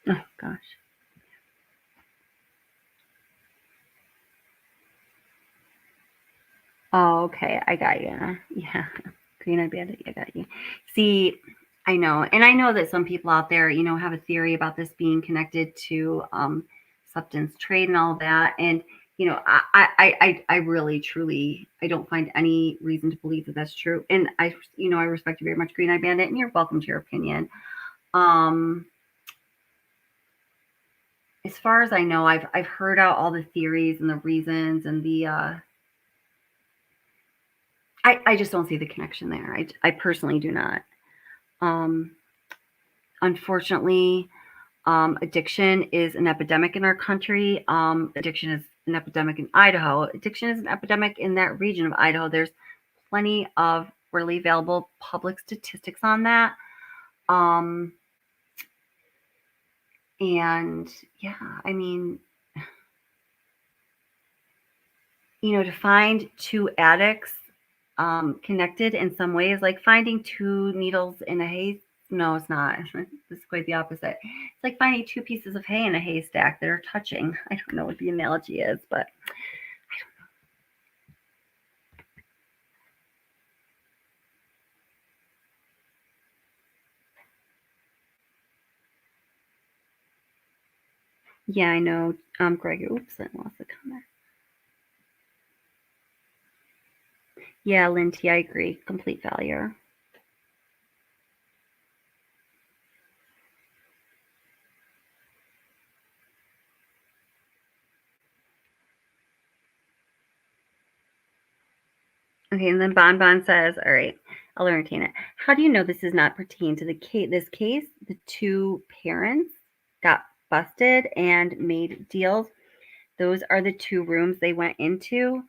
Oh, gosh. Oh, okay. I got you. Yeah. Green-Eyed Bandit, I got you. See, I know. And I know that some people out there, you know, have a theory about this being connected to substance trade and all of that. And, you know, I really, truly, I don't find any reason to believe that that's true. And I respect you very much, Green-Eyed Bandit, and you're welcome to your opinion. As far as I know, I've heard out all the theories and the reasons and the I just don't see the connection there. I personally do not. Unfortunately, addiction is an epidemic in our country. Addiction is an epidemic in Idaho. Addiction is an epidemic in that region of Idaho. There's plenty of readily available public statistics on that. And yeah, I mean, you know, to find two addicts connected in some ways, like finding two needles in a hay. No, it's not. It's quite the opposite. It's like finding two pieces of hay in a haystack that are touching. I don't know what the analogy is, but I don't know. Yeah, I know. Greg, oops, I lost the comment. Yeah, Linty, I agree. Complete failure. Okay, and then Bon says, all right, I'll entertain it. How do you know this does not pertain to this case? The two parents got busted and made deals. Those are the two rooms they went into.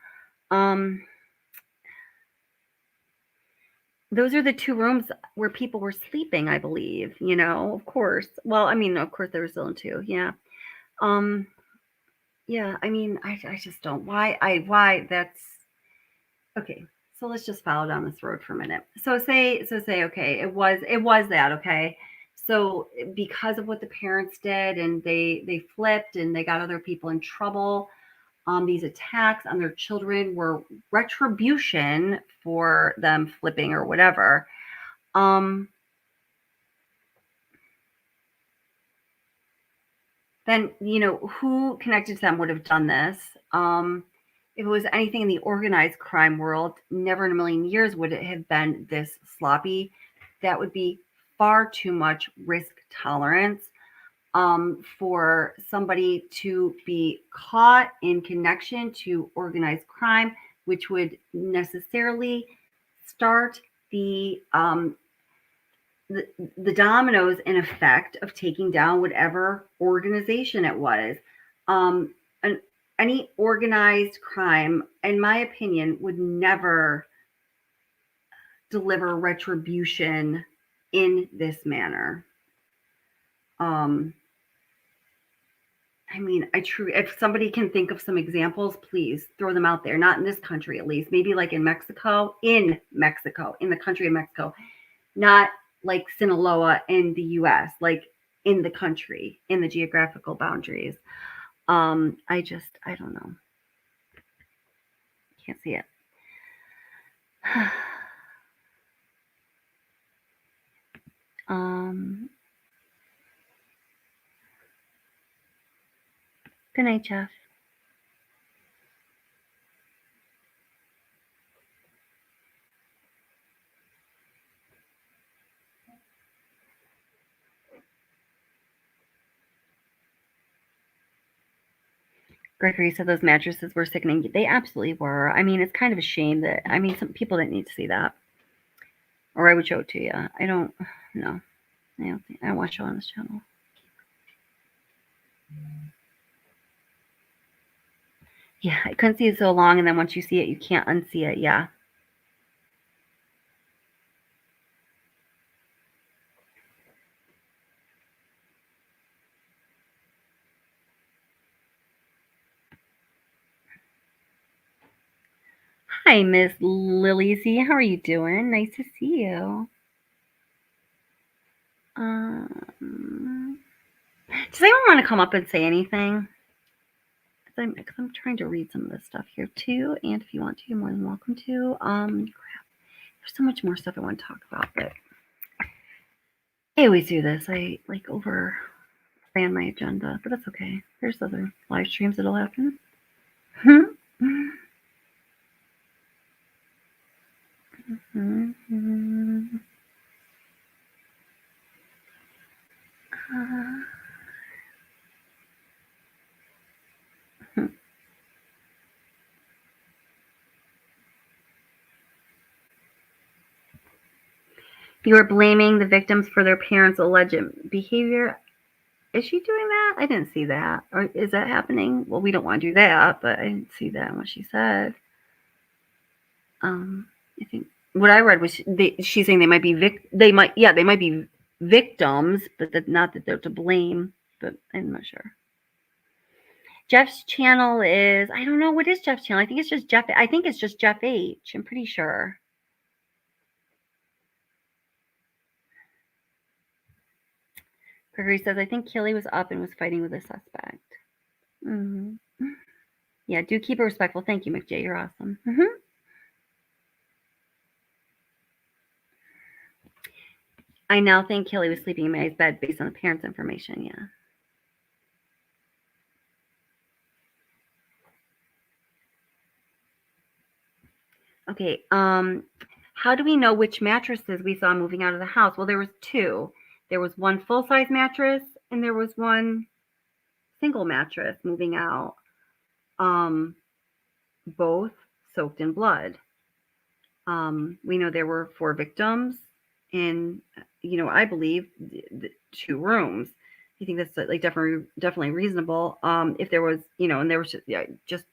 Those are the two rooms where people were sleeping, I believe, of course. Well, I mean, of course, there were still in two. Yeah. Yeah, I mean, I just don't. Why that's okay. So let's just follow down this road for a minute. So say, okay, it was that, okay. So because of what the parents did and they flipped and they got other people in trouble, these attacks on their children were retribution for them flipping or whatever. Then, who connected to them would have done this? If it was anything in the organized crime world, never in a million years would it have been this sloppy. That would be far too much risk tolerance for somebody to be caught in connection to organized crime, which would necessarily start the dominoes in effect of taking down whatever organization it was. Any organized crime, in my opinion, would never deliver retribution in this manner. I mean, if somebody can think of some examples, please throw them out there. Not in this country, at least. Maybe like in the country of Mexico. Not like Sinaloa in the U.S., like in the country, in the geographical boundaries. I don't know. Can't see it. Good night, Jeff. Gregory said those mattresses were sickening. They absolutely were. I mean, it's kind of a shame that, some people didn't need to see that. Or I would show it to you. I don't know. I don't watch it on this channel. Yeah, I couldn't see it so long, and then once you see it, you can't unsee it. Yeah. Hi, Miss Lily Z. How are you doing? Nice to see you. Does anyone want to come up and say anything? Because I'm trying to read some of this stuff here too, and if you want to, you're more than welcome to. Crap. There's so much more stuff I want to talk about, but I always do this. I overran my agenda, but that's okay. There's other live streams that'll happen. You are blaming the victims for their parents' alleged behavior. Is she doing that? I didn't see that. Or is that happening? Well, we don't want to do that, but I didn't see that in what she said. I think what I read was she's saying they might be victims, but not that they're to blame. But I'm not sure. Jeff's channel is, I don't know, what is Jeff's channel? I think it's just Jeff. I think it's just Jeff H. I'm pretty sure. Gregory says, I think Kelly was up and was fighting with a suspect. Mm-hmm. Yeah, do keep it respectful. Thank you, McJ. You're awesome. Mm-hmm. I now think Kelly was sleeping in Mary's bed based on the parents' information. Yeah. Okay. How do we know which mattresses we saw moving out of the house? Well, there was two. There was one full-size mattress and there was one single mattress moving out. Both soaked in blood. We know there were 4 victims in, I believe 2 rooms. I think that's like definitely reasonable. If there was, and there was just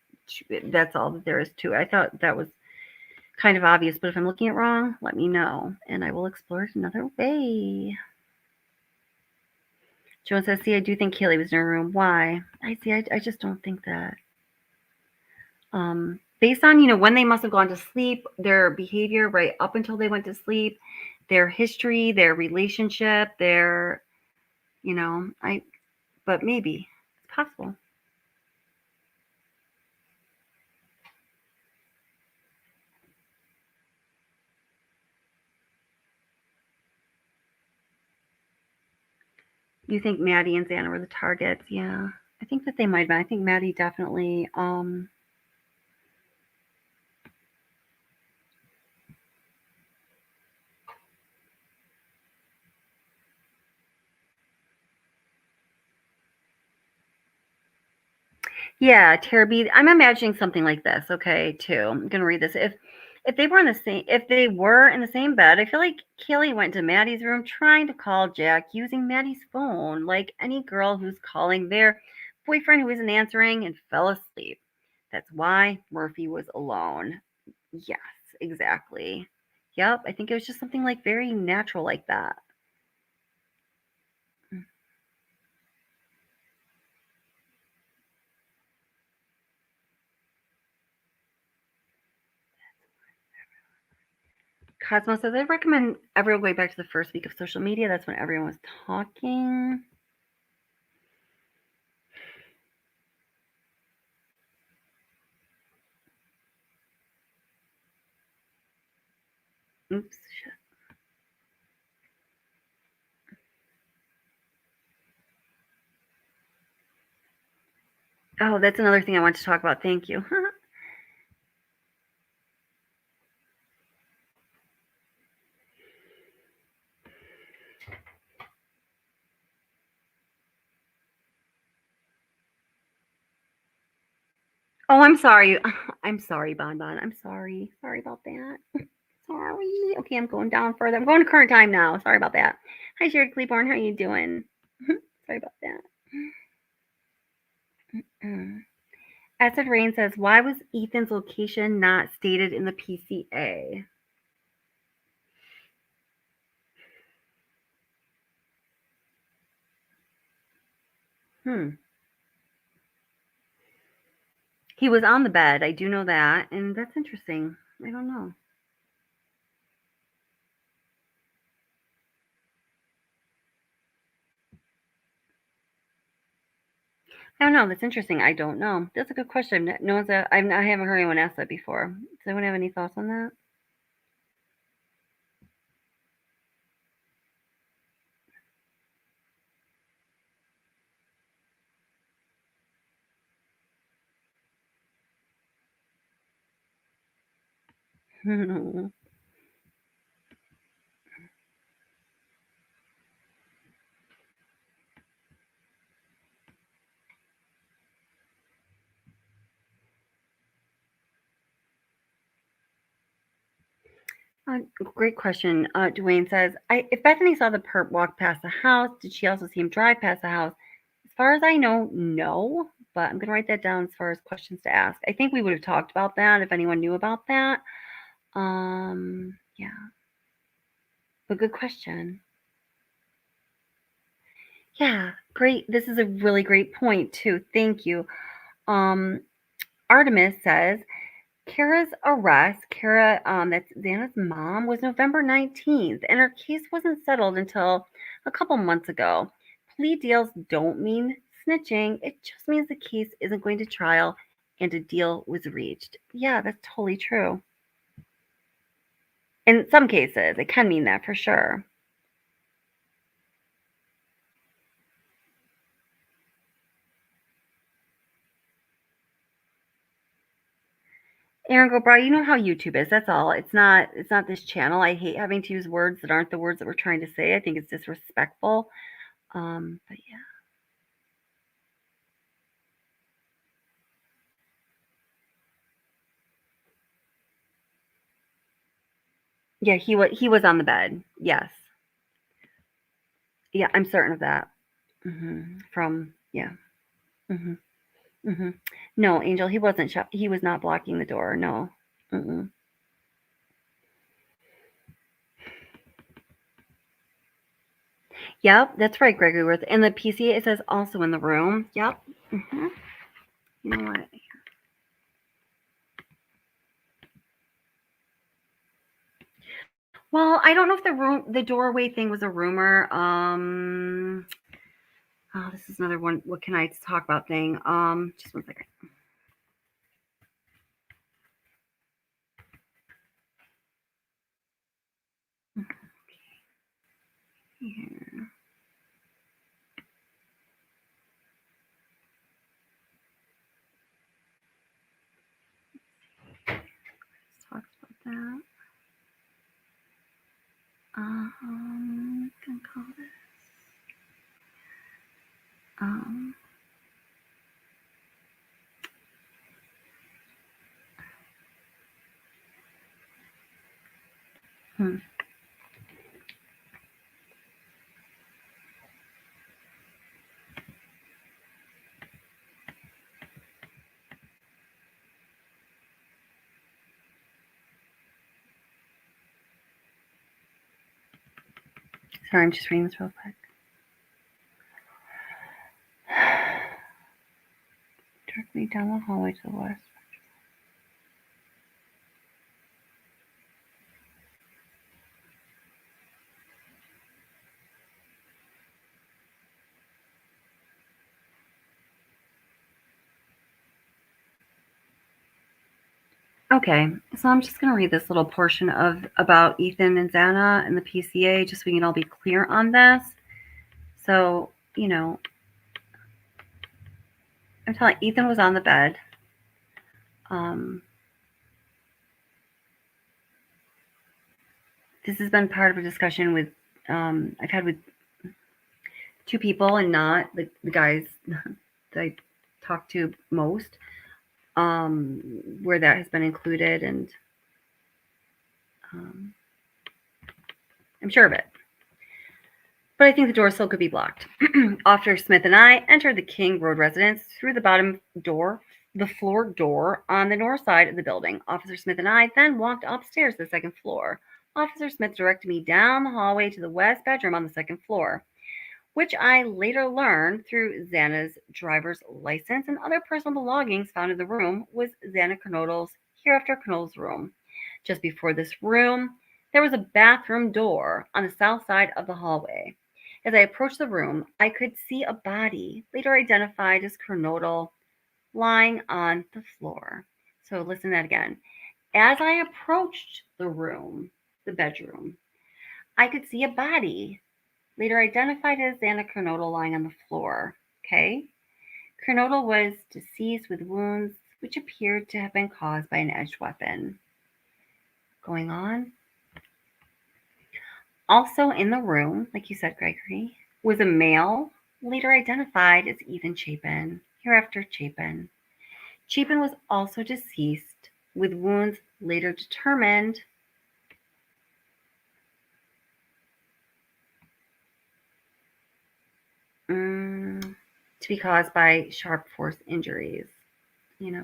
that's all that there is to it. I thought that was kind of obvious, but if I'm looking at it wrong, let me know, and I will explore it another way. Joan says, see, I do think Kaylee was in her room. Why? I just don't think that. Based on, when they must have gone to sleep, their behavior right up until they went to sleep, their history, their relationship, but maybe it's possible. You think Maddie and Xana were the targets? Yeah, I think that they might have been. I think Maddie definitely. Yeah, Tara B. I'm imagining something like this. Okay, too. I'm gonna read this. If they were in the same bed, I feel like Kaylee went to Maddie's room trying to call Jack using Maddie's phone, like any girl who's calling their boyfriend who isn't answering and fell asleep. That's why Murphy was alone. Yes, exactly. Yep, I think it was just something like very natural like that. Cosmo says, I recommend everyone going back to the first week of social media. That's when everyone was talking. Oops. Oh, that's another thing I want to talk about. Thank you. Oh, I'm sorry. I'm sorry, Bonbon. I'm sorry. Sorry about that. Sorry. Okay, I'm going down further. I'm going to current time now. Sorry about that. Hi, Sherry Cleaborn. How are you doing? Sorry about that. Acid Rain says, why was Ethan's location not stated in the PCA? He was on the bed. I do know that. And that's interesting. I don't know. I don't know. That's interesting. I don't know. That's a good question. I haven't heard anyone ask that before. Does anyone have any thoughts on that? Great question. Dwayne says, if Bethany saw the perp walk past the house, did she also see him drive past the house? As far as I know, no. But I'm going to write that down as far as questions to ask. I think we would have talked about that if anyone knew about that. Yeah. But good question. Yeah, great. This is a really great point, too. Thank you. Artemis says, Kara's arrest, that's Xana's mom, was November 19th, and her case wasn't settled until a couple months ago. Plea deals don't mean snitching. It just means the case isn't going to trial and a deal was reached. Yeah, that's totally true. In some cases, it can mean that for sure. Aaron Gobra, you know how YouTube is. That's all. It's not this channel. I hate having to use words that aren't the words that we're trying to say. I think it's disrespectful. But yeah. Yeah, he was on the bed. Yes. Yeah, I'm certain of that. Yeah. No, Angel, he wasn't he was not blocking the door. No. Yep, that's right, Gregory. And the PCA, it says also in the room. Yep. You know what? Well, I don't know if the doorway thing was a rumor. Oh, this is another one. What can I talk about thing? Just one second. Here. Let's talk about that. Gonna call this. Sorry, I'm just reading this real quick. Directly down the hallway to the west. Okay, so I'm just going to read this little portion about Ethan and Xana and the PCA, just so we can all be clear on this. So, I'm telling Ethan was on the bed. This has been part of a discussion with I've had with two people, and not the guys that I talk to most, where that has been included, and I'm sure of it. But I think the door still could be blocked. Officer Smith and I entered the King Road residence through the bottom door, the floor door on the north side of the building. Officer Smith and I then walked upstairs to the second floor. Officer Smith directed me down the hallway to the west bedroom on the second floor, which I later learned through Xana's driver's license and other personal belongings found in the room was Xana Kernodle's, hereafter Kernodle's room. Just before this room, there was a bathroom door on the south side of the hallway. As I approached the room, I could see a body, later identified as Kernodle, lying on the floor. So listen to that again. As I approached the room, the bedroom, I could see a body, later identified as Xana Kernodle, lying on the floor. Okay? Kernodle was deceased with wounds which appeared to have been caused by an edged weapon. Going on. Also in the room, like you said, Gregory, was a male, later identified as Ethan Chapin, hereafter Chapin. Chapin was also deceased with wounds later determined to be caused by sharp force injuries. Those.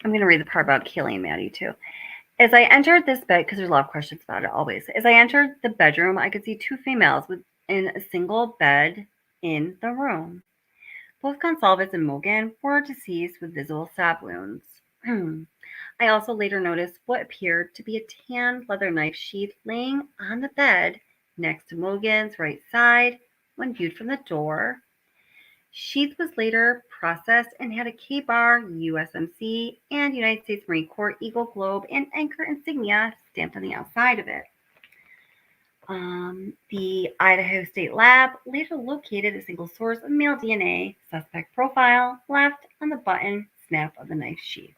I'm going to read the part about Kaylee and Maddie too. As I entered this bed, because there's a lot of questions about it always. As I entered the bedroom, I could see two females within a single bed in the room. Both Gonsalves and Mogan were deceased with visible stab wounds. I also later noticed what appeared to be a tan leather knife sheath laying on the bed next to Mogan's right side when viewed from the door. Sheath was later processed and had a K-Bar, USMC, and United States Marine Corps Eagle Globe and Anchor insignia stamped on the outside of it. The Idaho State Lab later located a single source of male DNA. Suspect profile left on the button snap of the knife sheath.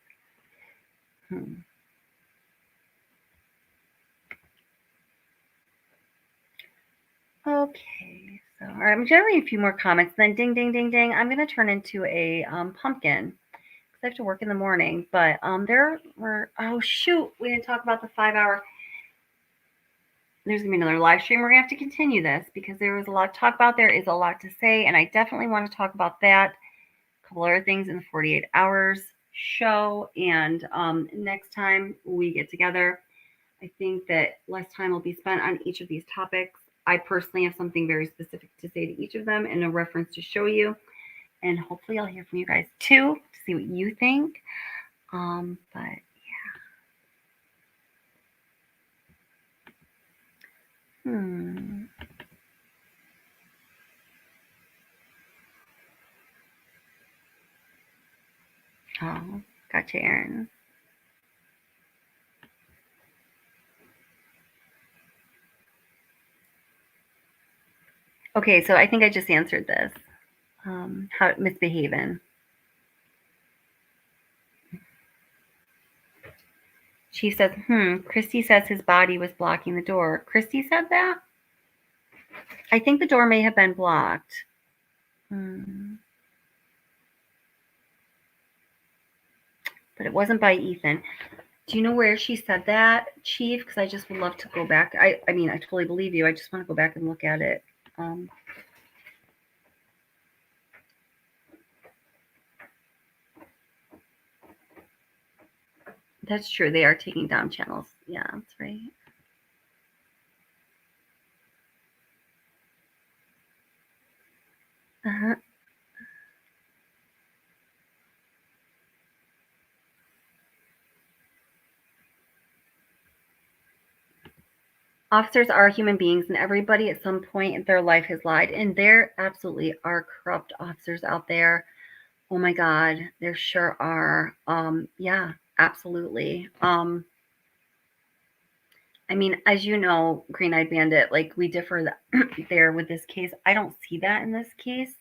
Okay, so all right, I'm generating a few more comments. Then ding, ding, ding, ding. I'm going to turn into a pumpkin because I have to work in the morning. But there were, oh shoot, we didn't talk about the 5-hour. There's going to be another live stream. We're going to have to continue this because there was a lot to talk about. There is a lot to say, and I definitely want to talk about that. A couple other things in the 48 hours show. And next time we get together, I think that less time will be spent on each of these topics. I personally have something very specific to say to each of them and a reference to show you. And hopefully I'll hear from you guys too to see what you think. But yeah. Oh, gotcha, Aaron. Okay, so I think I just answered this. How misbehaving. She says, Christy says his body was blocking the door. Christy said that? I think the door may have been blocked. But it wasn't by Ethan. Do you know where she said that, Chief? Because I just would love to go back. I mean, I totally believe you. I just want to go back and look at it. That's true. They are taking down channels. Yeah, that's right. Officers are human beings, and everybody at some point in their life has lied. And there absolutely are corrupt officers out there. Oh my God, there sure are. Yeah, absolutely. I mean, as you know, Green-Eyed Bandit, like we differ there with this case. I don't see that in this case.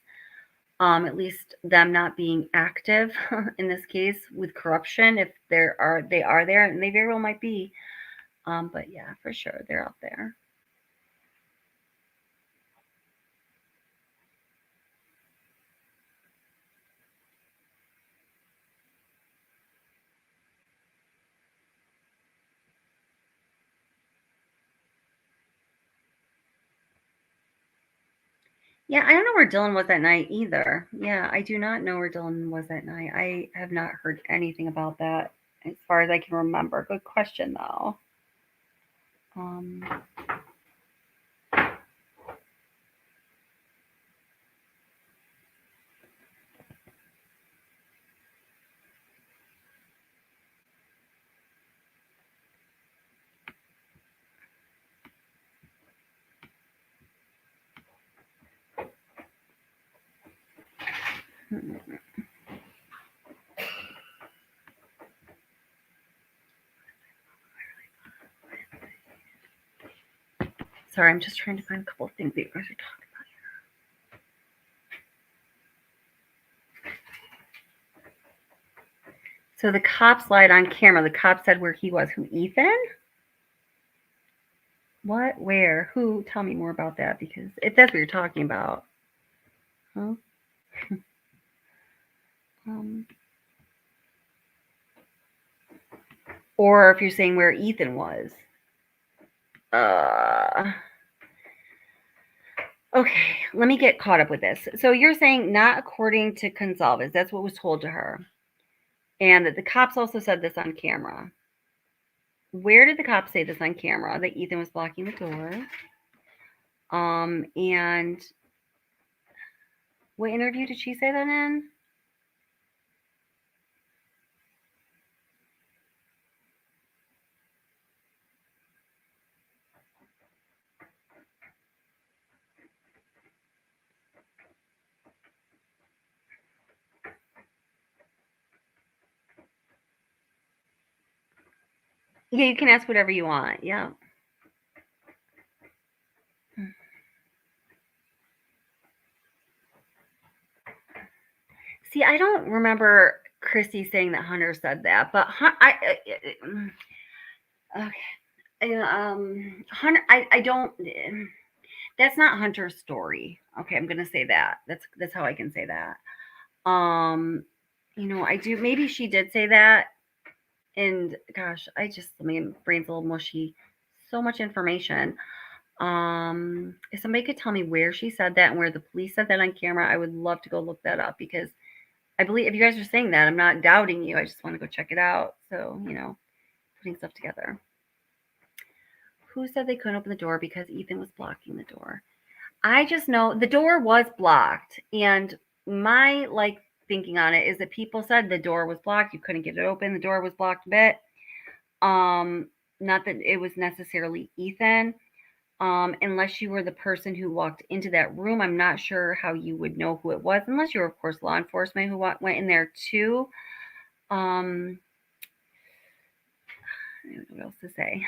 At least them not being active in this case with corruption. If they are there, and they very well might be. But yeah, for sure, they're out there. Yeah, I don't know where Dylan was that night either. Yeah, I do not know where Dylan was that night. I have not heard anything about that as far as I can remember. Good question, though. Sorry, I'm just trying to find a couple of things that you guys are talking about here. So the cops lied on camera. The cop said where he was. Who, Ethan? What? Where? Who? Tell me more about that, because if that's what you're talking about. Huh? Or if you're saying where Ethan was. Okay, let me get caught up with this. So you're saying not according to Gonzalez. That's what was told to her. And that the cops also said this on camera. Where did the cops say this on camera? That Ethan was blocking the door. And what interview did she say that in? Yeah, you can ask whatever you want. Yeah. don't remember Chrissy saying that Hunter said that, but okay. Hunter, I don't. That's not Hunter's story. Okay, I'm gonna say that. That's how I can say that. I do. Maybe she did say that, and gosh, my brain's a little mushy. So much information. If somebody could tell me where she said that and where the police said that on camera, I would love to go look that up because I believe if you guys are saying that, I'm not doubting you. I just want to go check it out. So, putting stuff together. Who said they couldn't open the door because Ethan was blocking the door? I just know the door was blocked. And my thinking on it is that people said the door was blocked. You couldn't get it open. The door was blocked a bit. Not that it was necessarily Ethan. Unless you were the person who walked into that room, I'm not sure how you would know who it was, unless you were, of course, law enforcement who went in there too. I don't know what else to say.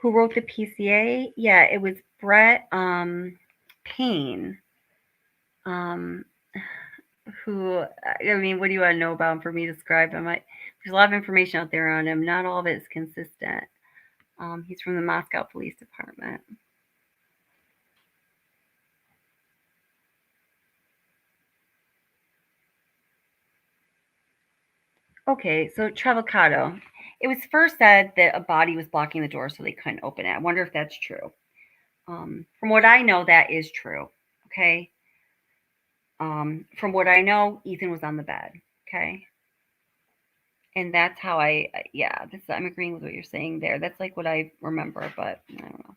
Who wrote the PCA? Yeah, it was Brett Payne. Who, I mean, what do you want to know about him for me to describe him? There's a lot of information out there on him. Not all of it is consistent. He's from the Moscow Police Department. Okay, so Travacato. It was first said that a body was blocking the door so they couldn't open it. I wonder if that's true. From what I know, that is true. Okay. From what I know, Ethan was on the bed. Okay. And that's how I'm agreeing with what you're saying there. That's like what I remember, but I don't know.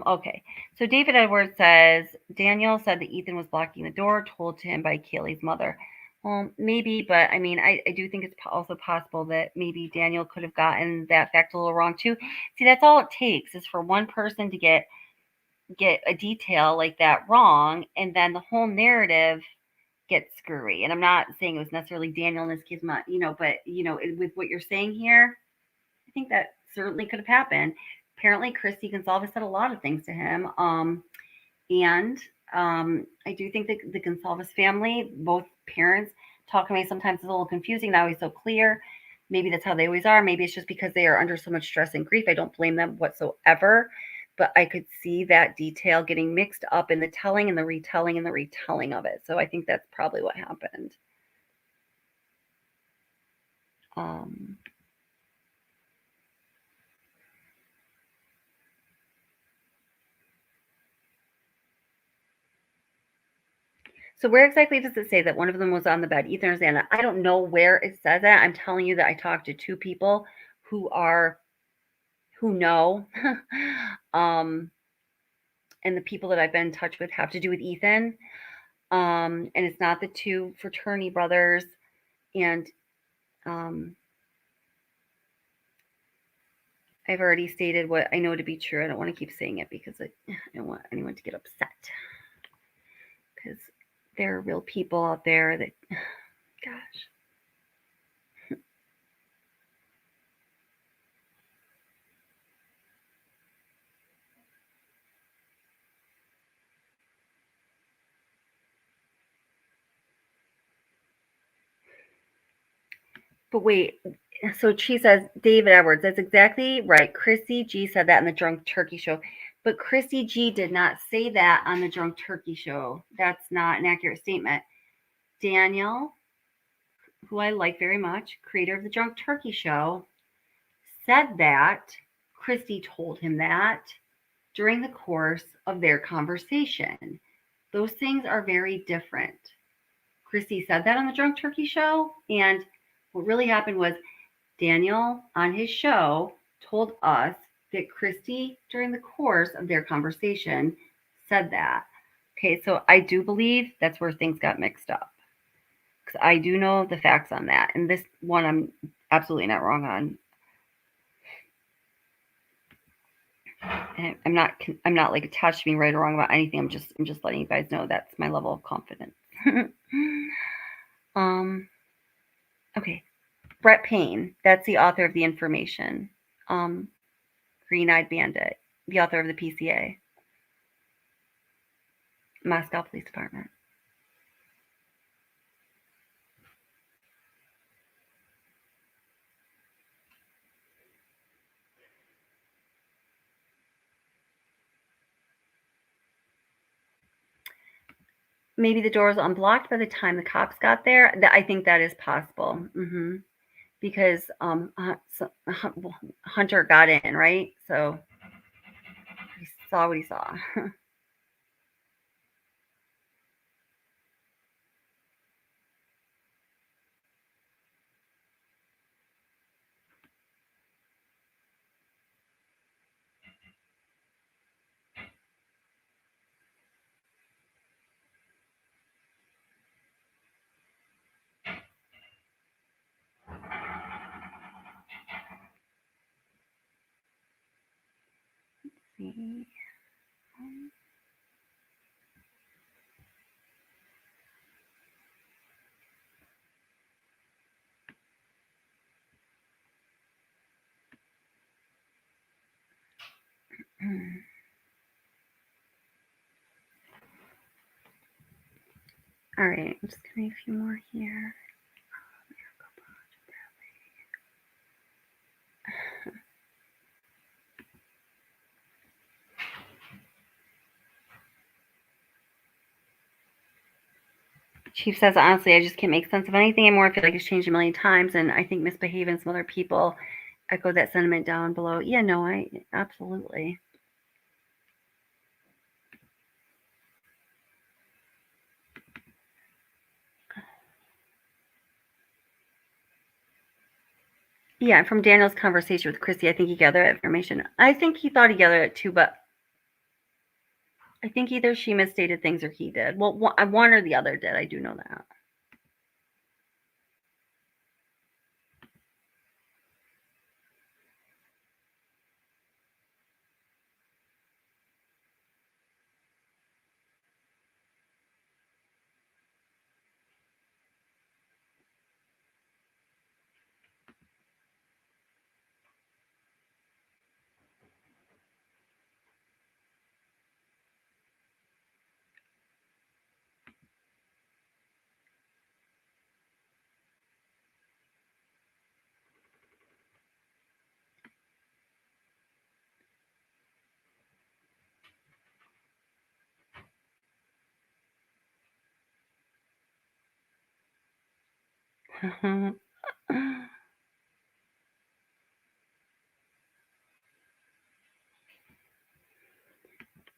Okay, so David Edwards says, Daniel said that Ethan was blocking the door, told to him by Kaylee's mother. Well, maybe, but I mean, I do think it's also possible that maybe Daniel could have gotten that fact a little wrong too. See, that's all it takes is for one person to get a detail like that wrong, and then the whole narrative gets screwy. And I'm not saying it was necessarily Daniel in this case, but with what you're saying here, I think that certainly could have happened. Apparently, Christy Gonzalez said a lot of things to him. And I do think that the Gonzalez family, both parents, talking to me sometimes is a little confusing, not always so clear. Maybe that's how they always are. Maybe it's just because they are under so much stress and grief. I don't blame them whatsoever. But I could see that detail getting mixed up in the telling and the retelling and the retelling of it. So I think that's probably what happened. So where exactly does it say that one of them was on the bed, Ethan or Xana? I don't know where it says that. I'm telling you that I talked to two people who know, and the people that I've been in touch with have to do with Ethan. And it's not the two fraternity brothers. And I've already stated what I know to be true. I don't want to keep saying it because I don't want anyone to get upset. Because there are real people out there that, gosh. But wait, so she says, David Edwards, that's exactly right. Chrissy G said that in the Drunk Turkey Show. But Chrissy G did not say that on the Drunk Turkey Show. That's not an accurate statement. Daniel, who I like very much, creator of the Drunk Turkey Show, said that Christy told him that during the course of their conversation. Those things are very different. Christy said that on the Drunk Turkey Show, and what really happened was Daniel on his show told us that Christy, during the course of their conversation, said that. Okay, so I do believe that's where things got mixed up. Because I do know the facts on that. And this one I'm absolutely not wrong on. And I'm not like attached to being right or wrong about anything. I'm just letting you guys know that's my level of confidence. Okay. Brett Payne, that's the author of the information. Green-Eyed Bandit, the author of the PCA. Moscow Police Department. Maybe the door was unblocked by the time the cops got there. I think that is possible. Because Hunter got in, right? So he saw what he saw. Let's see. All right, I'm just getting a few more here. Chief says, honestly, I just can't make sense of anything anymore. I feel like it's changed a million times, and I think Misbehave and some other people echoed that sentiment down below. Yeah, no, I absolutely. Yeah, from Daniel's conversation with Christy, I think he gathered that information. I think he thought he gathered it too, but I think either she misstated things or he did. Well, one or the other did. I do know that.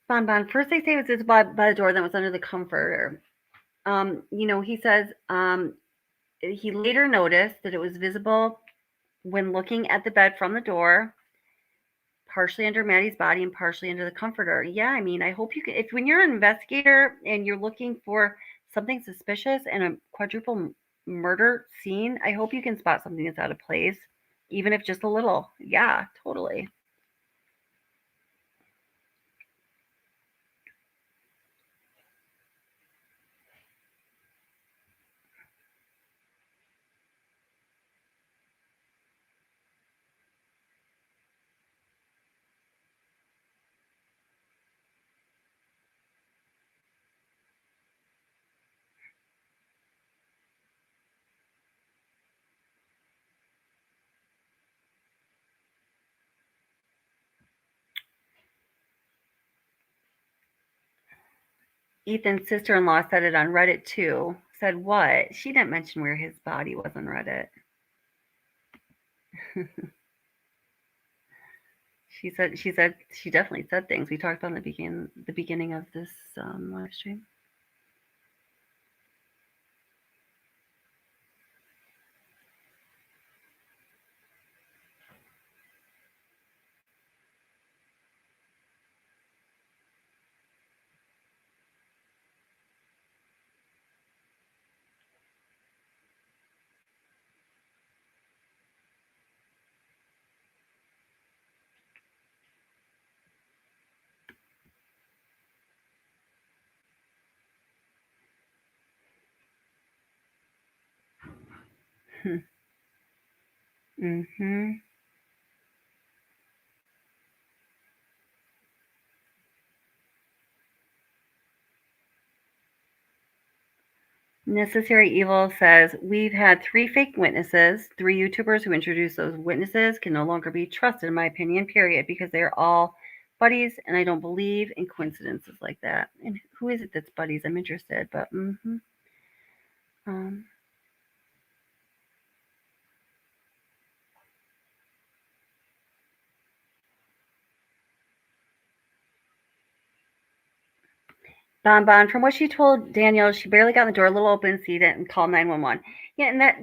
Bon, first they say it was just by the door, then it was under the comforter. He says he later noticed that it was visible when looking at the bed from the door, partially under Maddie's body and partially under the comforter. Yeah, I mean, I hope you can, when you're an investigator and you're looking for something suspicious in a quadruple murder scene, I hope you can spot something that's out of place, even if just a little. Yeah, totally. Ethan's sister-in-law said it on Reddit too. Said what? She didn't mention where his body was on Reddit. She definitely said things. We talked about in the beginning of this live stream. Mm-hmm. Necessary Evil says, we've had 3 fake witnesses. 3 YouTubers who introduced those witnesses can no longer be trusted, in my opinion, period, because they're all buddies, and I don't believe in coincidences like that. And who is it that's buddies? I'm interested, but Bon, from what she told Daniel, she barely got in the door, a little open, see it, and called 911. Yeah, and that,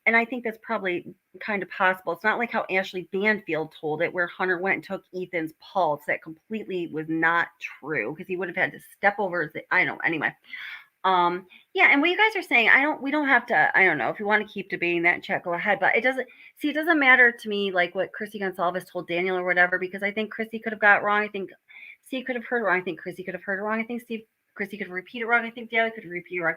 and I think that's probably kind of possible. It's not like how Ashley Banfield told it, where Hunter went and took Ethan's pulse. That completely was not true, because he would have had to step over. I don't know. Anyway, yeah, and what you guys are saying, we don't have to. I don't know if you want to keep debating that in chat, go ahead. But it doesn't matter to me like what Chrissy Gonsalves told Daniel or whatever, because I think Chrissy could have got it wrong. I think Steve could have heard it wrong. I think Chrissy could have heard it wrong. I think Chrissy could repeat it wrong. I think Daly could repeat it wrong.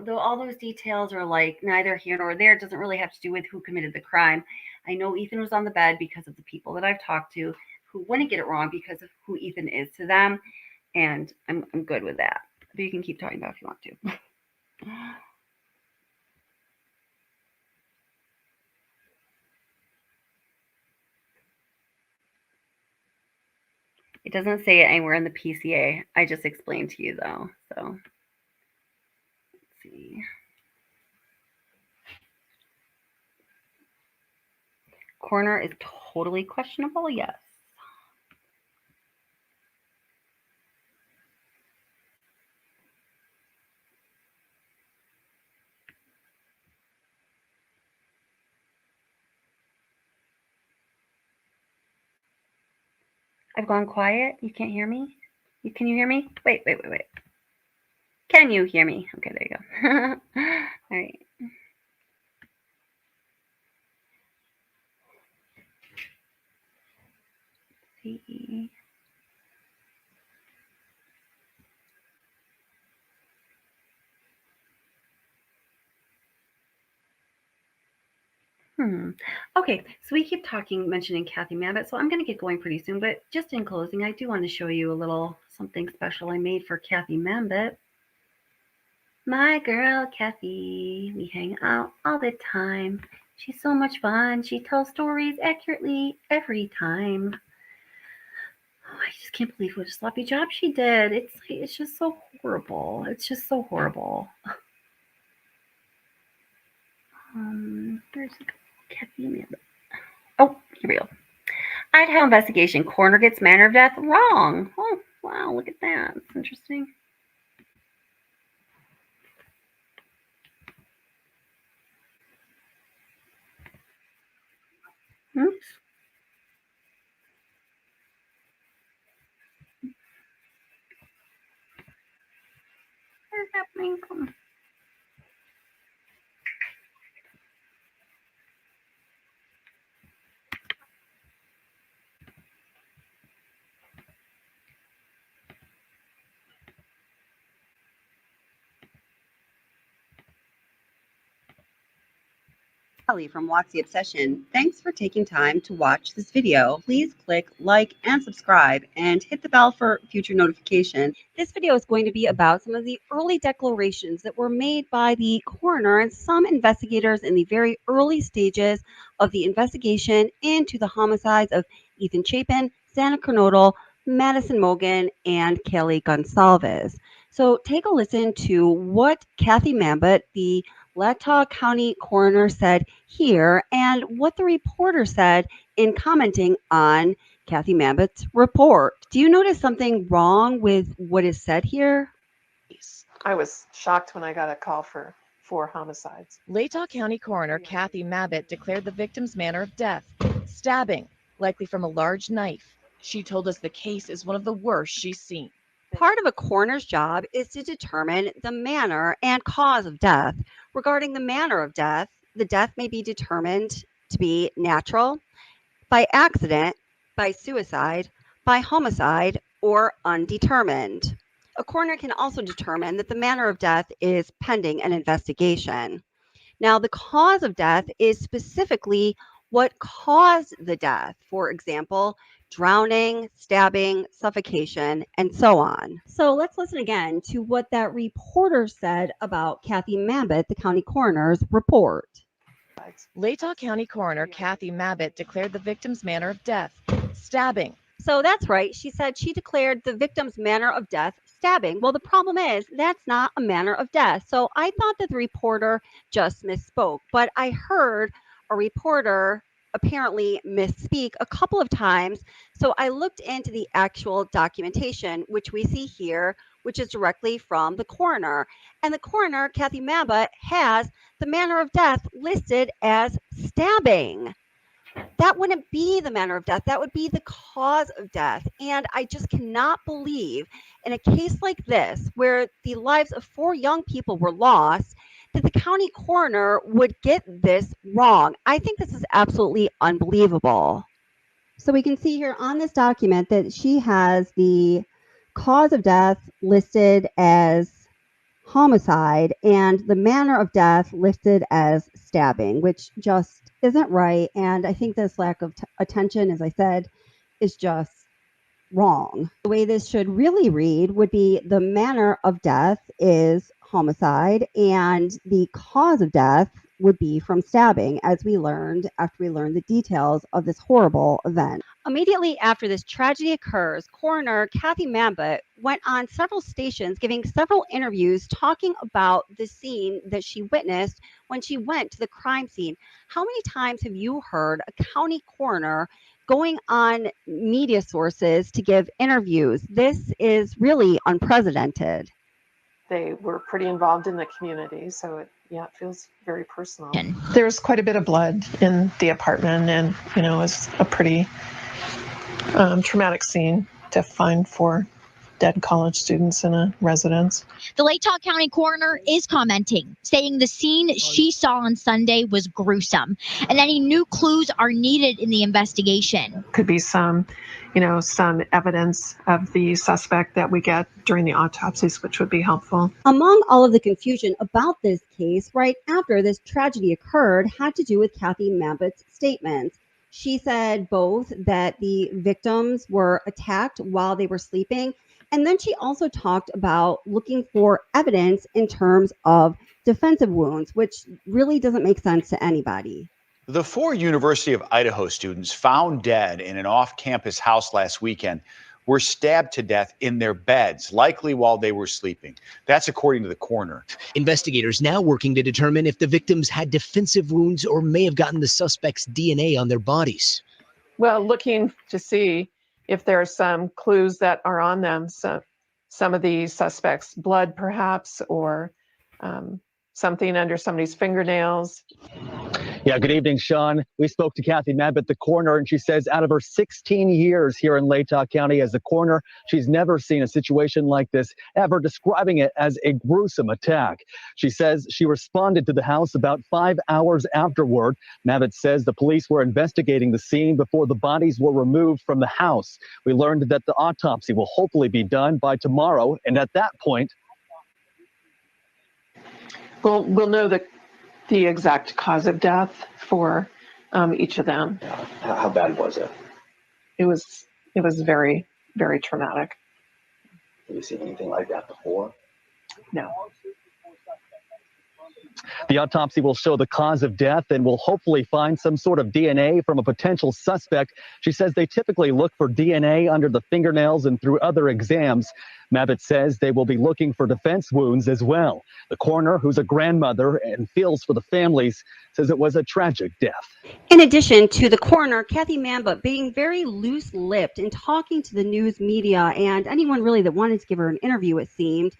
Though all those details are like neither here nor there. It doesn't really have to do with who committed the crime. I know Ethan was on the bed because of the people that I've talked to who wouldn't get it wrong because of who Ethan is to them, and I'm good with that. But you can keep talking about it if you want to. It doesn't say it anywhere in the PCA. I just explained to you though. So let's see. Coroner is totally questionable, yes. I've gone quiet. You can't hear me? Can you hear me? Wait. Can you hear me? Okay, there you go. All right. Let's see. Okay, so we keep mentioning Kathy Mabbitt, so I'm going to get going pretty soon. But just in closing, I do want to show you a little something special I made for Kathy Mabbitt. My girl, Kathy. We hang out all the time. She's so much fun. She tells stories accurately every time. Oh, I just can't believe what a sloppy job she did. It's just so horrible. It's just so horrible. There's Kathy Mabbitt. Oh, here we go. Idaho investigation. Coroner gets manner of death wrong. Oh, wow, look at that. That's interesting. Oops. Where's that thing from? Kelly from Watch the Obsession. Thanks for taking time to watch this video. Please click like and subscribe and hit the bell for future notifications. This video is going to be about some of the early declarations that were made by the coroner and some investigators in the very early stages of the investigation into the homicides of Ethan Chapin, Xana Kernodle, Madison Mogen, and Kelly Gonsalves. So take a listen to what Kathy Mabbitt, the Latah County coroner, said here and what the reporter said in commenting on Kathy Mabbitt's report. Do you notice something wrong with what is said here? I was shocked when I got a call for 4 homicides. Latah County coroner Kathy Mabbitt declared the victim's manner of death stabbing, likely from a large knife. She told us the case is one of the worst she's seen. Part of a coroner's job is to determine the manner and cause of death. Regarding the manner of death, the death may be determined to be natural, by accident, by suicide, by homicide, or undetermined. A coroner can also determine that the manner of death is pending an investigation. Now, the cause of death is specifically what caused the death. For example, drowning, stabbing, suffocation, and so on. So let's listen again to what that reporter said about Kathy Mabbutt, the county coroner's report. Latah County Coroner Kathy Mabbutt declared the victim's manner of death stabbing. So that's right. She said she declared the victim's manner of death stabbing. Well, the problem is that's not a manner of death. So I thought that the reporter just misspoke, but I heard a reporter apparently misspeak a couple of times. So I looked into the actual documentation, which we see here, which is directly from the coroner. And the coroner, Kathy Mabbutt, has the manner of death listed as stabbing. That wouldn't be the manner of death. That would be the cause of death. And I just cannot believe in a case like this, where the lives of 4 young people were lost, that the county coroner would get this wrong. I think this is absolutely unbelievable. So we can see here on this document that she has the cause of death listed as homicide and the manner of death listed as stabbing, which just isn't right. And I think this lack of attention, as I said, is just wrong. The way this should really read would be the manner of death is homicide and the cause of death would be from stabbing, as we learned after we learned the details of this horrible event. Immediately after this tragedy occurs, coroner Kathy Mabbutt went on several stations giving several interviews talking about the scene that she witnessed when she went to the crime scene. How many times have you heard a county coroner going on media sources to give interviews? This is really unprecedented. They were pretty involved in the community, so it feels very personal. There's quite a bit of blood in the apartment, and it was a pretty traumatic scene to find 4 dead college students in a residence. The Latah County coroner is commenting, saying the scene she saw on Sunday was gruesome, and any new clues are needed in the investigation. Could be some evidence of the suspect that we get during the autopsies, which would be helpful. Among all of the confusion about this case, right after this tragedy occurred, had to do with Kathy Mabbutt's statements. She said both that the victims were attacked while they were sleeping, and then she also talked about looking for evidence in terms of defensive wounds, which really doesn't make sense to anybody. The 4 University of Idaho students found dead in an off-campus house last weekend were stabbed to death in their beds, likely while they were sleeping. That's according to the coroner. Investigators now working to determine if the victims had defensive wounds or may have gotten the suspect's DNA on their bodies. Well, looking to see if there are some clues that are on them, so some of the suspects' blood perhaps, or something under somebody's fingernails. Yeah, good evening, Sean. We spoke to Kathy Mabbutt, the coroner, and she says out of her 16 years here in Latah County as the coroner, she's never seen a situation like this, ever, describing it as a gruesome attack. She says she responded to the house about 5 hours afterward. Mabbutt says the police were investigating the scene before the bodies were removed from the house. We learned that the autopsy will hopefully be done by tomorrow, and at that point, we'll know the exact cause of death for each of them. How bad was it? It was very, very traumatic. Have you seen anything like that before? No. the autopsy will show the cause of death and will hopefully find some sort of DNA from a potential suspect. She says they typically look for DNA under the fingernails and through other exams. Mabbutt says they will be looking for defense wounds as well. The coroner, who's a grandmother and feels for the families, says it was a tragic death. In addition to the coroner, Kathy Mabbutt being very loose-lipped in talking to the news media and anyone really that wanted to give her an interview, it seemed,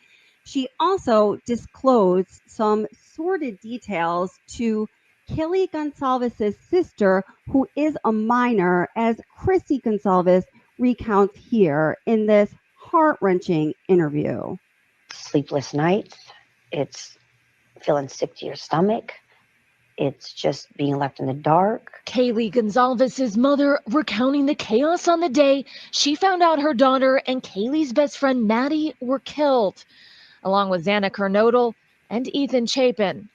she also disclosed some sordid details to Kelly Gonsalves' sister, who is a minor, as Christy Gonsalves recounts here in this heart-wrenching interview. Sleepless nights. It's feeling sick to your stomach. It's just being left in the dark. Kaylee Gonsalves' mother recounting the chaos on the day she found out her daughter and Kaylee's best friend Maddie were killed, along with Xana and Ethan Chapin.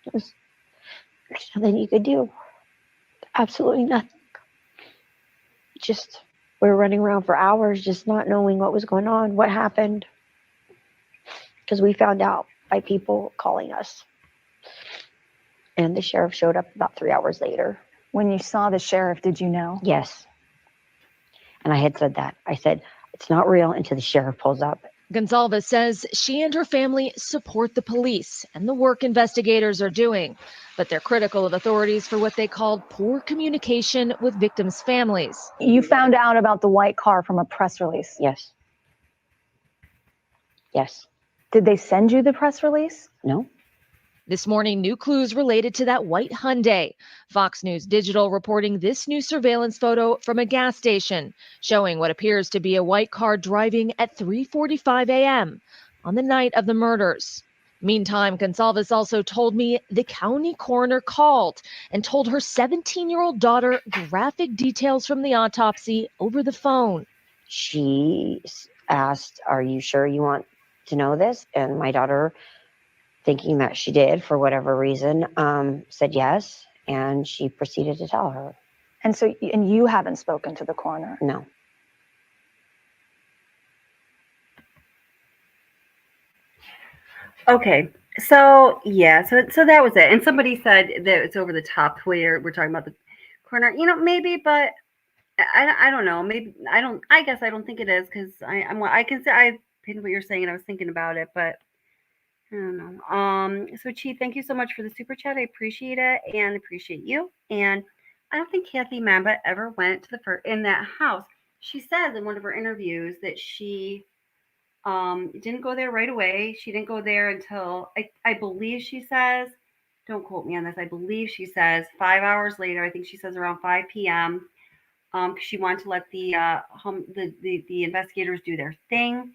It was There's nothing you could do. Absolutely nothing. Just, we were running around for hours just not knowing what was going on, what happened. Because we found out by people calling us. And the sheriff showed up about 3 hours later. When you saw the sheriff, did you know? Yes. And I had said that. I said, it's not real until the sheriff pulls up. Gonzalez says she and her family support the police and the work investigators are doing, but they're critical of authorities for what they called poor communication with victims' families. You found out about the white car from a press release? Yes. Yes. Did they send you the press release? No. This morning, new clues related to that white Hyundai. Fox News Digital reporting this new surveillance photo from a gas station showing what appears to be a white car driving at 3:45 a.m. on the night of the murders. Meantime, Gonzalez also told me the county coroner called and told her 17-year-old daughter graphic details from the autopsy over the phone. She asked, are you sure you want to know this? And my daughter, thinking that she did for whatever reason, said yes, and she proceeded to tell her. And so, and you haven't spoken to the coroner? No. Okay, so yeah, so that was it. And somebody said that it's over the top where we're talking about the coroner. You know, maybe, but I don't know. Maybe I guess I don't think it is because I can say I picked what you're saying and I was thinking about it, but I don't know. So Chief, thank you so much for the super chat. I appreciate it and appreciate you. And I don't think Kathy Mamba ever went to in that house. She says in one of her interviews that she didn't go there right away. She didn't go there until I believe she says, don't quote me on this. I believe she says 5 hours later. I think she says around 5 p.m. Because she wanted to let the investigators do their thing.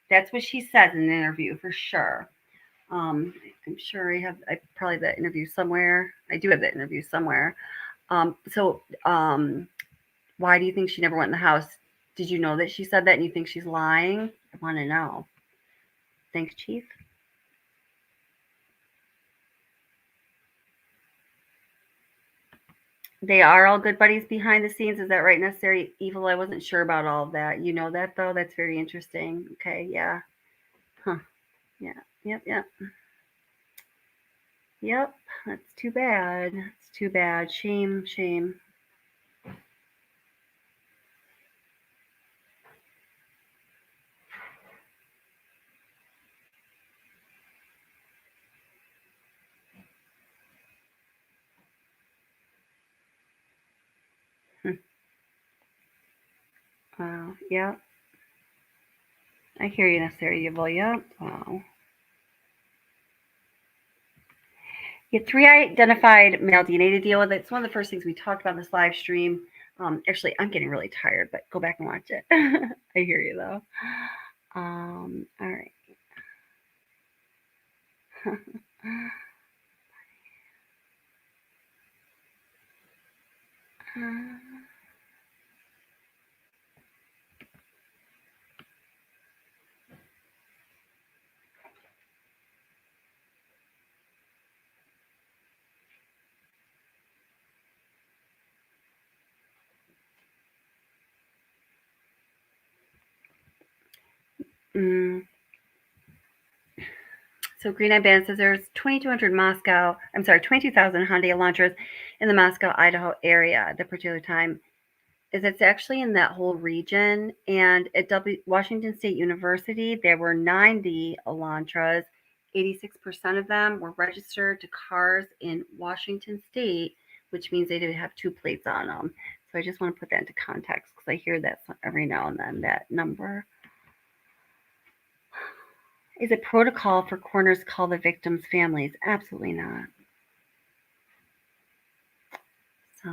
That's what she says in an interview for sure. I'm sure I probably have that interview somewhere. I do have that interview somewhere. So why do you think she never went in the house? Did you know that she said that and you think she's lying? I want to know. Thanks, Chief. They are all good buddies behind the scenes. Is that right? Necessary evil? I wasn't sure about all of that. You know that, though? That's very interesting. Okay, yeah. Huh. Yeah. Yep. Yep. That's too bad. It's too bad. Shame. Wow. Yep. I hear you, Necessary evil. Yep. Wow. You had 3 identified male DNA to deal with. It's one of the first things we talked about in this live stream. Actually, I'm getting really tired, but go back and watch it. I hear you, though. All right. So Green Eye Band says there's 22,000 Hyundai Elantras in the Moscow, Idaho area. The particular time is it's actually in that whole region. And at Washington State University, there were 90 Elantras. 86% of them were registered to cars in Washington State, which means they did have 2 plates on them. So I just want to put that into context because I hear that every now and then, that number. Is it protocol for coroners to call the victims' families? Absolutely not. So,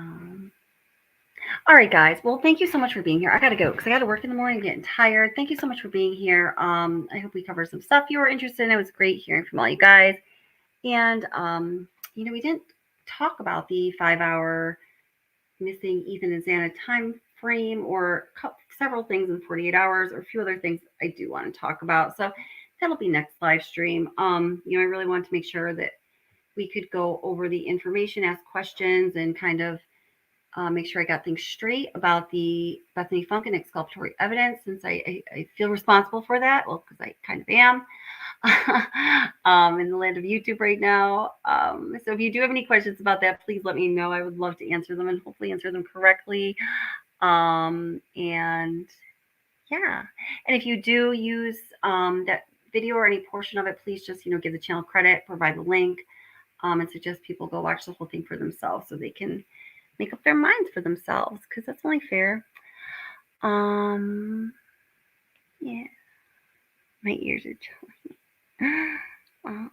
all right, guys. Well, thank you so much for being here. I got to go because I got to work in the morning. I'm getting tired. Thank you so much for being here. I hope we covered some stuff you were interested in. It was great hearing from all you guys. And, we didn't talk about the 5-hour missing Ethan and Xana time frame or several things in 48 hours or a few other things I do want to talk about. So that'll be next live stream. I really want to make sure that we could go over the information, ask questions, and kind of make sure I got things straight about the Bethany Funk and exculpatory evidence, since I feel responsible for that. Well, because I kind of am in the land of YouTube right now. So if you do have any questions about that, please let me know. I would love to answer them and hopefully answer them correctly. And yeah, and if you do use that video or any portion of it, please just, give the channel credit, provide the link, and suggest people go watch the whole thing for themselves so they can make up their minds for themselves, because that's only fair. Yeah, my ears are telling me.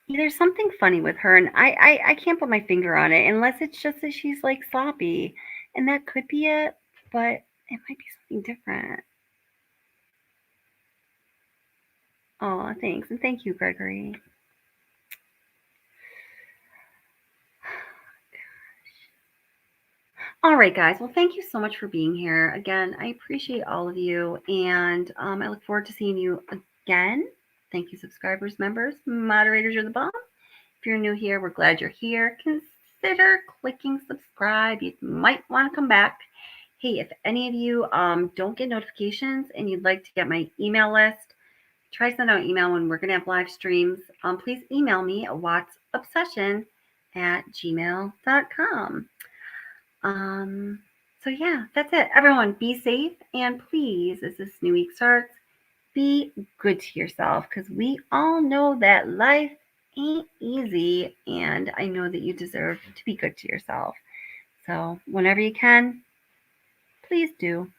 There's something funny with her, and I can't put my finger on it unless it's just that she's like sloppy, and that could be it, but it might be something different. Oh, thanks, and thank you, Gregory. All right, guys. Well, thank you so much for being here. Again, I appreciate all of you, and I look forward to seeing you again. Thank you, subscribers, members, moderators. You're the bomb. If you're new here, we're glad you're here. Consider clicking subscribe. You might want to come back. Hey, if any of you don't get notifications and you'd like to get my email list, try to send out an email when we're going to have live streams. Please email me at whatsobsession@gmail.com. So yeah, that's it. Everyone, be safe, and please, as this new week starts, be good to yourself, because we all know that life ain't easy, and I know that you deserve to be good to yourself. So whenever you can, please do.